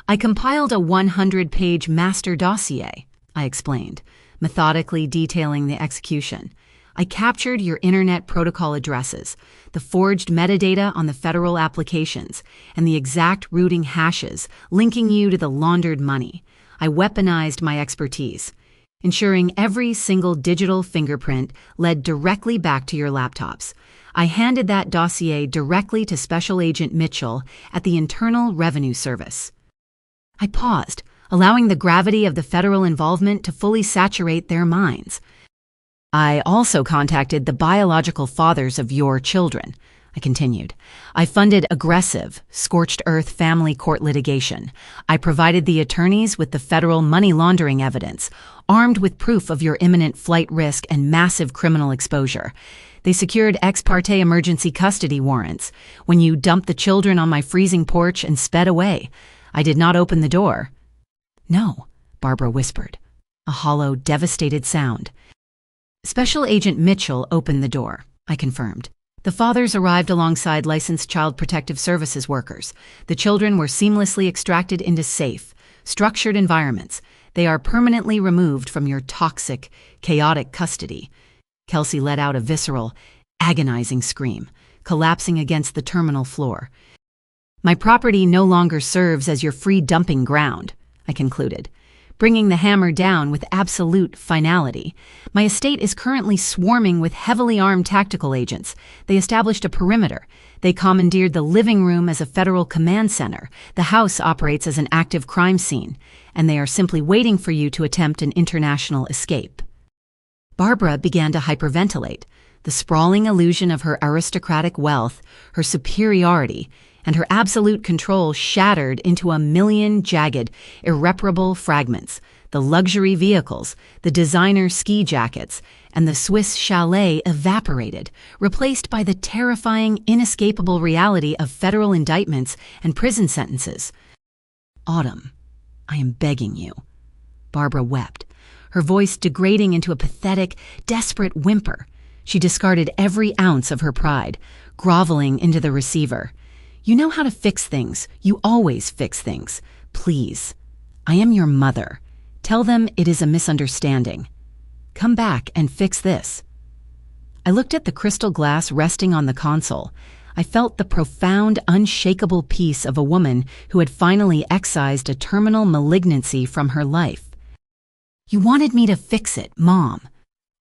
I compiled a 100-page master dossier, I explained, methodically detailing the execution. I captured your internet protocol addresses, the forged metadata on the federal applications, and the exact routing hashes linking you to the laundered money. I weaponized my expertise, ensuring every single digital fingerprint led directly back to your laptops. I handed that dossier directly to Special Agent Mitchell at the Internal Revenue Service. I paused, allowing the gravity of the federal involvement to fully saturate their minds. I also contacted the biological fathers of your children, I continued. I funded aggressive, scorched earth family court litigation. I provided the attorneys with the federal money laundering evidence, armed with proof of your imminent flight risk and massive criminal exposure. They secured ex parte emergency custody warrants when you dumped the children on my freezing porch and sped away. I did not open the door. No, Barbara whispered, a hollow, devastated sound. Special Agent Mitchell opened the door, I confirmed. The fathers arrived alongside licensed Child Protective Services workers. The children were seamlessly extracted into safe, structured environments. They are permanently removed from your toxic, chaotic custody. Kelsey let out a visceral, agonizing scream, collapsing against the terminal floor. My property no longer serves as your free dumping ground, I concluded, bringing the hammer down with absolute finality. My estate is currently swarming with heavily armed tactical agents. They established a perimeter. They commandeered the living room as a federal command center. The house operates as an active crime scene, and they are simply waiting for you to attempt an international escape. Barbara began to hyperventilate, the sprawling illusion of her aristocratic wealth, her superiority, and her absolute control shattered into a million jagged, irreparable fragments. The luxury vehicles, the designer ski jackets, and the Swiss chalet evaporated, replaced by the terrifying, inescapable reality of federal indictments and prison sentences. Autumn, I am begging you. Barbara wept, her voice degrading into a pathetic, desperate whimper. She discarded every ounce of her pride, groveling into the receiver. You know how to fix things. You always fix things. Please. I am your mother. Tell them it is a misunderstanding. "Come back and fix this." I looked at the crystal glass resting on the console. I felt the profound, unshakable peace of a woman who had finally excised a terminal malignancy from her life. "You wanted me to fix it, Mom,"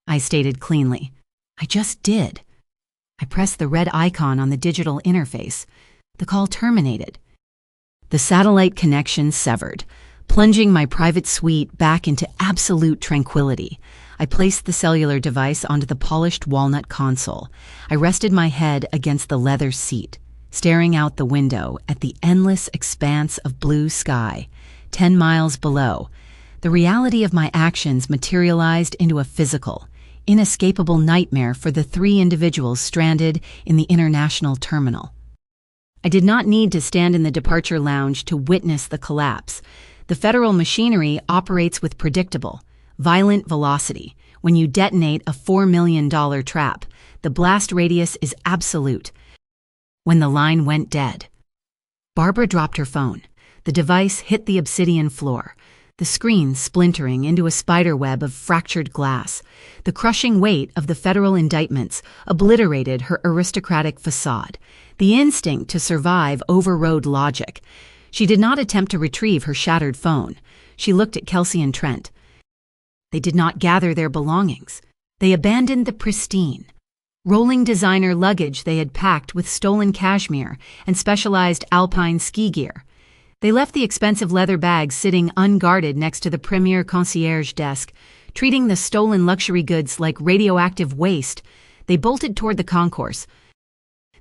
I stated cleanly. "I just did." I pressed the red icon on the digital interface. The call terminated. The satellite connection severed, plunging my private suite back into absolute tranquility. I placed the cellular device onto the polished walnut console. I rested my head against the leather seat, staring out the window at the endless expanse of blue sky. 10 miles below, the reality of my actions materialized into a physical, inescapable nightmare for the 3 individuals stranded in the international terminal. I did not need to stand in the departure lounge to witness the collapse. The federal machinery operates with predictable, violent velocity. When you detonate a $4 million trap, the blast radius is absolute. When the line went dead, Barbara dropped her phone. The device hit the obsidian floor, the screen splintering into a spiderweb of fractured glass. The crushing weight of the federal indictments obliterated her aristocratic facade. The instinct to survive overrode logic. She did not attempt to retrieve her shattered phone. She looked at Kelsey and Trent. They did not gather their belongings. They abandoned the pristine, rolling designer luggage they had packed with stolen cashmere and specialized alpine ski gear. They left the expensive leather bags sitting unguarded next to the premier concierge desk, treating the stolen luxury goods like radioactive waste. They bolted toward the concourse.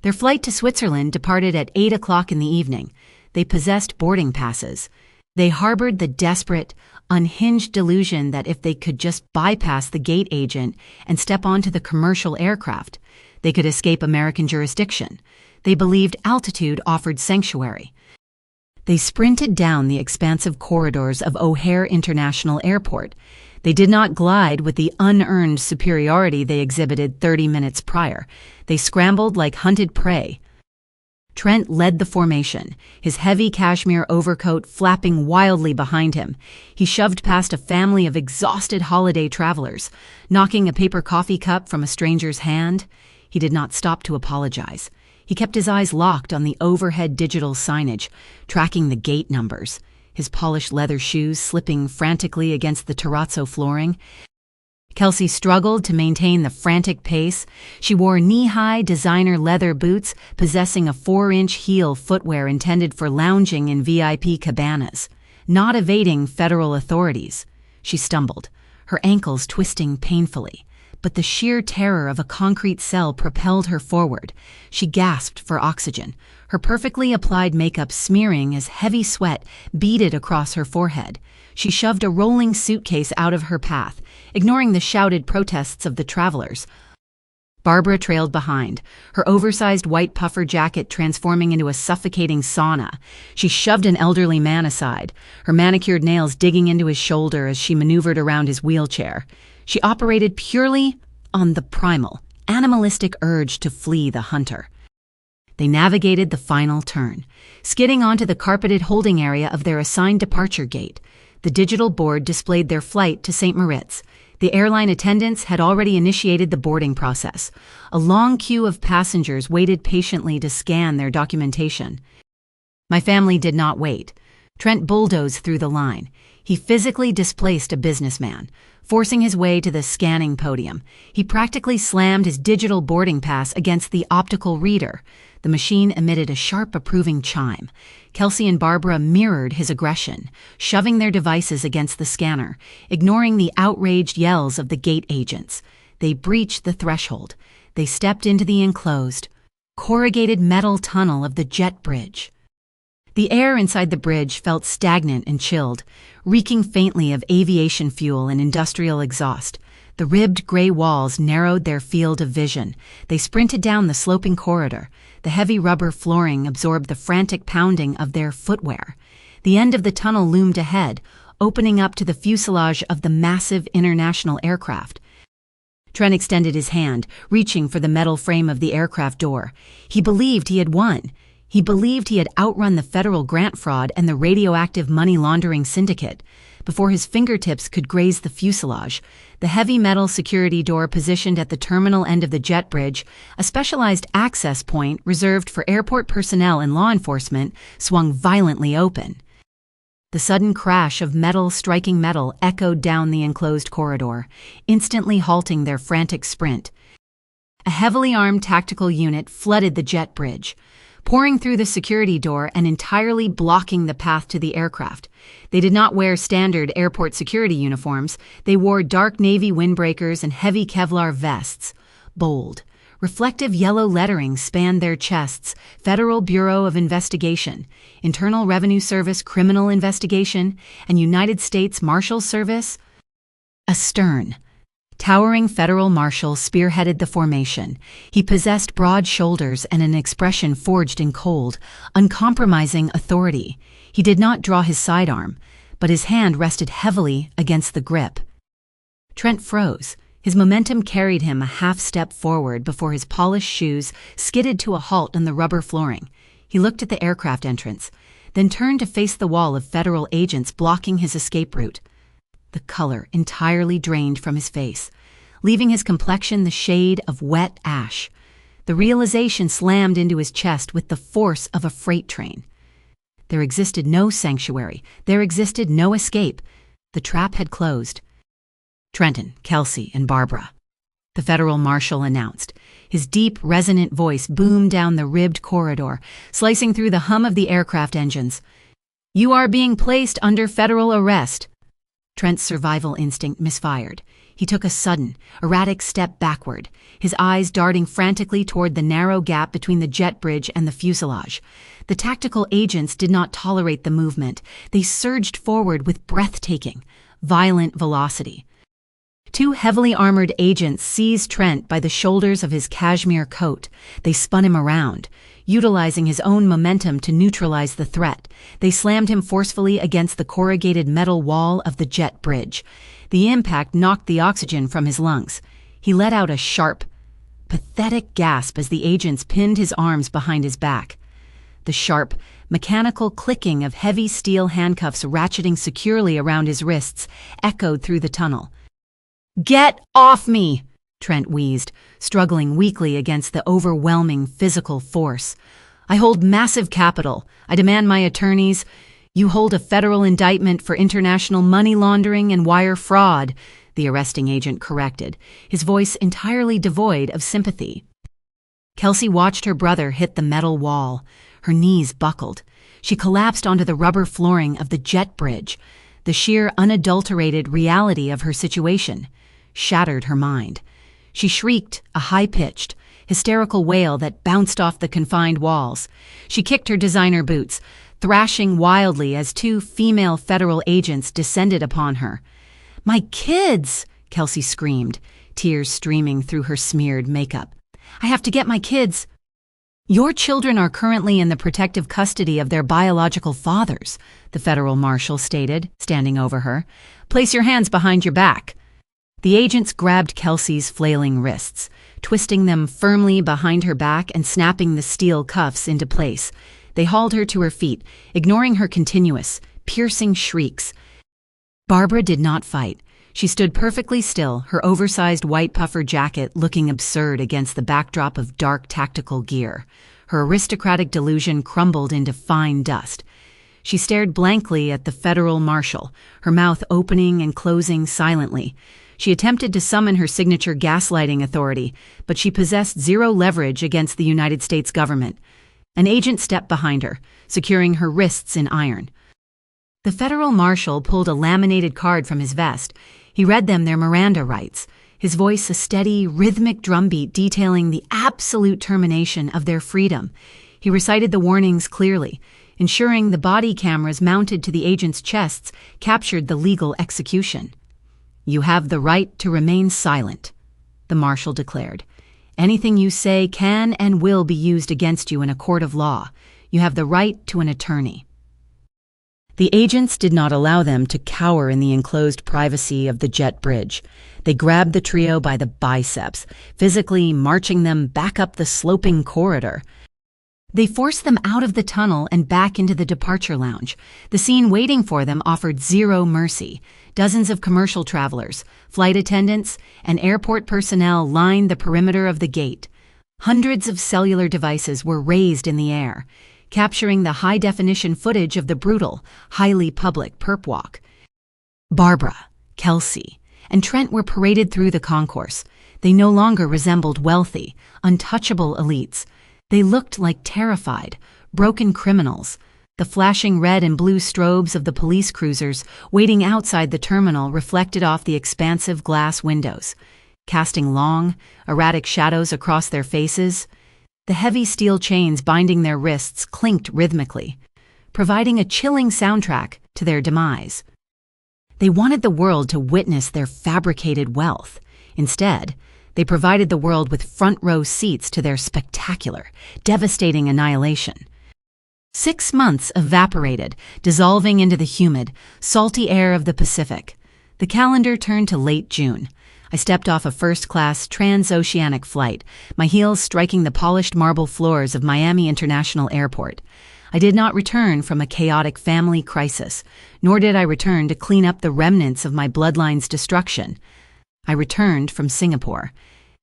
Their flight to Switzerland departed at 8 o'clock in the evening. They possessed boarding passes. They harbored the desperate, unhinged delusion that if they could just bypass the gate agent and step onto the commercial aircraft, they could escape American jurisdiction. They believed altitude offered sanctuary. They sprinted down the expansive corridors of O'Hare International Airport. They did not glide with the unearned superiority they exhibited 30 minutes prior. They scrambled like hunted prey. Trent led the formation, his heavy cashmere overcoat flapping wildly behind him. He shoved past a family of exhausted holiday travelers, knocking a paper coffee cup from a stranger's hand. He did not stop to apologize. He kept his eyes locked on the overhead digital signage, tracking the gate numbers, his polished leather shoes slipping frantically against the terrazzo flooring. Kelsey struggled to maintain the frantic pace. She wore knee-high designer leather boots possessing a 4-inch heel footwear intended for lounging in VIP cabanas, not evading federal authorities. She stumbled, her ankles twisting painfully, but the sheer terror of a concrete cell propelled her forward. She gasped for oxygen, her perfectly applied makeup smearing as heavy sweat beaded across her forehead. She shoved a rolling suitcase out of her path, ignoring the shouted protests of the travelers. Barbara trailed behind, her oversized white puffer jacket transforming into a suffocating sauna. She shoved an elderly man aside, her manicured nails digging into his shoulder as she maneuvered around his wheelchair. She operated purely on the primal, animalistic urge to flee the hunter. They navigated the final turn, skidding onto the carpeted holding area of their assigned departure gate. The digital board displayed their flight to Saint Moritz. The airline attendants had already initiated the boarding process. A long queue of passengers waited patiently to scan their documentation. My family did not wait. Trent bulldozed through the line. He physically displaced a businessman, forcing his way to the scanning podium. He practically slammed his digital boarding pass against the optical reader. The machine emitted a sharp, approving chime. Kelsey and Barbara mirrored his aggression, shoving their devices against the scanner, ignoring the outraged yells of the gate agents. They breached the threshold. They stepped into the enclosed, corrugated metal tunnel of the jet bridge. The air inside the bridge felt stagnant and chilled, reeking faintly of aviation fuel and industrial exhaust. The ribbed gray walls narrowed their field of vision. They sprinted down the sloping corridor. The heavy rubber flooring absorbed the frantic pounding of their footwear. The end of the tunnel loomed ahead, opening up to the fuselage of the massive international aircraft. Trent extended his hand, reaching for the metal frame of the aircraft door. He believed he had won. He believed he had outrun the federal grant fraud and the radioactive money laundering syndicate. before his fingertips could graze the fuselage. The heavy metal security door positioned at the terminal end of the jet bridge, a specialized access point reserved for airport personnel and law enforcement, swung violently open. The sudden crash of metal striking metal echoed down the enclosed corridor, instantly halting their frantic sprint. A heavily armed tactical unit flooded the jet bridge, pouring through the security door and entirely blocking the path to the aircraft. They did not wear standard airport security uniforms. They wore dark navy windbreakers and heavy Kevlar vests. Bold, reflective yellow lettering spanned their chests: Federal Bureau of Investigation, Internal Revenue Service Criminal Investigation, and United States Marshal Service. A stern, towering federal marshal spearheaded the formation. He possessed broad shoulders and an expression forged in cold, uncompromising authority. He did not draw his sidearm, but his hand rested heavily against the grip. Trent froze. His momentum carried him a half-step forward before his polished shoes skidded to a halt on the rubber flooring. He looked at the aircraft entrance, then turned to face the wall of federal agents blocking his escape route. The color entirely drained from his face, leaving his complexion the shade of wet ash. The realization slammed into his chest with the force of a freight train. There existed no sanctuary. There existed no escape. The trap had closed. "Trenton, Kelsey, and Barbara," the federal marshal announced. His deep, resonant voice boomed down the ribbed corridor, slicing through the hum of the aircraft engines. "You are being placed under federal arrest." Trent's survival instinct misfired. He took a sudden, erratic step backward, his eyes darting frantically toward the narrow gap between the jet bridge and the fuselage. The tactical agents did not tolerate the movement. They surged forward with breathtaking, violent velocity. Two heavily armored agents seized Trent by the shoulders of his cashmere coat. They spun him around. Utilizing his own momentum to neutralize the threat, they slammed him forcefully against the corrugated metal wall of the jet bridge. The impact knocked the oxygen from his lungs. He let out a sharp, pathetic gasp as the agents pinned his arms behind his back. The sharp, mechanical clicking of heavy steel handcuffs ratcheting securely around his wrists echoed through the tunnel. "Get off me!" Trent wheezed, struggling weakly against the overwhelming physical force. "I hold massive capital. I demand my attorneys. You hold a federal indictment for international money laundering and wire fraud," the arresting agent corrected, his voice entirely devoid of sympathy. Kelsey watched her brother hit the metal wall. Her knees buckled. She collapsed onto the rubber flooring of the jet bridge. The sheer, unadulterated reality of her situation shattered her mind. She shrieked a high-pitched, hysterical wail that bounced off the confined walls. She kicked her designer boots, thrashing wildly as two female federal agents descended upon her. "My kids!" Kelsey screamed, tears streaming through her smeared makeup. "I have to get my kids." "Your children are currently in the protective custody of their biological fathers," the federal marshal stated, standing over her. "Place your hands behind your back." The agents grabbed Kelsey's flailing wrists, twisting them firmly behind her back and snapping the steel cuffs into place. They hauled her to her feet, ignoring her continuous, piercing shrieks. Barbara did not fight. She stood perfectly still, her oversized white puffer jacket looking absurd against the backdrop of dark tactical gear. Her aristocratic delusion crumbled into fine dust. She stared blankly at the federal marshal, her mouth opening and closing silently. She attempted to summon her signature gaslighting authority, but she possessed zero leverage against the United States government. An agent stepped behind her, securing her wrists in iron. The federal marshal pulled a laminated card from his vest. He read them their Miranda rights, his voice a steady, rhythmic drumbeat detailing the absolute termination of their freedom. He recited the warnings clearly, ensuring the body cameras mounted to the agents' chests captured the legal execution. "You have the right to remain silent," the marshal declared. "Anything you say can and will be used against you in a court of law. You have the right to an attorney." The agents did not allow them to cower in the enclosed privacy of the jet bridge. They grabbed the trio by the biceps, physically marching them back up the sloping corridor. They forced them out of the tunnel and back into the departure lounge. The scene waiting for them offered zero mercy. Dozens of commercial travelers, flight attendants, and airport personnel lined the perimeter of the gate. Hundreds of cellular devices were raised in the air, capturing the high-definition footage of the brutal, highly public perp walk. Barbara, Kelsey, and Trent were paraded through the concourse. They no longer resembled wealthy, untouchable elites. They looked like terrified, broken criminals. The flashing red and blue strobes of the police cruisers waiting outside the terminal reflected off the expansive glass windows, casting long, erratic shadows across their faces. The heavy steel chains binding their wrists clinked rhythmically, providing a chilling soundtrack to their demise. They wanted the world to witness their fabricated wealth. Instead, they provided the world with front-row seats to their spectacular, devastating annihilation. 6 months evaporated, dissolving into the humid, salty air of the Pacific. The calendar turned to late June. I stepped off a first-class transoceanic flight, my heels striking the polished marble floors of Miami International Airport. I did not return from a chaotic family crisis, nor did I return to clean up the remnants of my bloodline's destruction. I returned from Singapore,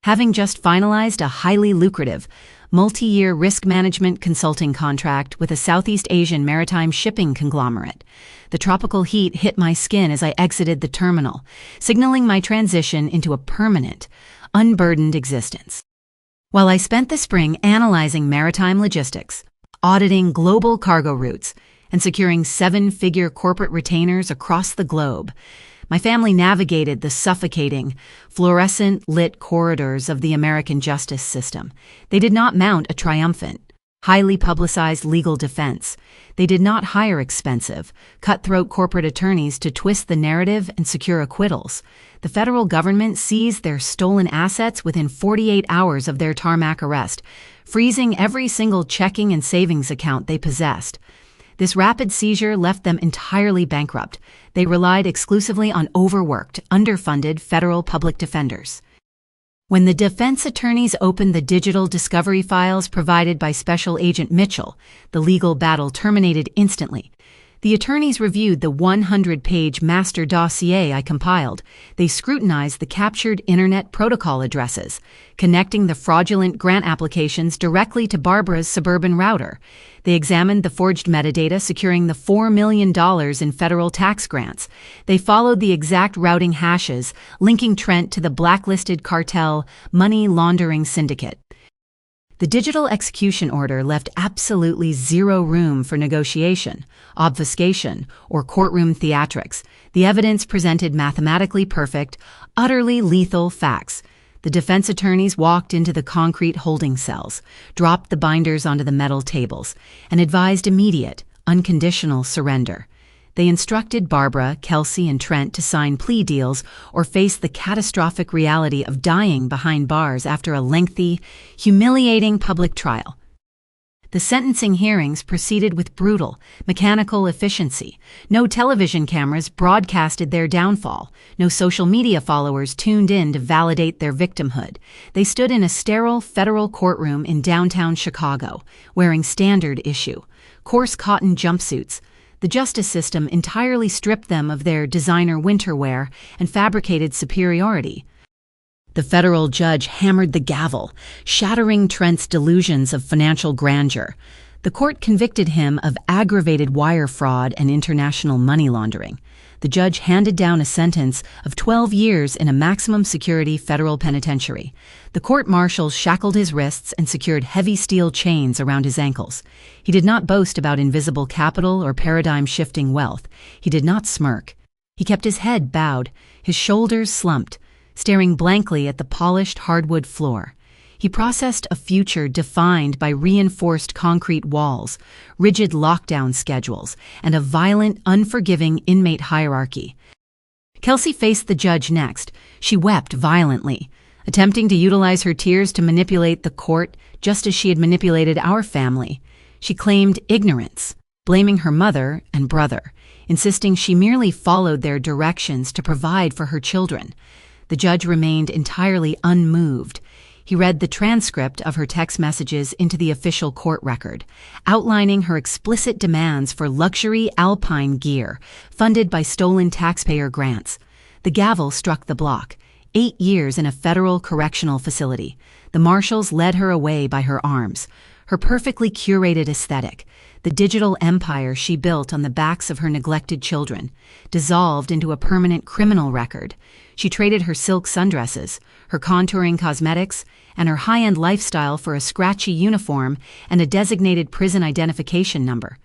having just finalized a highly lucrative, multi-year risk management consulting contract with a Southeast Asian maritime shipping conglomerate. The tropical heat hit my skin as I exited the terminal, signaling my transition into a permanent, unburdened existence. While I spent the spring analyzing maritime logistics, auditing global cargo routes, and securing 7-figure corporate retainers across the globe, my family navigated the suffocating, fluorescent-lit corridors of the American justice system. They did not mount a triumphant, highly publicized legal defense. They did not hire expensive, cutthroat corporate attorneys to twist the narrative and secure acquittals. The federal government seized their stolen assets within 48 hours of their tarmac arrest, freezing every single checking and savings account they possessed. This rapid seizure left them entirely bankrupt. They relied exclusively on overworked, underfunded federal public defenders. When the defense attorneys opened the digital discovery files provided by Special Agent Mitchell, the legal battle terminated instantly. The attorneys reviewed the 100-page master dossier I compiled. They scrutinized the captured Internet protocol addresses, connecting the fraudulent grant applications directly to Barbara's suburban router. They examined the forged metadata securing the $4 million in federal tax grants. They followed the exact routing hashes, linking Trent to the blacklisted cartel money laundering syndicate. The digital execution order left absolutely zero room for negotiation, obfuscation, or courtroom theatrics. The evidence presented mathematically perfect, utterly lethal facts. The defense attorneys walked into the concrete holding cells, dropped the binders onto the metal tables, and advised immediate, unconditional surrender. They instructed Barbara, Kelsey, and Trent to sign plea deals or face the catastrophic reality of dying behind bars after a lengthy, humiliating public trial. The sentencing hearings proceeded with brutal, mechanical efficiency. No television cameras broadcasted their downfall. No social media followers tuned in to validate their victimhood. They stood in a sterile federal courtroom in downtown Chicago, wearing standard issue, coarse cotton jumpsuits. The justice system entirely stripped them of their designer winter wear and fabricated superiority. The federal judge hammered the gavel, shattering Trent's delusions of financial grandeur. The court convicted him of aggravated wire fraud and international money laundering. The judge handed down a sentence of 12 years in a maximum security federal penitentiary. The court-marshals shackled his wrists and secured heavy steel chains around his ankles. He did not boast about invisible capital or paradigm-shifting wealth. He did not smirk. He kept his head bowed, his shoulders slumped, staring blankly at the polished hardwood floor. He processed a future defined by reinforced concrete walls, rigid lockdown schedules, and a violent, unforgiving inmate hierarchy. Kelsey faced the judge next. She wept violently, attempting to utilize her tears to manipulate the court just as she had manipulated our family. She claimed ignorance, blaming her mother and brother, insisting she merely followed their directions to provide for her children. The judge remained entirely unmoved. He read the transcript of her text messages into the official court record, outlining her explicit demands for luxury alpine gear funded by stolen taxpayer grants. The gavel struck the block. 8 years in a federal correctional facility. The marshals led her away by her arms. Her perfectly curated aesthetic, the digital empire she built on the backs of her neglected children, dissolved into a permanent criminal record. She traded her silk sundresses, her contouring cosmetics, and her high-end lifestyle for a scratchy uniform and a designated prison identification number.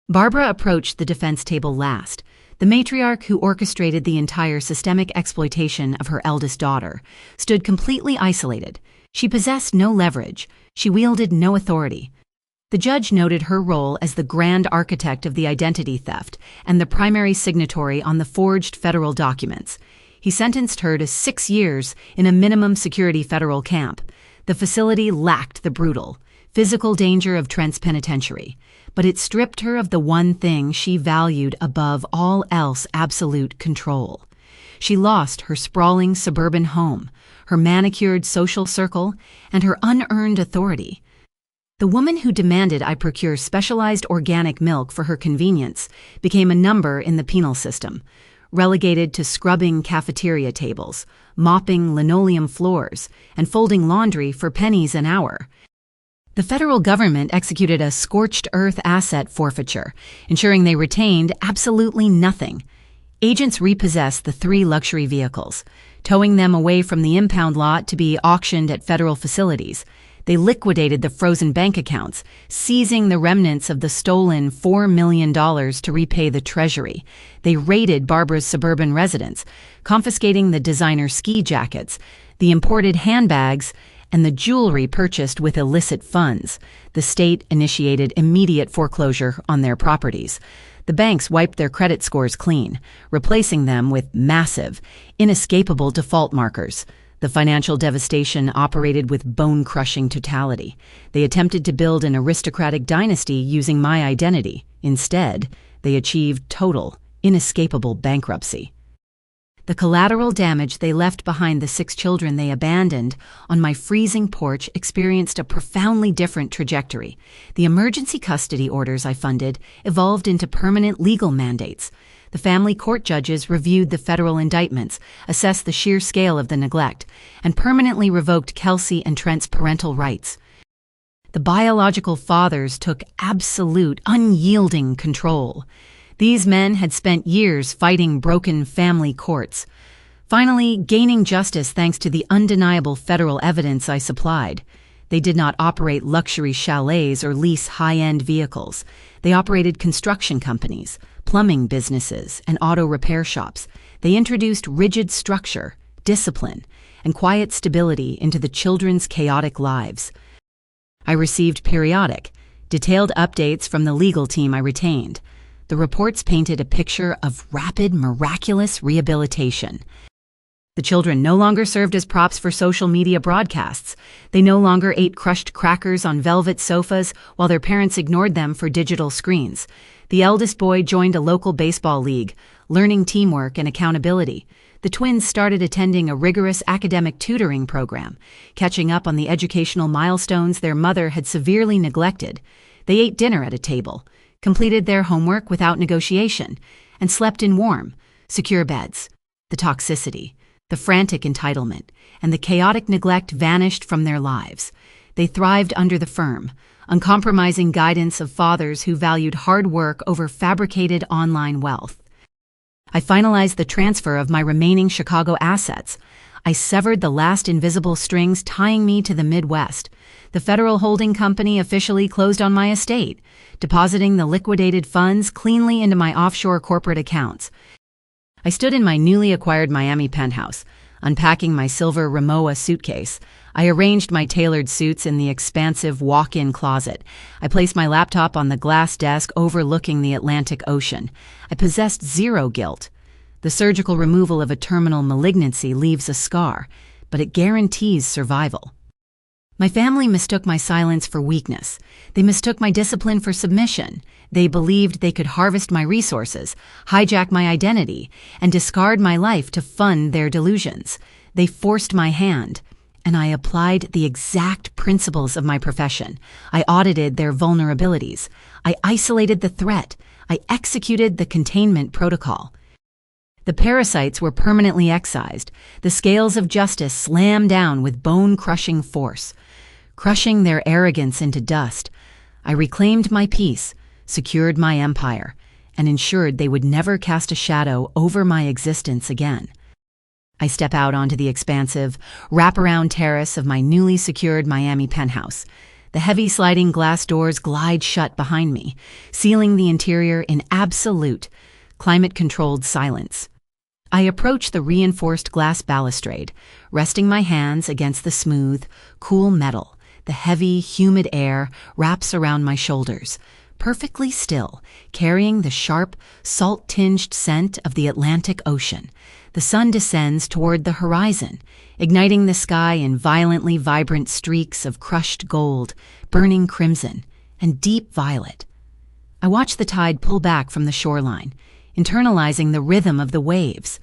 Barbara approached the defense table last. The matriarch who orchestrated the entire systemic exploitation of her eldest daughter stood completely isolated. She possessed no leverage. She wielded no authority. The judge noted her role as the grand architect of the identity theft and the primary signatory on the forged federal documents. He sentenced her to 6 years in a minimum security federal camp. The facility lacked the brutal, physical danger of Trent's penitentiary, but it stripped her of the one thing she valued above all else: absolute control. She lost her sprawling suburban home, her manicured social circle, and her unearned authority. The woman who demanded I procure specialized organic milk for her convenience became a number in the penal system, relegated to scrubbing cafeteria tables, mopping linoleum floors, and folding laundry for pennies an hour. The federal government executed a scorched earth asset forfeiture, ensuring they retained absolutely nothing. Agents repossessed the 3 luxury vehicles, towing them away from the impound lot to be auctioned at federal facilities. They liquidated the frozen bank accounts, seizing the remnants of the stolen $4 million to repay the treasury. They raided Barbara's suburban residence, confiscating the designer ski jackets, the imported handbags, and the jewelry purchased with illicit funds. The state initiated immediate foreclosure on their properties. The banks wiped their credit scores clean, replacing them with massive, inescapable default markers. The financial devastation operated with bone-crushing totality. They attempted to build an aristocratic dynasty using my identity. Instead, they achieved total, inescapable bankruptcy. The collateral damage they left behind, the 6 children they abandoned on my freezing porch, experienced a profoundly different trajectory. The emergency custody orders I funded evolved into permanent legal mandates. The family court judges reviewed the federal indictments, assessed the sheer scale of the neglect, and permanently revoked Kelsey and Trent's parental rights. The biological fathers took absolute, unyielding control. These men had spent years fighting broken family courts, finally gaining justice thanks to the undeniable federal evidence I supplied. They did not operate luxury chalets or lease high-end vehicles. They operated construction companies, plumbing businesses, and auto repair shops. They introduced rigid structure, discipline, and quiet stability into the children's chaotic lives. I received periodic, detailed updates from the legal team I retained. The reports painted a picture of rapid, miraculous rehabilitation. The children no longer served as props for social media broadcasts. They no longer ate crushed crackers on velvet sofas while their parents ignored them for digital screens. The eldest boy joined a local baseball league, learning teamwork and accountability. The twins started attending a rigorous academic tutoring program, catching up on the educational milestones their mother had severely neglected. They ate dinner at a table, completed their homework without negotiation, and slept in warm, secure beds. The toxicity, the frantic entitlement, and the chaotic neglect vanished from their lives. They thrived under the firm, uncompromising guidance of fathers who valued hard work over fabricated online wealth. I finalized the transfer of my remaining Chicago assets. I severed the last invisible strings tying me to the Midwest. The federal holding company officially closed on my estate, depositing the liquidated funds cleanly into my offshore corporate accounts. I stood in my newly acquired Miami penthouse, unpacking my silver Rimowa suitcase. I arranged my tailored suits in the expansive walk-in closet. I placed my laptop on the glass desk overlooking the Atlantic Ocean. I possessed zero guilt. The surgical removal of a terminal malignancy leaves a scar, but it guarantees survival. My family mistook my silence for weakness. They mistook my discipline for submission. They believed they could harvest my resources, hijack my identity, and discard my life to fund their delusions. They forced my hand, and I applied the exact principles of my profession. I audited their vulnerabilities. I isolated the threat. I executed the containment protocol. The parasites were permanently excised. The scales of justice slammed down with bone-crushing force, crushing their arrogance into dust. I reclaimed my peace, secured my empire, and ensured they would never cast a shadow over my existence again. I step out onto the expansive, wraparound terrace of my newly secured Miami penthouse. The heavy sliding glass doors glide shut behind me, sealing the interior in absolute, climate-controlled silence. I approach the reinforced glass balustrade, resting my hands against the smooth, cool metal. The heavy, humid air wraps around my shoulders, perfectly still, carrying the sharp, salt-tinged scent of the Atlantic Ocean. The sun descends toward the horizon, igniting the sky in violently vibrant streaks of crushed gold, burning crimson, and deep violet. I watch the tide pull back from the shoreline, internalizing the rhythm of the waves.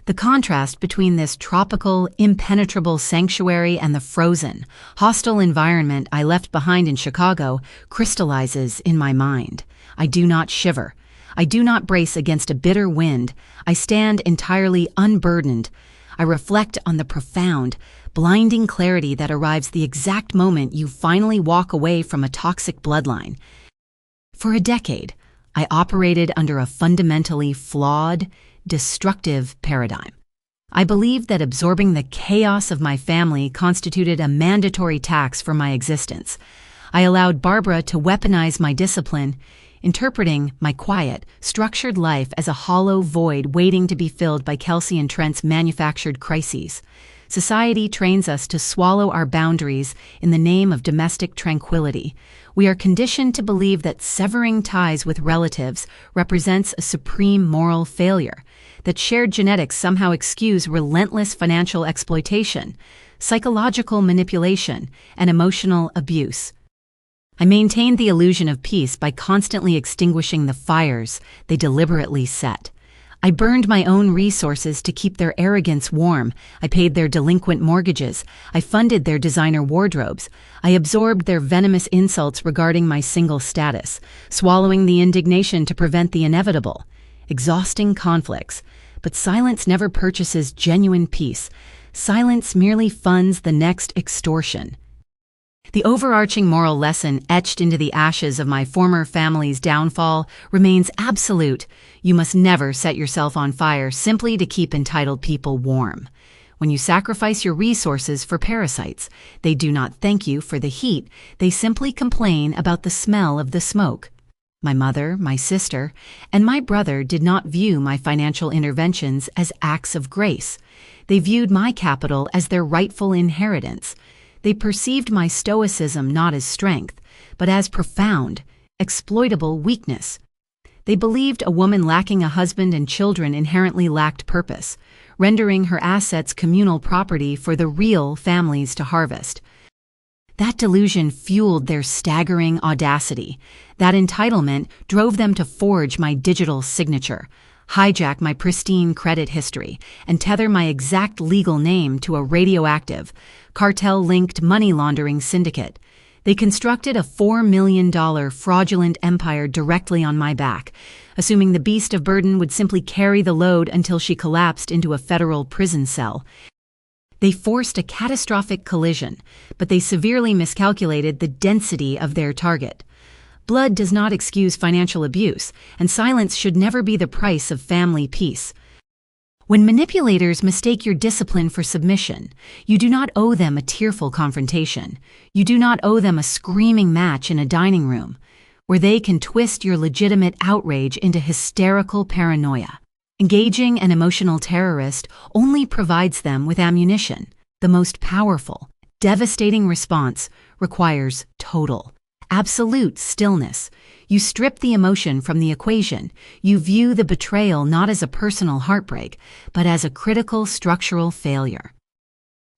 The contrast between this tropical, impenetrable sanctuary and the frozen, hostile environment I left behind in Chicago crystallizes in my mind. I do not shiver. I do not brace against a bitter wind. I stand entirely unburdened. I reflect on the profound, blinding clarity that arrives the exact moment you finally walk away from a toxic bloodline. For a decade, I operated under a fundamentally flawed, destructive paradigm. I believed that absorbing the chaos of my family constituted a mandatory tax for my existence. I allowed Barbara to weaponize my discipline, interpreting my quiet, structured life as a hollow void waiting to be filled by Kelsey and Trent's manufactured crises. Society trains us to swallow our boundaries in the name of domestic tranquility. We are conditioned to believe that severing ties with relatives represents a supreme moral failure, that shared genetics somehow excuse relentless financial exploitation, psychological manipulation, and emotional abuse. I maintained the illusion of peace by constantly extinguishing the fires they deliberately set. I burned my own resources to keep their arrogance warm. I paid their delinquent mortgages. I funded their designer wardrobes. I absorbed their venomous insults regarding my single status, swallowing the indignation to prevent the inevitable. Exhausting conflicts. But silence never purchases genuine peace. Silence merely funds the next extortion. The overarching moral lesson etched into the ashes of my former family's downfall remains absolute. You must never set yourself on fire simply to keep entitled people warm. When you sacrifice your resources for parasites, they do not thank you for the heat, they simply complain about the smell of the smoke. My mother, my sister, and my brother did not view my financial interventions as acts of grace. They viewed my capital as their rightful inheritance. They perceived my stoicism not as strength, but as profound, exploitable weakness. They believed a woman lacking a husband and children inherently lacked purpose, rendering her assets communal property for the real families to harvest. That delusion fueled their staggering audacity. That entitlement drove them to forge my digital signature, hijack my pristine credit history, and tether my exact legal name to a radioactive, cartel-linked money laundering syndicate. They constructed a $4 million fraudulent empire directly on my back, assuming the beast of burden would simply carry the load until she collapsed into a federal prison cell. They forced a catastrophic collision, but they severely miscalculated the density of their target. Blood does not excuse financial abuse, and silence should never be the price of family peace. When manipulators mistake your discipline for submission, you do not owe them a tearful confrontation. You do not owe them a screaming match in a dining room, where they can twist your legitimate outrage into hysterical paranoia. Engaging an emotional terrorist only provides them with ammunition. The most powerful, devastating response requires total, absolute stillness. You strip the emotion from the equation. You view the betrayal not as a personal heartbreak, but as a critical structural failure.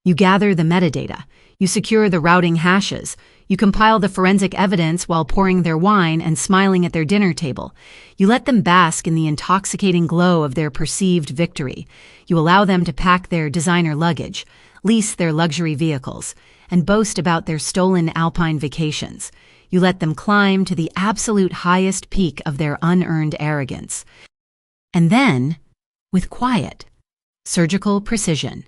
You gather the metadata. You secure the routing hashes. You compile the forensic evidence while pouring their wine and smiling at their dinner table. You let them bask in the intoxicating glow of their perceived victory. You allow them to pack their designer luggage, lease their luxury vehicles, and boast about their stolen alpine vacations. You let them climb to the absolute highest peak of their unearned arrogance. And then, with quiet, surgical precision,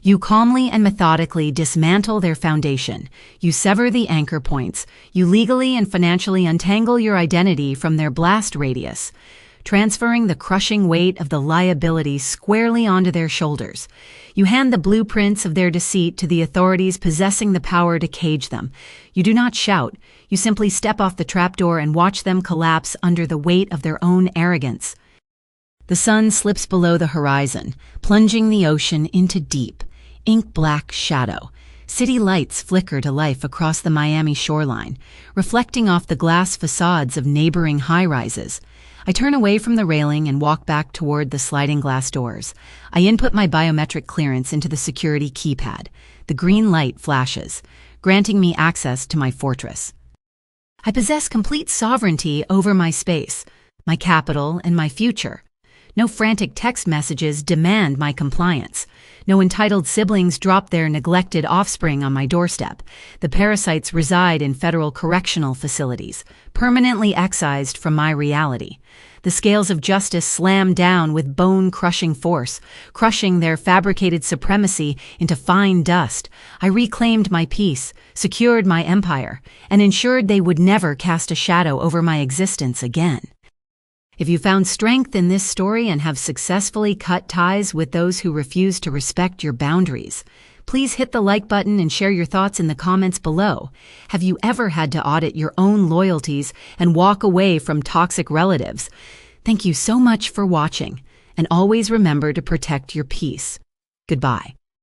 you calmly and methodically dismantle their foundation. You sever the anchor points. You legally and financially untangle your identity from their blast radius, transferring the crushing weight of the liability squarely onto their shoulders. You hand the blueprints of their deceit to the authorities possessing the power to cage them. You do not shout. You simply step off the trapdoor and watch them collapse under the weight of their own arrogance. The sun slips below the horizon, plunging the ocean into deep, ink-black shadow. City lights flicker to life across the Miami shoreline, reflecting off the glass facades of neighboring high-rises. I turn away from the railing and walk back toward the sliding glass doors. I input my biometric clearance into the security keypad. The green light flashes, granting me access to my fortress. I possess complete sovereignty over my space, my capital, and my future. No frantic text messages demand my compliance. No entitled siblings drop their neglected offspring on my doorstep. The parasites reside in federal correctional facilities, permanently excised from my reality. The scales of justice slam down with bone-crushing force, crushing their fabricated supremacy into fine dust. I reclaimed my peace, secured my empire, and ensured they would never cast a shadow over my existence again. If you found strength in this story and have successfully cut ties with those who refuse to respect your boundaries, please hit the like button and share your thoughts in the comments below. Have you ever had to audit your own loyalties and walk away from toxic relatives? Thank you so much for watching, and always remember to protect your peace. Goodbye.